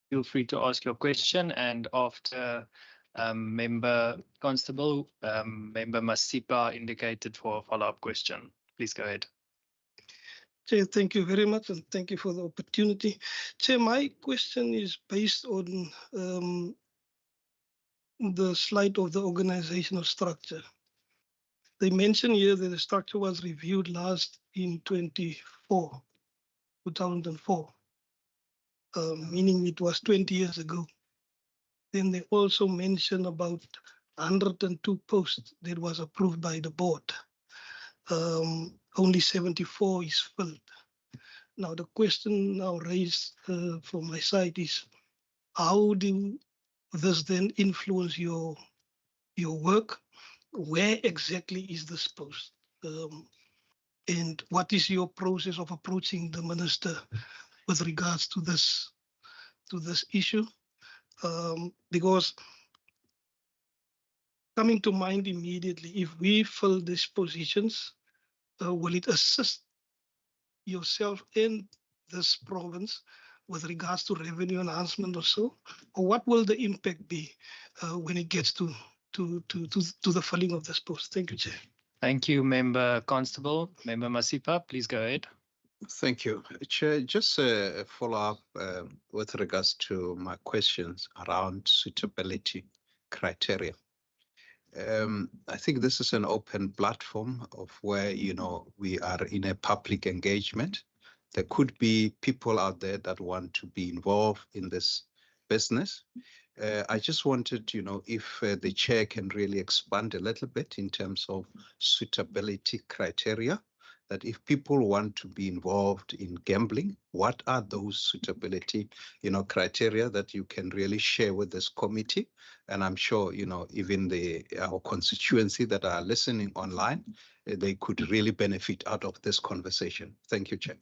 feel free to ask your question. And after member constable, member Masipa indicated for a follow-up question. Please go ahead. Chair, thank you very much and thank you for the opportunity. Chair, my question is based on the slide of the organizational structure. They mention here that the structure was reviewed last in 2004, meaning it was 20 years ago. Then they also mention about 102 posts that was approved by the board. Only 74 is filled. Now the question now raised from my side is, how do this then influence your work? Where exactly is this post? And what is your process of approaching the minister with regards to this issue? Because coming to mind immediately, if we fill these positions, will it assist yourself in this province with regards to revenue enhancement or so? Or what will the impact be when it gets to the filling of this post? Thank you, Chair. Thank you, Member Constable. Member Masipa, please go ahead. Thank you. Chair, just a follow-up with regards to my questions around suitability criteria. I think this is an open platform of where, you know, we are in a public engagement. There could be people out there that want to be involved in this business. I just wanted, you know, if the chair can really expand a little bit in terms of suitability criteria, that if people want to be involved in gambling, what are those suitability, you know, criteria that you can really share with this committee? And I'm sure, you know, even our constituency that are listening online, they could really benefit out of this conversation. Thank you, Chair.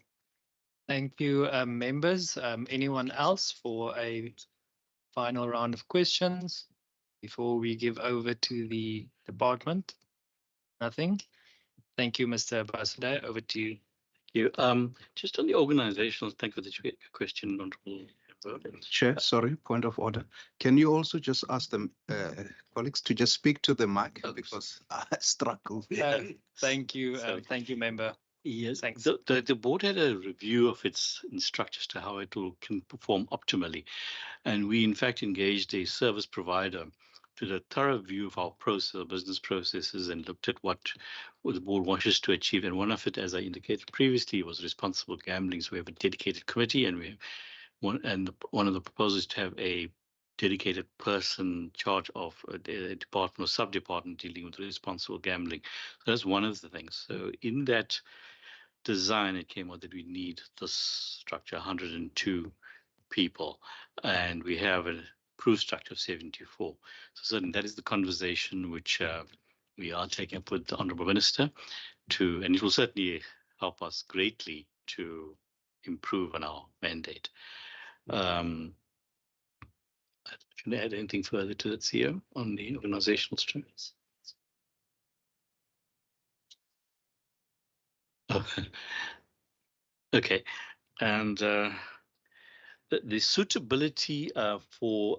Thank you, members. Anyone else for a final round of questions before we give over to the department? Nothing? Thank you, Mr. Ambassador. Over to you. Thank you. Just on the organizational, thank you for the question, Honourable Member. Chair, sorry, point of order. Can you also just ask them, colleagues, to just speak to the mic because I struggle. Thank you. Thank you, Member. Yes, thanks. The board had a review of its structures to how it can perform optimally. And we, in fact, engaged a service provider to do a thorough view of our business processes and looked at what the board wishes to achieve. And one of it, as I indicated previously, was responsible gambling. So we have a dedicated committee, and one of the proposals is to have a dedicated person in charge of a department or sub-department dealing with responsible gambling. So that's one of the things. So in that design, it came out that we need this structure, 102 people, and we have an approved structure of 74. So certainly that is the conversation which we are taking up with the Honourable Minister and it will certainly help us greatly to improve on our mandate. Should I add anything further to that, CEO, on the organizational structures? Okay, and the suitability for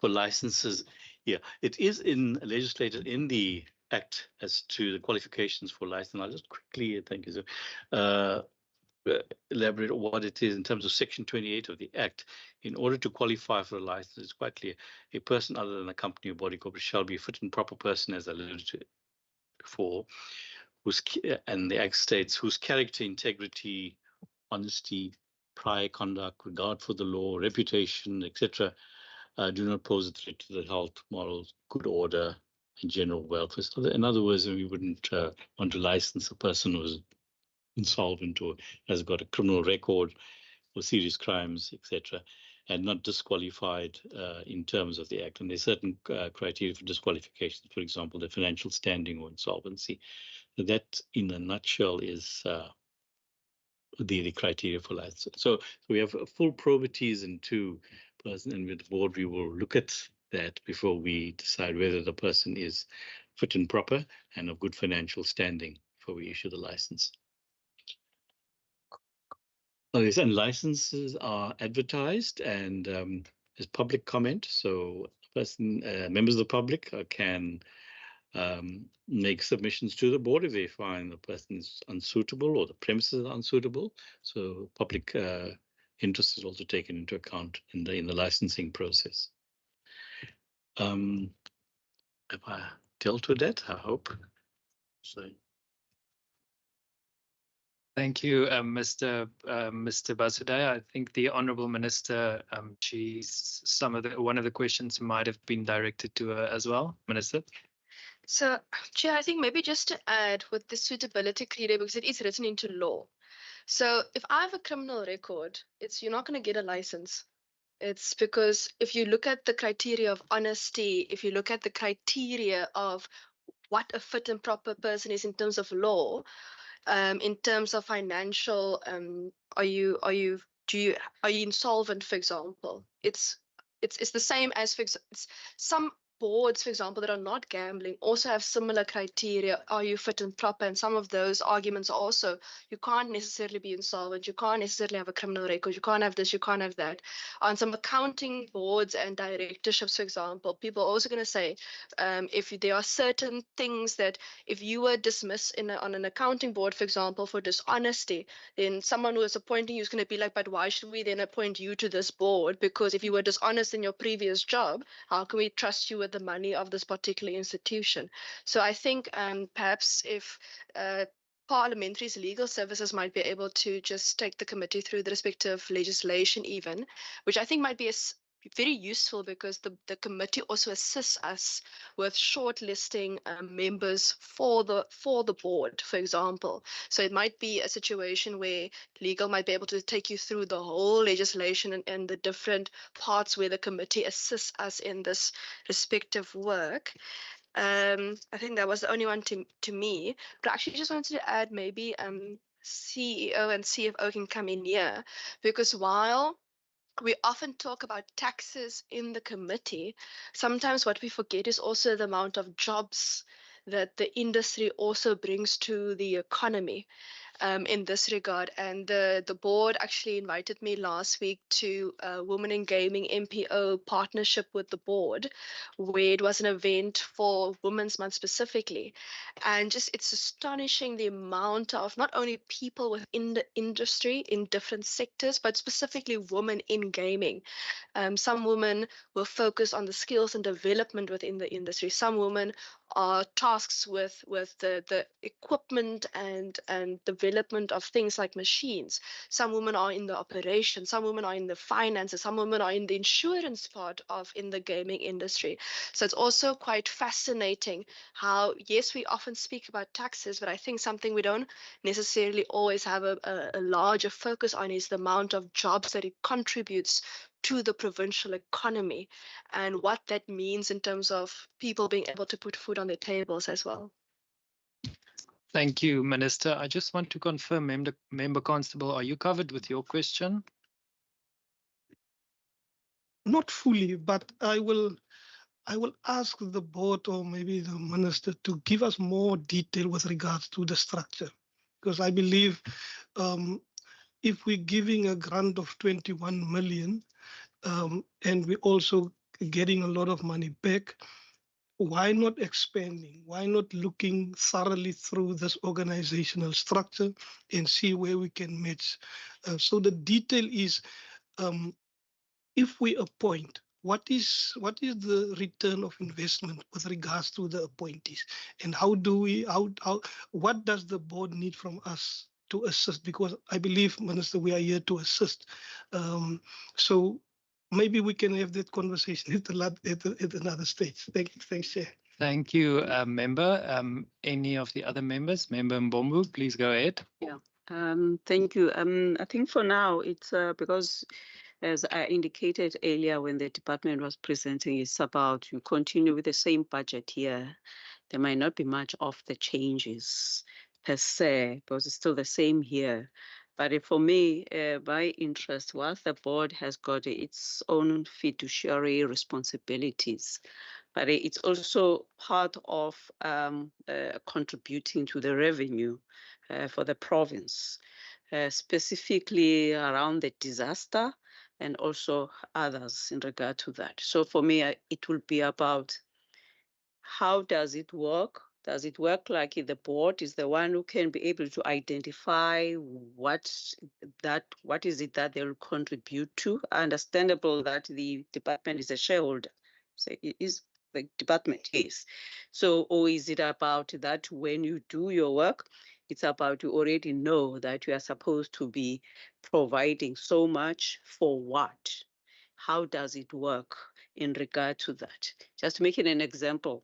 licenses, yeah, it is legislated in the Act as to the qualifications for license. I'll just quickly, thank you, sir, elaborate on what it is in terms of Section 28 of the Act. In order to qualify for a license, it's quite clear. A person other than a company or body corporate shall be a fit and proper person, as I alluded to before, and the Act states, whose character, integrity, honesty, prior conduct, regard for the law, reputation, etc., do not pose a threat to the health, morals, good order, and general welfare. So in other words, we wouldn't want to license a person who's insolvent or has got a criminal record or serious crimes, etc., and not disqualified in terms of the Act. And there's certain criteria for disqualification, for example, the financial standing or insolvency. So that, in a nutshell, is the criteria for license. So we have full probaties and two person, and with the board we will look at that before we decide whether the person is fit and proper and of good financial standing before we issue the license. Yes, and licenses are advertised and there's public comment. So members of the public can make submissions to the board if they find the person is unsuitable or the premises are unsuitable. So public interest is also taken into account in the licensing process. Have I dealt with that? I hope so. Thank you, Mr. Basudaya. I think the Honourable Minister, one of the questions might have been directed to her as well, Minister. So, Chair, I think maybe just to add with the suitability criteria, because it is written into law. So if I have a criminal record, you're not going to get a license. It's because if you look at the criteria of honesty, if you look at the criteria of what a fit and proper person is in terms of law, in terms of financial, are you insolvent, for example? It's the same as some boards, for example, that are not gambling also have similar criteria. Are you fit and proper? And some of those arguments are also, you can't necessarily be insolvent, you can't necessarily have a criminal record, you can't have this, you can't have that. On some accounting boards and directorships, for example, people are also going to say, if there are certain things that if you were dismissed on an accounting board, for example, for dishonesty, then someone who is appointing you is going to be like, but why should we then appoint you to this board? Because if you were dishonest in your previous job, how can we trust you with the money of this particular institution? So I think perhaps if parliamentary's legal services might be able to just take the committee through the respective legislation even, which I think might be very useful because the committee also assists us with shortlisting members for the board, for example. So it might be a situation where legal might be able to take you through the whole legislation and the different parts where the committee assists us in this respective work. I think that was the only one to me, but I actually just wanted to add maybe CEO and CFO can come in here, because while we often talk about taxes in the committee, sometimes what we forget is also the amount of jobs that the industry also brings to the economy. In this regard, and the board actually invited me last week to a Women in Gaming MPO partnership with the board, where it was an event for Women's Month specifically, and just it's astonishing the amount of not only people within the industry in different sectors, but specifically women in gaming. Some women will focus on the skills and development within the industry. Some women are tasked with the equipment and development of things like machines. Some women are in the operation, some women are in the finances, some women are in the insurance part of in the gaming industry. So it's also quite fascinating how, yes, we often speak about taxes, but I think something we don't necessarily always have a larger focus on is the amount of jobs that it contributes to the provincial economy and what that means in terms of people being able to put food on their tables as well. Thank you, Minister. I just want to confirm, Member Constable, are you covered with your question? Not fully, but I will ask the board or maybe the minister to give us more detail with regards to the structure. because I believe if we're giving a grant of 21 million and we're also getting a lot of money back, why not expanding? Why not looking thoroughly through this organizational structure and see where we can match? So the detail is, if we appoint, what is the return of investment with regards to the appointees, and how what does the board need from us to assist? Because I believe, Minister, we are here to assist. So maybe we can have that conversation at another stage. Thanks, Chair. Thank you, member. Any of the other members? Member Mbombu, please go ahead. Yeah. Thank you. I think for now it's because, as I indicated earlier when the department was presenting, it's about you continue with the same budget here. There might not be much of the changes per se, because it's still the same here. But for me, my interest was the board has got its own fiduciary responsibilities, but it's also part of contributing to the revenue for the province, specifically around the disaster and also others in regard to that. So for me, it will be about how does it work? Does it work like the board is the one who can be able to identify what is it that they'll contribute to? Understandable that the department is a shareholder. So it is the department, yes. So, or is it about that when you do your work, it's about you already know that you are supposed to be providing so much for what? How does it work in regard to that? Just making an example,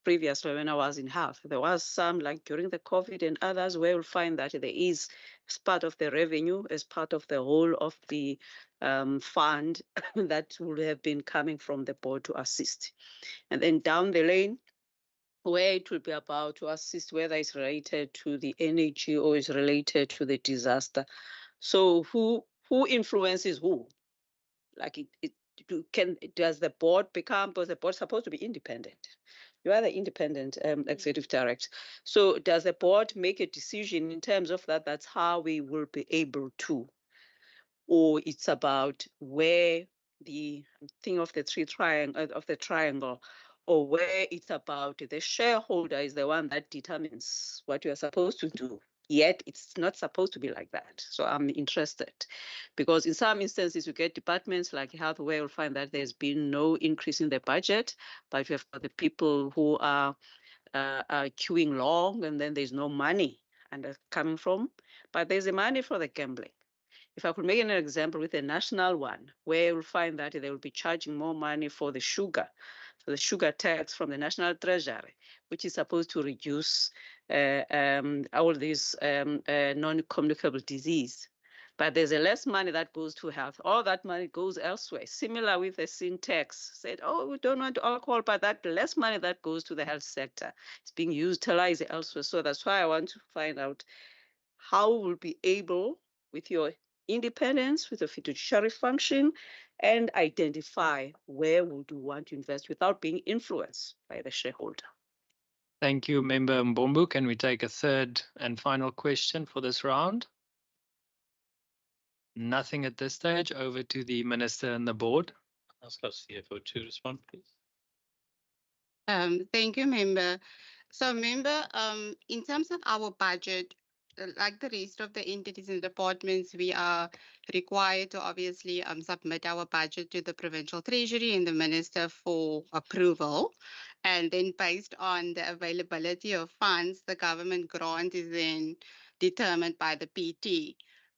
previously when I was in health, there was some like during the COVID and others where you'll find that there is, as part of the revenue, as part of the whole of the fund that would have been coming from the board to assist. And then down the lane, where it will be about to assist, whether it's related to the energy or is related to the disaster. So who influences who? Like does the board become, because the board's supposed to be independent. You are the independent executive director. So does the board make a decision in terms of that? That's how we will be able to, or it's about where the thing of the triangle, or where it's about the shareholder is the one that determines what you are supposed to do. Yet it's not supposed to be like that. So I'm interested, because in some instances you get departments like health where you'll find that there's been no increase in the budget, but you have got the people who are queuing long, and then there's no money and that's coming from, but there's the money for the gambling. If I could make an example with a national one, where you'll find that they will be charging more money for the sugar, so the sugar tax from the National Treasury, which is supposed to reduce all these non-communicable disease. But there's a less money that goes to health. All that money goes elsewhere. Similar with the sin tax. Said, oh, we don't want alcohol, but that less money that goes to the health sector is being utilized elsewhere. So that's why I want to find out how we'll be able, with your independence, with a fiduciary function, and identify where would you want to invest without being influenced by the shareholder. Thank you, Member Mbombu. Can we take a third and final question for this round? Nothing at this stage. Over to the Minister and the board. Ask our CFO to respond, please. Thank you, Member. So, Member, in terms of our budget, like the rest of the entities and departments, we are required to obviously submit our budget to the Provincial Treasury and the Minister for approval. And then based on the availability of funds, the government grant is then determined by the PT.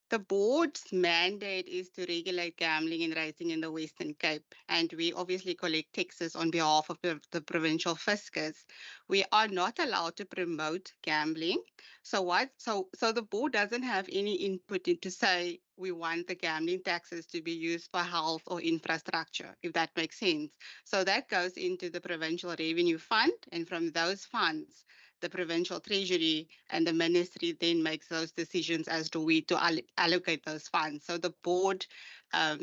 The board's mandate is to regulate gambling and racing in the Western Cape, and we obviously collect taxes on behalf of the provincial fiscus. We are not allowed to promote gambling. So the board doesn't have any input into say we want the gambling taxes to be used for health or infrastructure, if that makes sense. So that goes into the provincial revenue fund, and from those funds, the provincial treasury and the ministry then makes those decisions as to where to allocate those funds. So the board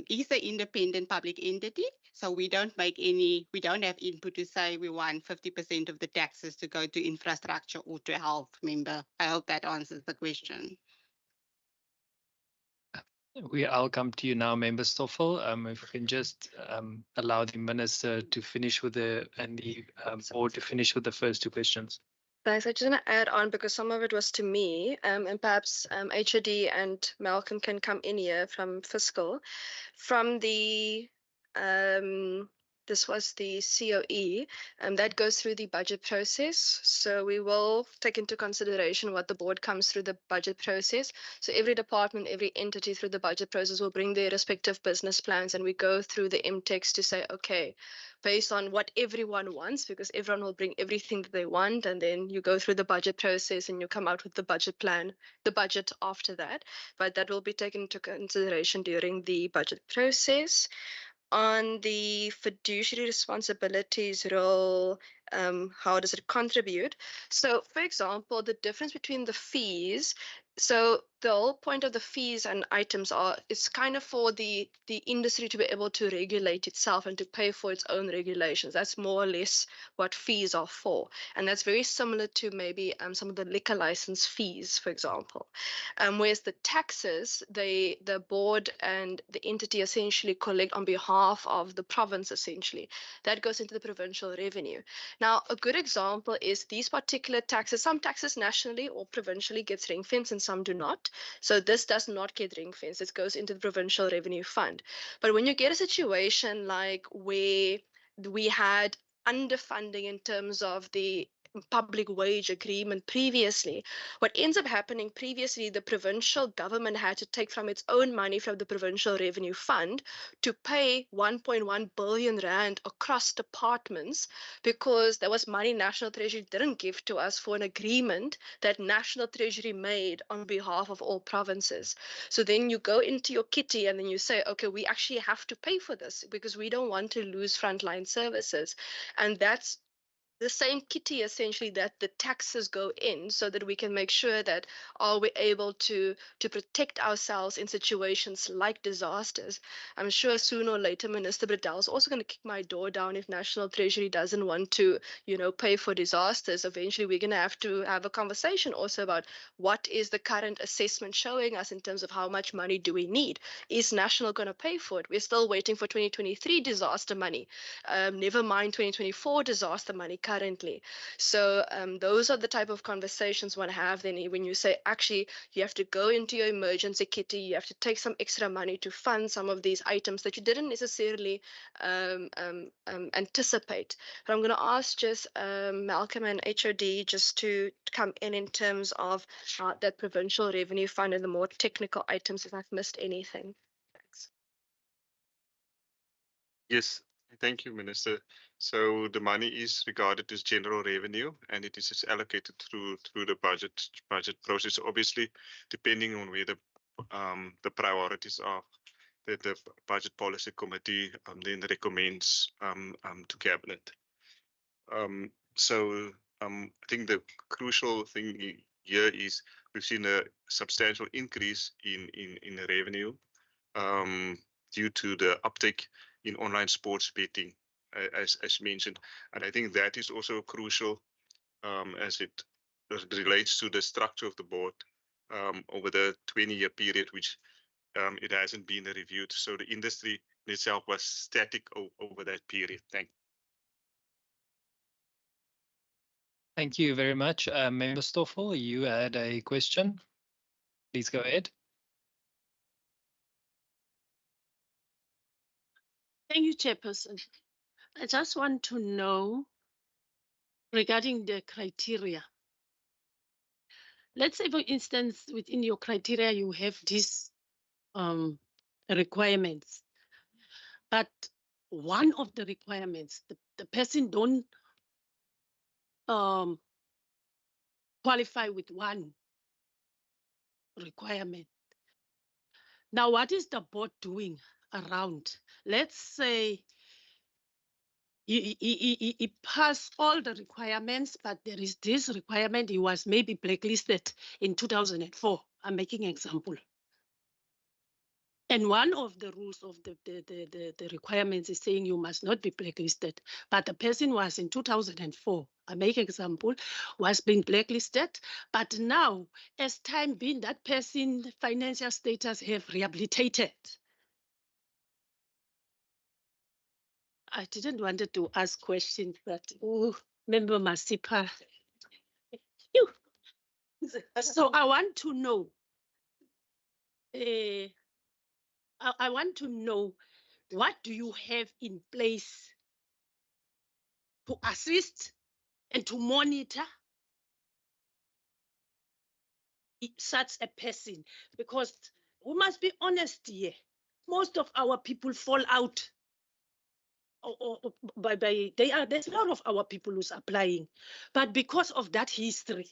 is an independent public entity. So we don't have input to say we want 50% of the taxes to go to infrastructure or to health, member. I hope that answers the question. I'll come to you now, Member Stoffel. If we can just allow the Minister to finish with the board to finish with the first two questions. Thanks. I just want to add on because some of it was to me, and perhaps HOD and Malcolm can come in here from fiscal. From the this was the COE, that goes through the budget process. So we will take into consideration what the board comes through the budget process. So every department, every entity through the budget process will bring their respective business plans, and we go through the MTEX to say, okay, based on what everyone wants, because everyone will bring everything that they want, and then you go through the budget process and you come out with the budget plan, the budget after that. But that will be taken into consideration during the budget process. On the fiduciary responsibilities role, how does it contribute? So, for example, the difference between the fees. So the whole point of the fees and items are it's kind of for the industry to be able to regulate itself and to pay for its own regulations. That's more or less what fees are for, and that's very similar to maybe some of the liquor license fees, for example. Whereas the taxes, the board and the entity essentially collect on behalf of the province. Essentially, that goes into the provincial revenue. Now, a good example is these particular taxes. Some taxes nationally or provincially gets ring fenced and some do not. So this does not get ring fenced. It goes into the provincial revenue fund. But when you get a situation like where we had underfunding in terms of the public wage agreement previously, what ends up happening previously, the provincial government had to take from its own money from the provincial revenue fund to pay 1.1 billion rand across departments because there was money National Treasury didn't give to us for an agreement that National Treasury made on behalf of all provinces. So then you go into your kitty and then you say, okay, we actually have to pay for this because we don't want to lose frontline services. And that's the same kitty essentially that the taxes go in so that we can make sure that are we able to protect ourselves in situations like disasters. I'm sure sooner or later Minister Bradell is also going to kick my door down if National Treasury doesn't want to pay for disasters. Eventually we're going to have a conversation also about what is the current assessment showing us in terms of how much money do we need. Is National going to pay for it? We're still waiting for 2023 disaster money, never mind 2024 disaster money currently. So those are the type of conversations one have then when you say actually you have to go into your emergency kitty, you have to take some extra money to fund some of these items that you didn't necessarily anticipate. But I'm going to ask just Malcolm and HOD just to come in terms of that provincial revenue fund and the more technical items if I've missed anything. Thanks. Yes, thank you, Minister. So the money is regarded as general revenue, and it is allocated through the budget process. Obviously, depending on where the priorities are, the budget policy committee then recommends to cabinet. So I think the crucial thing here is we've seen a substantial increase in revenue due to the uptake in online sports betting, as mentioned. And I think that is also crucial as it relates to the structure of the board over the 20-year period, which it hasn't been reviewed. So the industry in itself was static over that period. Thank you very much. Member Stoffel, you had a question. Please go ahead. Thank you, Chairperson. I just want to know regarding the criteria. Let's say, for instance, within your criteria, you have these requirements, but one of the requirements, the person don't qualify with one requirement. Now, what is the board doing around? Let's say he passed all the requirements, but there is this requirement, he was maybe blacklisted in 2004. I'm making an example. And one of the rules of the requirements is saying you must not be blacklisted. But the person was in 2004, I make example, was being blacklisted. But now, as time being, that person financial status have rehabilitated. I didn't wanted to ask questions, but Member Masipa. So I want to know. I want to know, what do you have in place to assist and to monitor such a person? Because we must be honest here. Most of our people fall out. There's a lot of our people who's applying, but because of that history.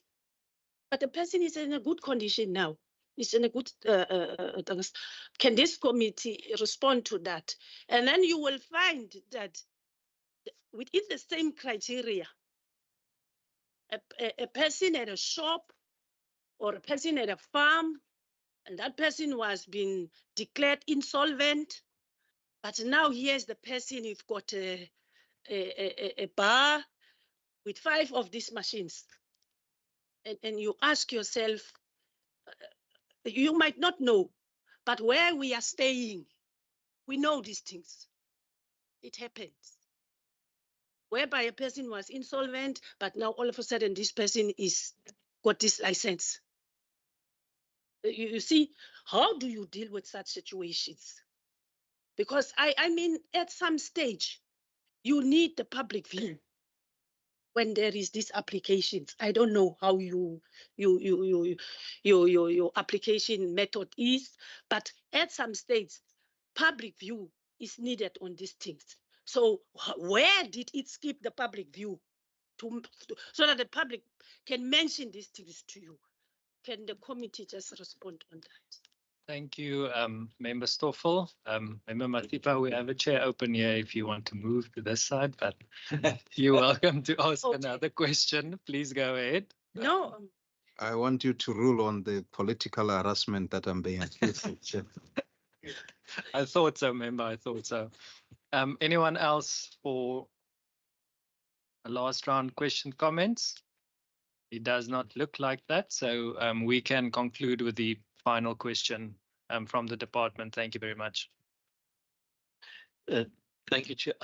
But the person is in a good condition now. It's in a good. Can this committee respond to that? And then you will find that within the same criteria, a person at a shop or a person at a farm, and that person was being declared insolvent, but now here's the person, you've got a bar with 5 of these machines. And you ask yourself, you might not know, but where we are staying, we know these things. It happens. Whereby a person was insolvent, but now all of a sudden this person is got this license. You see, how do you deal with such situations? Because I mean, at some stage, you need the public view when there is these applications. I don't know how your application method is, but at some stage, public view is needed on these things. So where did it skip the public view so that the public can mention these things to you? Can the committee just respond on that? Thank you, Member Stoffel. Member Matipa, we have a chair open here if you want to move to this side, but you're welcome to ask another question. Please go ahead. No. I want you to rule on the political harassment that I'm being accused of. I thought so, Member. I thought so. Anyone else for a last round question comments? It does not look like that. So we can conclude with the final question from the department. Thank you very much. Thank you, Chair.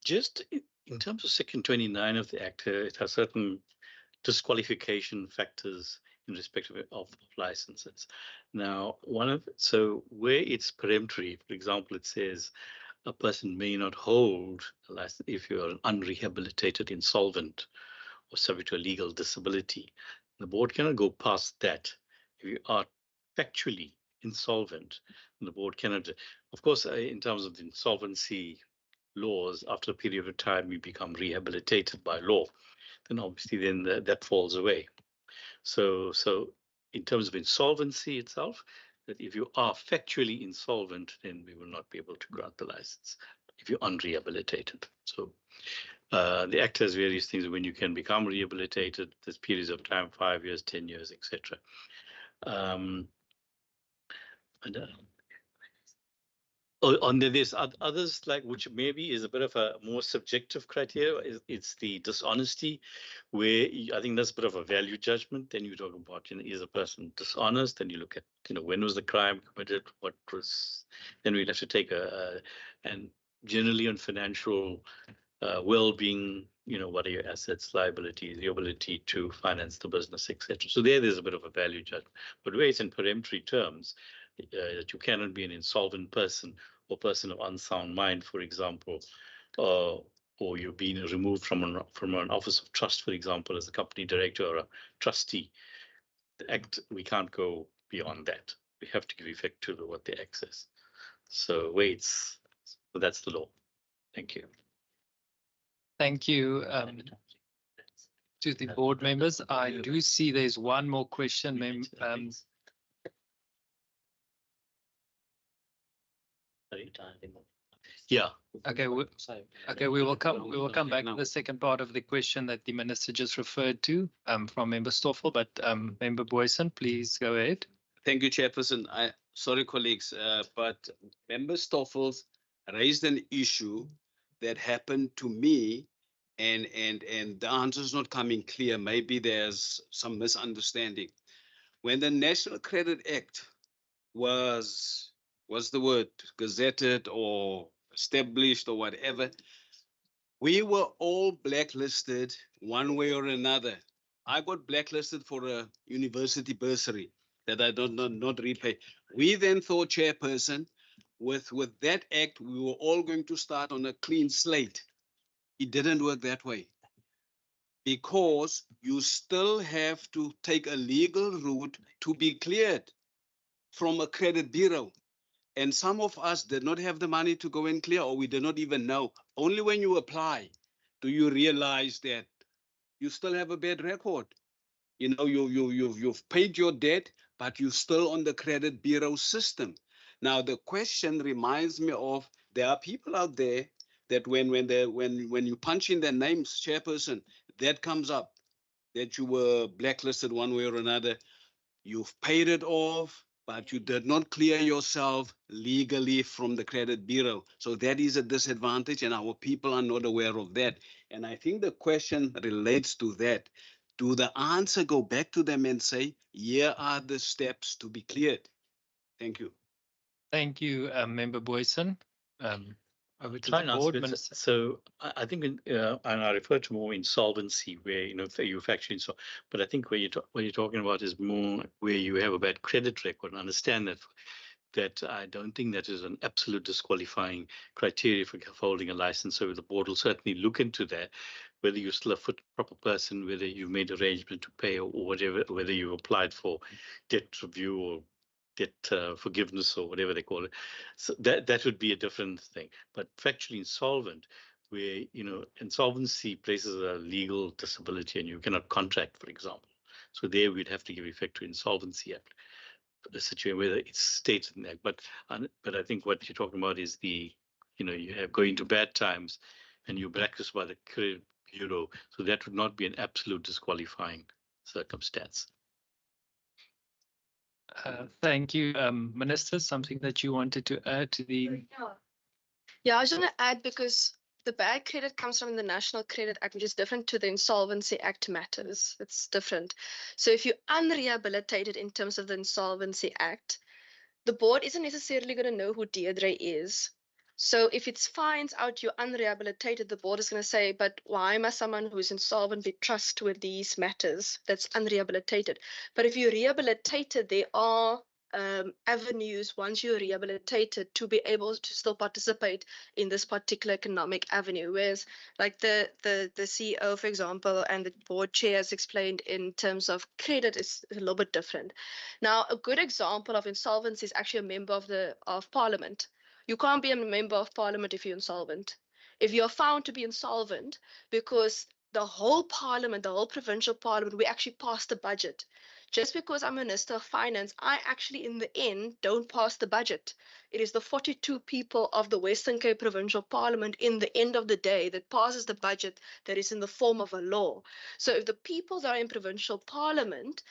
Just in terms of Section 29 of the Act, it has certain disqualification factors in respect of licenses. Now, so where it's peremptory, for example, it says a person may not hold a license if you're an unrehabilitated insolvent or subject to a legal disability. The board cannot go past that. If you are factually insolvent, the board cannot. Of course, in terms of the insolvency laws, after a period of time, you become rehabilitated by law. Then obviously, that falls away. So in terms of insolvency itself, that if you are factually insolvent, then we will not be able to grant the license if you're unrehabilitated. So the Act has various things when you can become rehabilitated. There's periods of time, 5 years, 10 years, etc. There's others like which maybe is a bit of a more subjective criteria. It's the dishonesty, where I think that's a bit of a value judgment. Then you talk about, is a person dishonest? Then you look at, when was the crime committed? What was? Then we'd have to take and generally on financial well-being, what are your assets, liabilities, the ability to finance the business, etc. So there's a bit of a value judgment. But where it's in peremptory terms, that you cannot be an insolvent person or person of unsound mind, for example, or you've been removed from an office of trust, for example, as a company director or a trustee. The Act, we can't go beyond that. We have to give effect to what the Act says. So that's the law. Thank you. Thank you to the board members. I do see there's one more question, Yeah. Okay. We will come back to the second part of the question that the minister just referred to from Member Stoffel, but Member Boyson, please go ahead. Thank you, Chairperson. sorry, colleagues, but Member Stoffels raised an issue that happened to me, and the answer is not coming clear. Maybe there's some misunderstanding. When the National Credit Act was, what's the word, gazetted or established or whatever, we were all blacklisted one way or another. I got blacklisted for a university bursary that I don't not repay. We then thought, chairperson, with that act, we were all going to start on a clean slate. It didn't work that way, because you still have to take a legal route to be cleared from a credit bureau. And some of us did not have the money to go and clear, or we did not even know. Only when you apply do you realize that you still have a bad record. You know, you've paid your debt, but you're still on the credit bureau system. Now, the question reminds me of, there are people out there that when you punch in their names, chairperson, that comes up, that you were blacklisted one way or another. You've paid it off, but you did not clear yourself legally from the credit bureau. So that is a disadvantage, and our people are not aware of that. And I think the question relates to that. Do the answer go back to them and say, here are the steps to be cleared? Thank you. Thank you, Member Boyson. Over to Try the and answer board, it. Minister. So I think, and I refer to more insolvency, where you've actually but I think what you're talking about is more where you have a bad credit record. And understand that I don't think that is an absolute disqualifying criteria for holding a license. So the board will certainly look into that, whether you're still a fit proper person, whether you've made arrangement to pay or whatever, whether you've applied for debt review or debt forgiveness or whatever they call it. So that would be a different thing. But factually insolvent, where insolvency places a legal disability and you cannot contract, for example. So there we'd have to give effect to Insolvency Act, the situation whether it's stated in that. But I think what you're talking about is you have going to bad times and you're blacklisted by the credit bureau. So that would not be an absolute disqualifying circumstance. Thank you, Minister. Something that you wanted to add to the... Yeah, I was going to add, because the bad credit comes from the National Credit Act, which is different to the Insolvency Act matters. It's different. So if you're unrehabilitated in terms of the Insolvency Act, the board isn't necessarily going to know who Deirdre is. So if it finds out you're unrehabilitated, the board is going to say, but why must someone who is insolvent be trusted with these matters that's unrehabilitated? But if you're rehabilitated, there are avenues once you're rehabilitated to be able to still participate in this particular economic avenue. Whereas like the CEO, for example, and the board chair has explained in terms of credit is a little bit different. Now, a good example of insolvency is actually a member of parliament. You can't be a member of parliament if you're insolvent. If you're found to be insolvent, because the whole parliament, the whole provincial parliament, we actually passed the budget. Just because I'm Minister of Finance, I actually, in the end, don't pass the budget. It is the 42 people of the Western Cape Provincial Parliament, in the end of the day, that passes the budget that is in the form of a law. So if the people that are in Provincial Parliament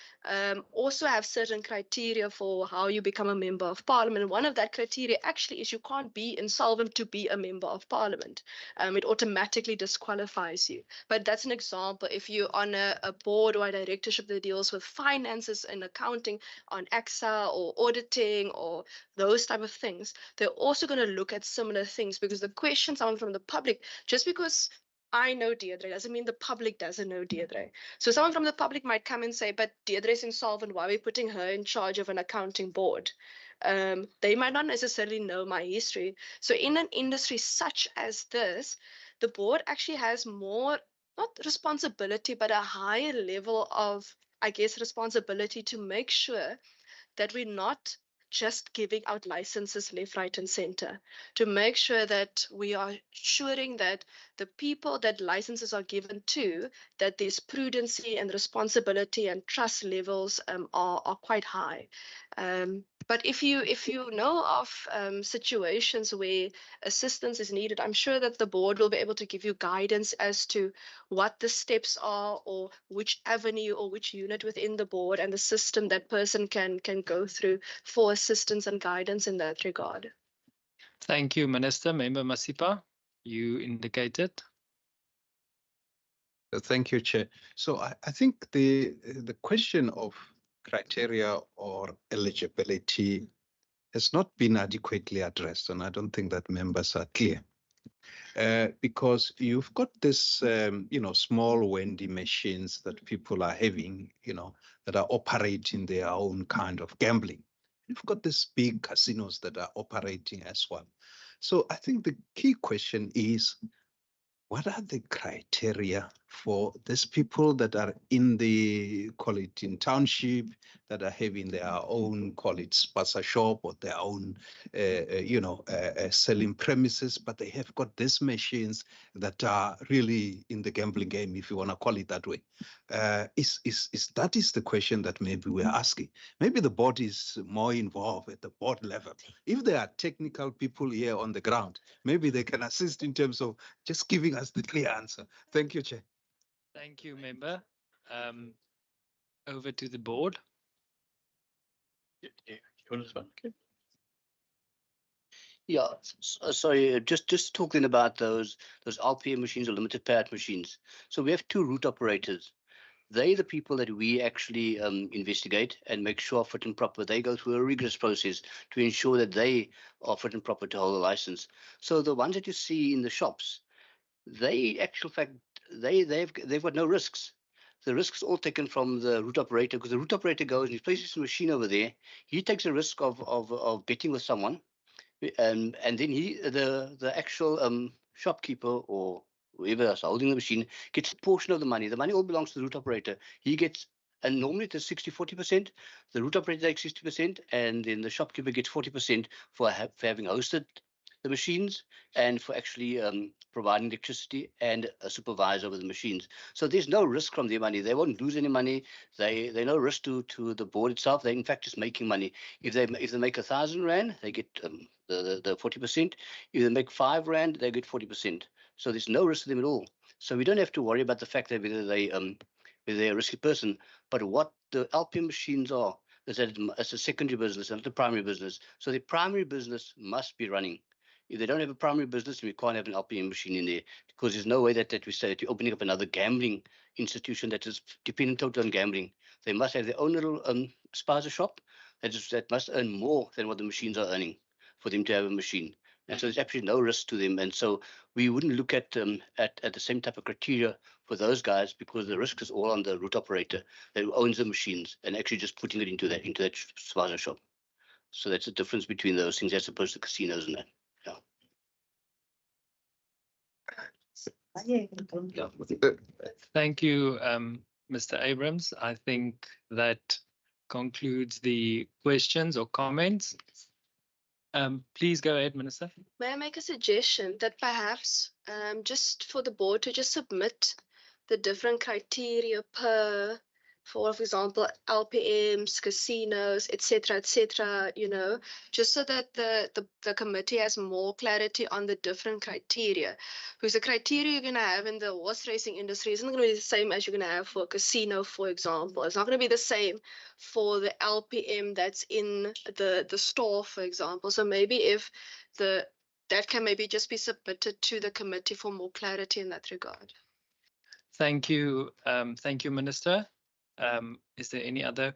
also have certain criteria for how you become a member of Parliament, one of that criteria actually is you can't be insolvent to be a member of Parliament. It automatically disqualifies you. But that's an example. If you're on a board or a directorship that deals with finances and accounting on AXA or auditing or those type of things, they're also going to look at similar things, because the questions are from the public. Just because I know Deirdre doesn't mean the public doesn't know Deirdre. So someone from the public might come and say, but Deirdre is insolvent, why are we putting her in charge of an accounting board? They might not necessarily know my history. So in an industry such as this, the board actually has more, not responsibility, but a higher level of, I guess, responsibility to make sure that we're not just giving out licenses left, right, and center, to make sure that we are ensuring that the people that licenses are given to, that there's prudency and responsibility and trust levels are quite high. But if you know of situations where assistance is needed, I'm sure that the board will be able to give you guidance as to what the steps are, or which avenue or which unit within the board and the system that person can go through for assistance and guidance in that regard. Thank you, Minister. Member Masipa, you indicated. Thank you, Chair. So I think the question of criteria or eligibility has not been adequately addressed, and I don't think that members are clear. Because you've got this, small Wendy machines that people are having, that are operating their own kind of gambling. You've got these big casinos that are operating as well. So I think the key question is, what are the criteria for these people that are in the, call it in township, that are having their own, call it spaza shop or their own, selling premises, but they have got these machines that are really in the gambling game, if you want to call it that way. That is the question that maybe we're asking. Maybe the board is more involved at the board level. If there are technical people here on the ground, maybe they can assist in terms of just giving us the clear answer. Thank you, Chair. Thank you, Member. Over to the board. Yeah, sorry, just talking about those RPM machines or limited payout machines. So we have two route operators. They're the people that we actually investigate and make sure are fit and proper. They go through a rigorous process to ensure that they are fit and proper to hold a license. So the ones that you see in the shops, they actual fact they've got no risks. The risks all taken from the route operator, because the route operator goes and he places a machine over there. He takes a risk of betting with someone, and then the actual shopkeeper or whoever is holding the machine gets a portion of the money. The money all belongs to the route operator. He gets, and normally it's 60-40%. The route operator takes 60%, and then the shopkeeper gets 40% for having hosted the machines and for actually providing electricity and a supervisor over the machines. So there's no risk from their money. They won't lose any money. They no risk to the board itself. They in fact just making money. If they make 1,000 rand, they get the 40%. If they make 5 rand, they get 40%. So there's no risk to them at all. So we don't have to worry about the fact that whether they're a risky person. But what the LPM machines are is that it's a secondary business and not a primary business. So the primary business must be running. If they don't have a primary business, we can't have an LPM machine in there, because there's no way that we say that you're opening up another gambling institution that is dependent totally on gambling. They must have their own little spaza shop that must earn more than what the machines are earning for them to have a machine. And so there's absolutely no risk to them. And so we wouldn't look at the same type of criteria for those guys, because the risk is all on the route operator that owns the machines and actually just putting it into that spaza shop. So that's the difference between those things as opposed to casinos and that. Thank you, Mr. Abrams. I think that concludes the questions or comments. Please go ahead, Minister. May I make a suggestion that perhaps just for the board to just submit the different criteria per, for example, LPMs, casinos, etc., just so that the committee has more clarity on the different criteria. Because the criteria you're going to have in the horse racing industry isn't going to be the same as you're going to have for a casino, for example. It's not going to be the same for the LPM that's in the store, for example. So maybe if that can maybe just be submitted to the committee for more clarity in that regard. Thank you, Minister. Is there any other?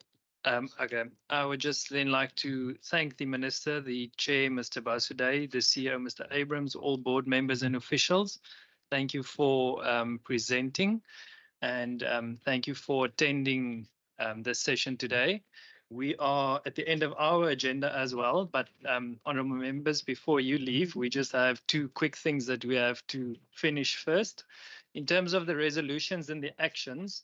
Okay, I would just then like to thank the Minister, the Chair, Mr. Basuday, the CEO, Mr. Abrams, all board members and officials. Thank you for presenting, and thank you for attending this session today. We are at the end of our agenda as well, but honourable members, before you leave, we just have two quick things that we have to finish first. In terms of the resolutions and the actions,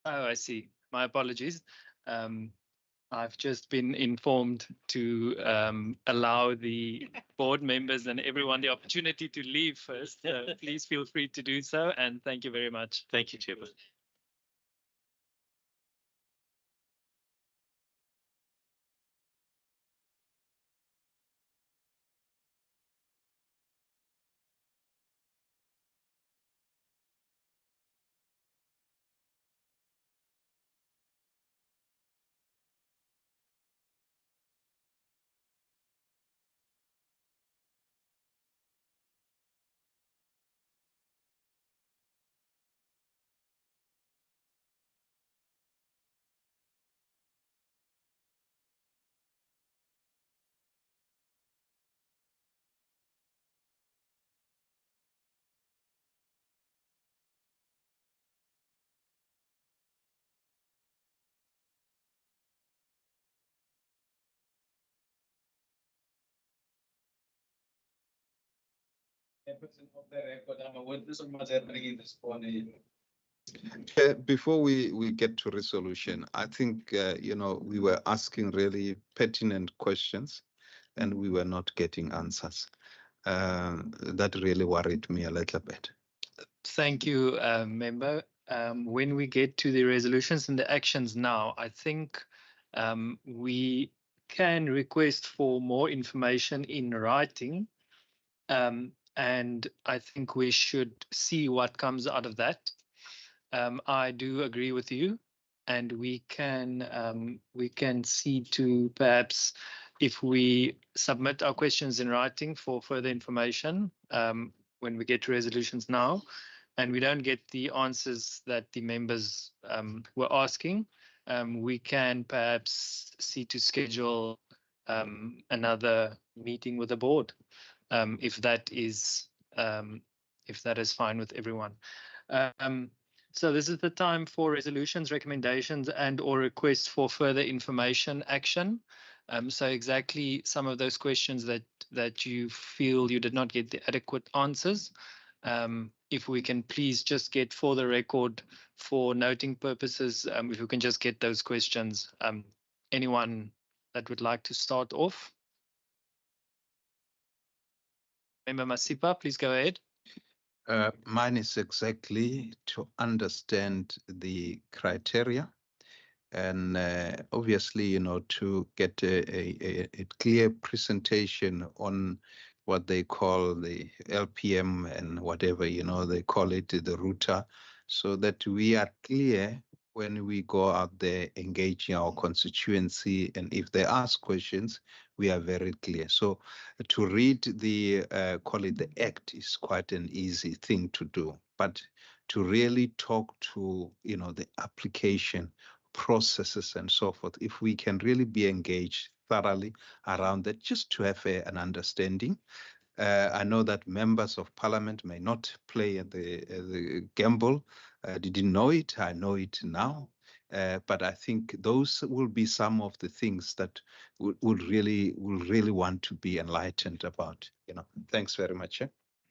oh, I see. My apologies. I've just been informed to allow the board members and everyone the opportunity to leave first. So please feel free to do so. And thank you very much. Thank you, Chairman. Before we get to resolution, I think, we were asking really pertinent questions and we were not getting answers. That really worried me a little bit. Thank you, member. When we get to the resolutions and the actions now, I think we can request for more information in writing. And I think we should see what comes out of that. I do agree with you, and we can see to perhaps if we submit our questions in writing for further information when we get to resolutions now, and we don't get the answers that the members were asking, we can perhaps see to schedule another meeting with the board if that is fine with everyone. So this is the time for resolutions, recommendations, and or requests for further information action. So exactly some of those questions that you feel you did not get the adequate answers. If we can please just get for the record, for noting purposes, if we can just get those questions. Anyone that would like to start off? Member Masipa, please go ahead. Mine is exactly to understand the criteria and obviously, to get a clear presentation on what they call the LPM and whatever, they call it the router, so that we are clear when we go out there engaging our constituency. And if they ask questions, we are very clear. So to read the, call it the act is quite an easy thing to do, but to really talk to, the application processes and so forth, if we can really be engaged thoroughly around that, just to have an understanding. I know that members of parliament may not play at the gamble. Didn't know it. I know it now. But I think those will be some of the things that will really want to be enlightened about. Thanks very much.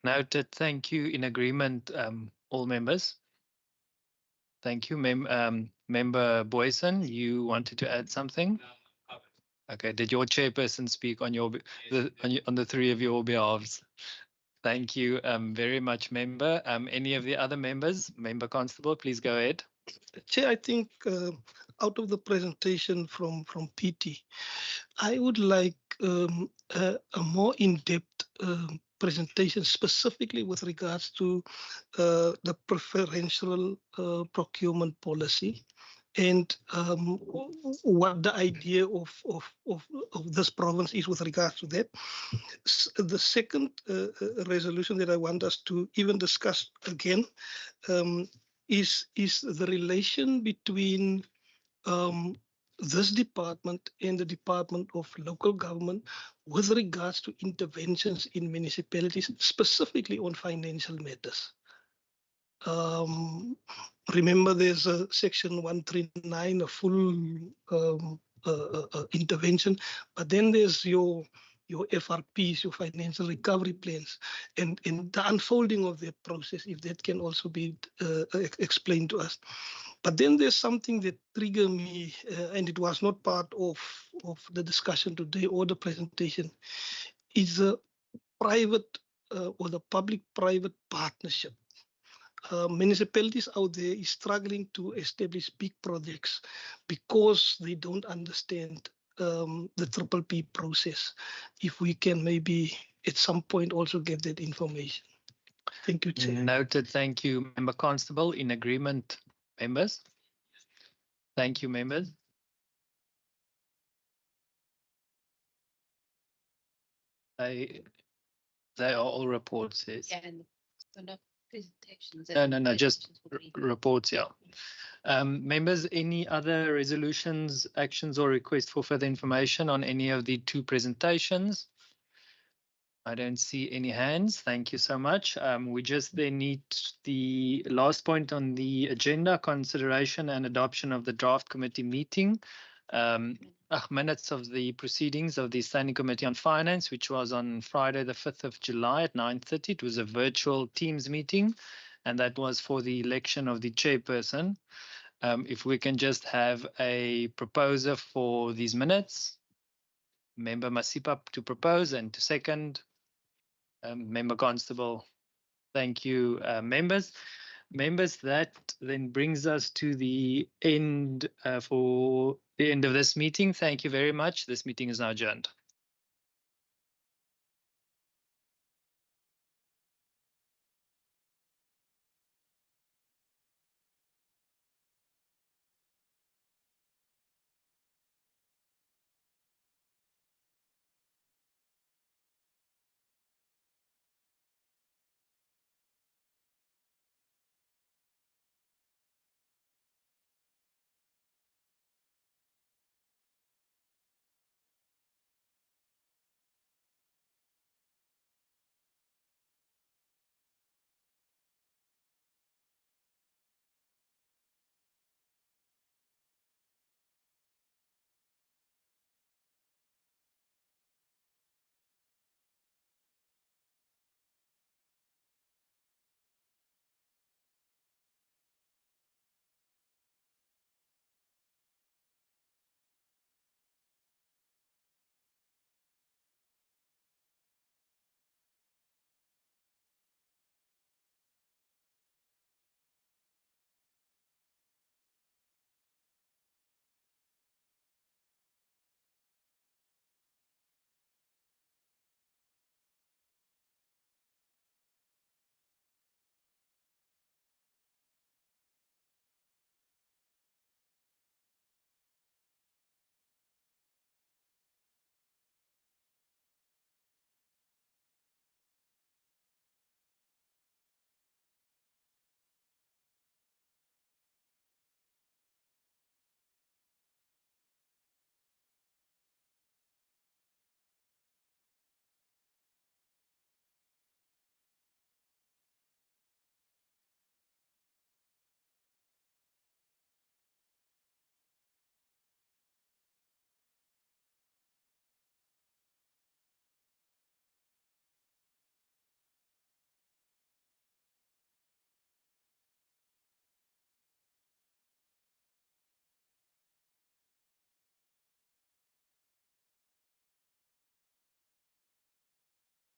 Noted. Thank you. In agreement, all members. Thank you, Member Boyson. You wanted to add something? Okay. Did your chairperson speak on on the three of your behalves? Thank you very much, member. Any of the other members? Member Constable, please go ahead. Chair, I think out of the presentation from PT, I would like a more in-depth presentation specifically with regards to the preferential procurement policy and what the idea of this province is with regards to that. The second resolution that I want us to even discuss again is the relation between this department and the Department of Local Government with regards to interventions in municipalities, specifically on financial matters. Remember, there's a section 139, a full intervention, but then there's your FRPs, your financial recovery plans, and the unfolding of that process, if that can also be explained to us. But then there's something that triggered me, and it was not part of the discussion today or the presentation, is the private or the public-private partnership. Municipalities out there is struggling to establish big projects because they don't understand the triple P process. If we can maybe at some point also get that information. Thank you, Chair. Noted. Thank you, Member Constable. In agreement, members? Thank you, members. They are all reports, yes. Yeah, and so not presentations. No, just reports, yeah. Members, any other resolutions, actions, or requests for further information on any of the two presentations? I don't see any hands. Thank you so much. We just then need the last point on the agenda, consideration and adoption of the draft committee meeting. Minutes of the proceedings of the Standing Committee on Finance, which was on Friday, the 5th of July at 9:30. It was a virtual Teams meeting, and that was for the election of the chairperson. If we can just have a proposer for these minutes. Member Masipa to propose and to second. Member Constable. Thank you, members. Members, that then brings us to the end for the end of this meeting. Thank you very much. This meeting is now adjourned.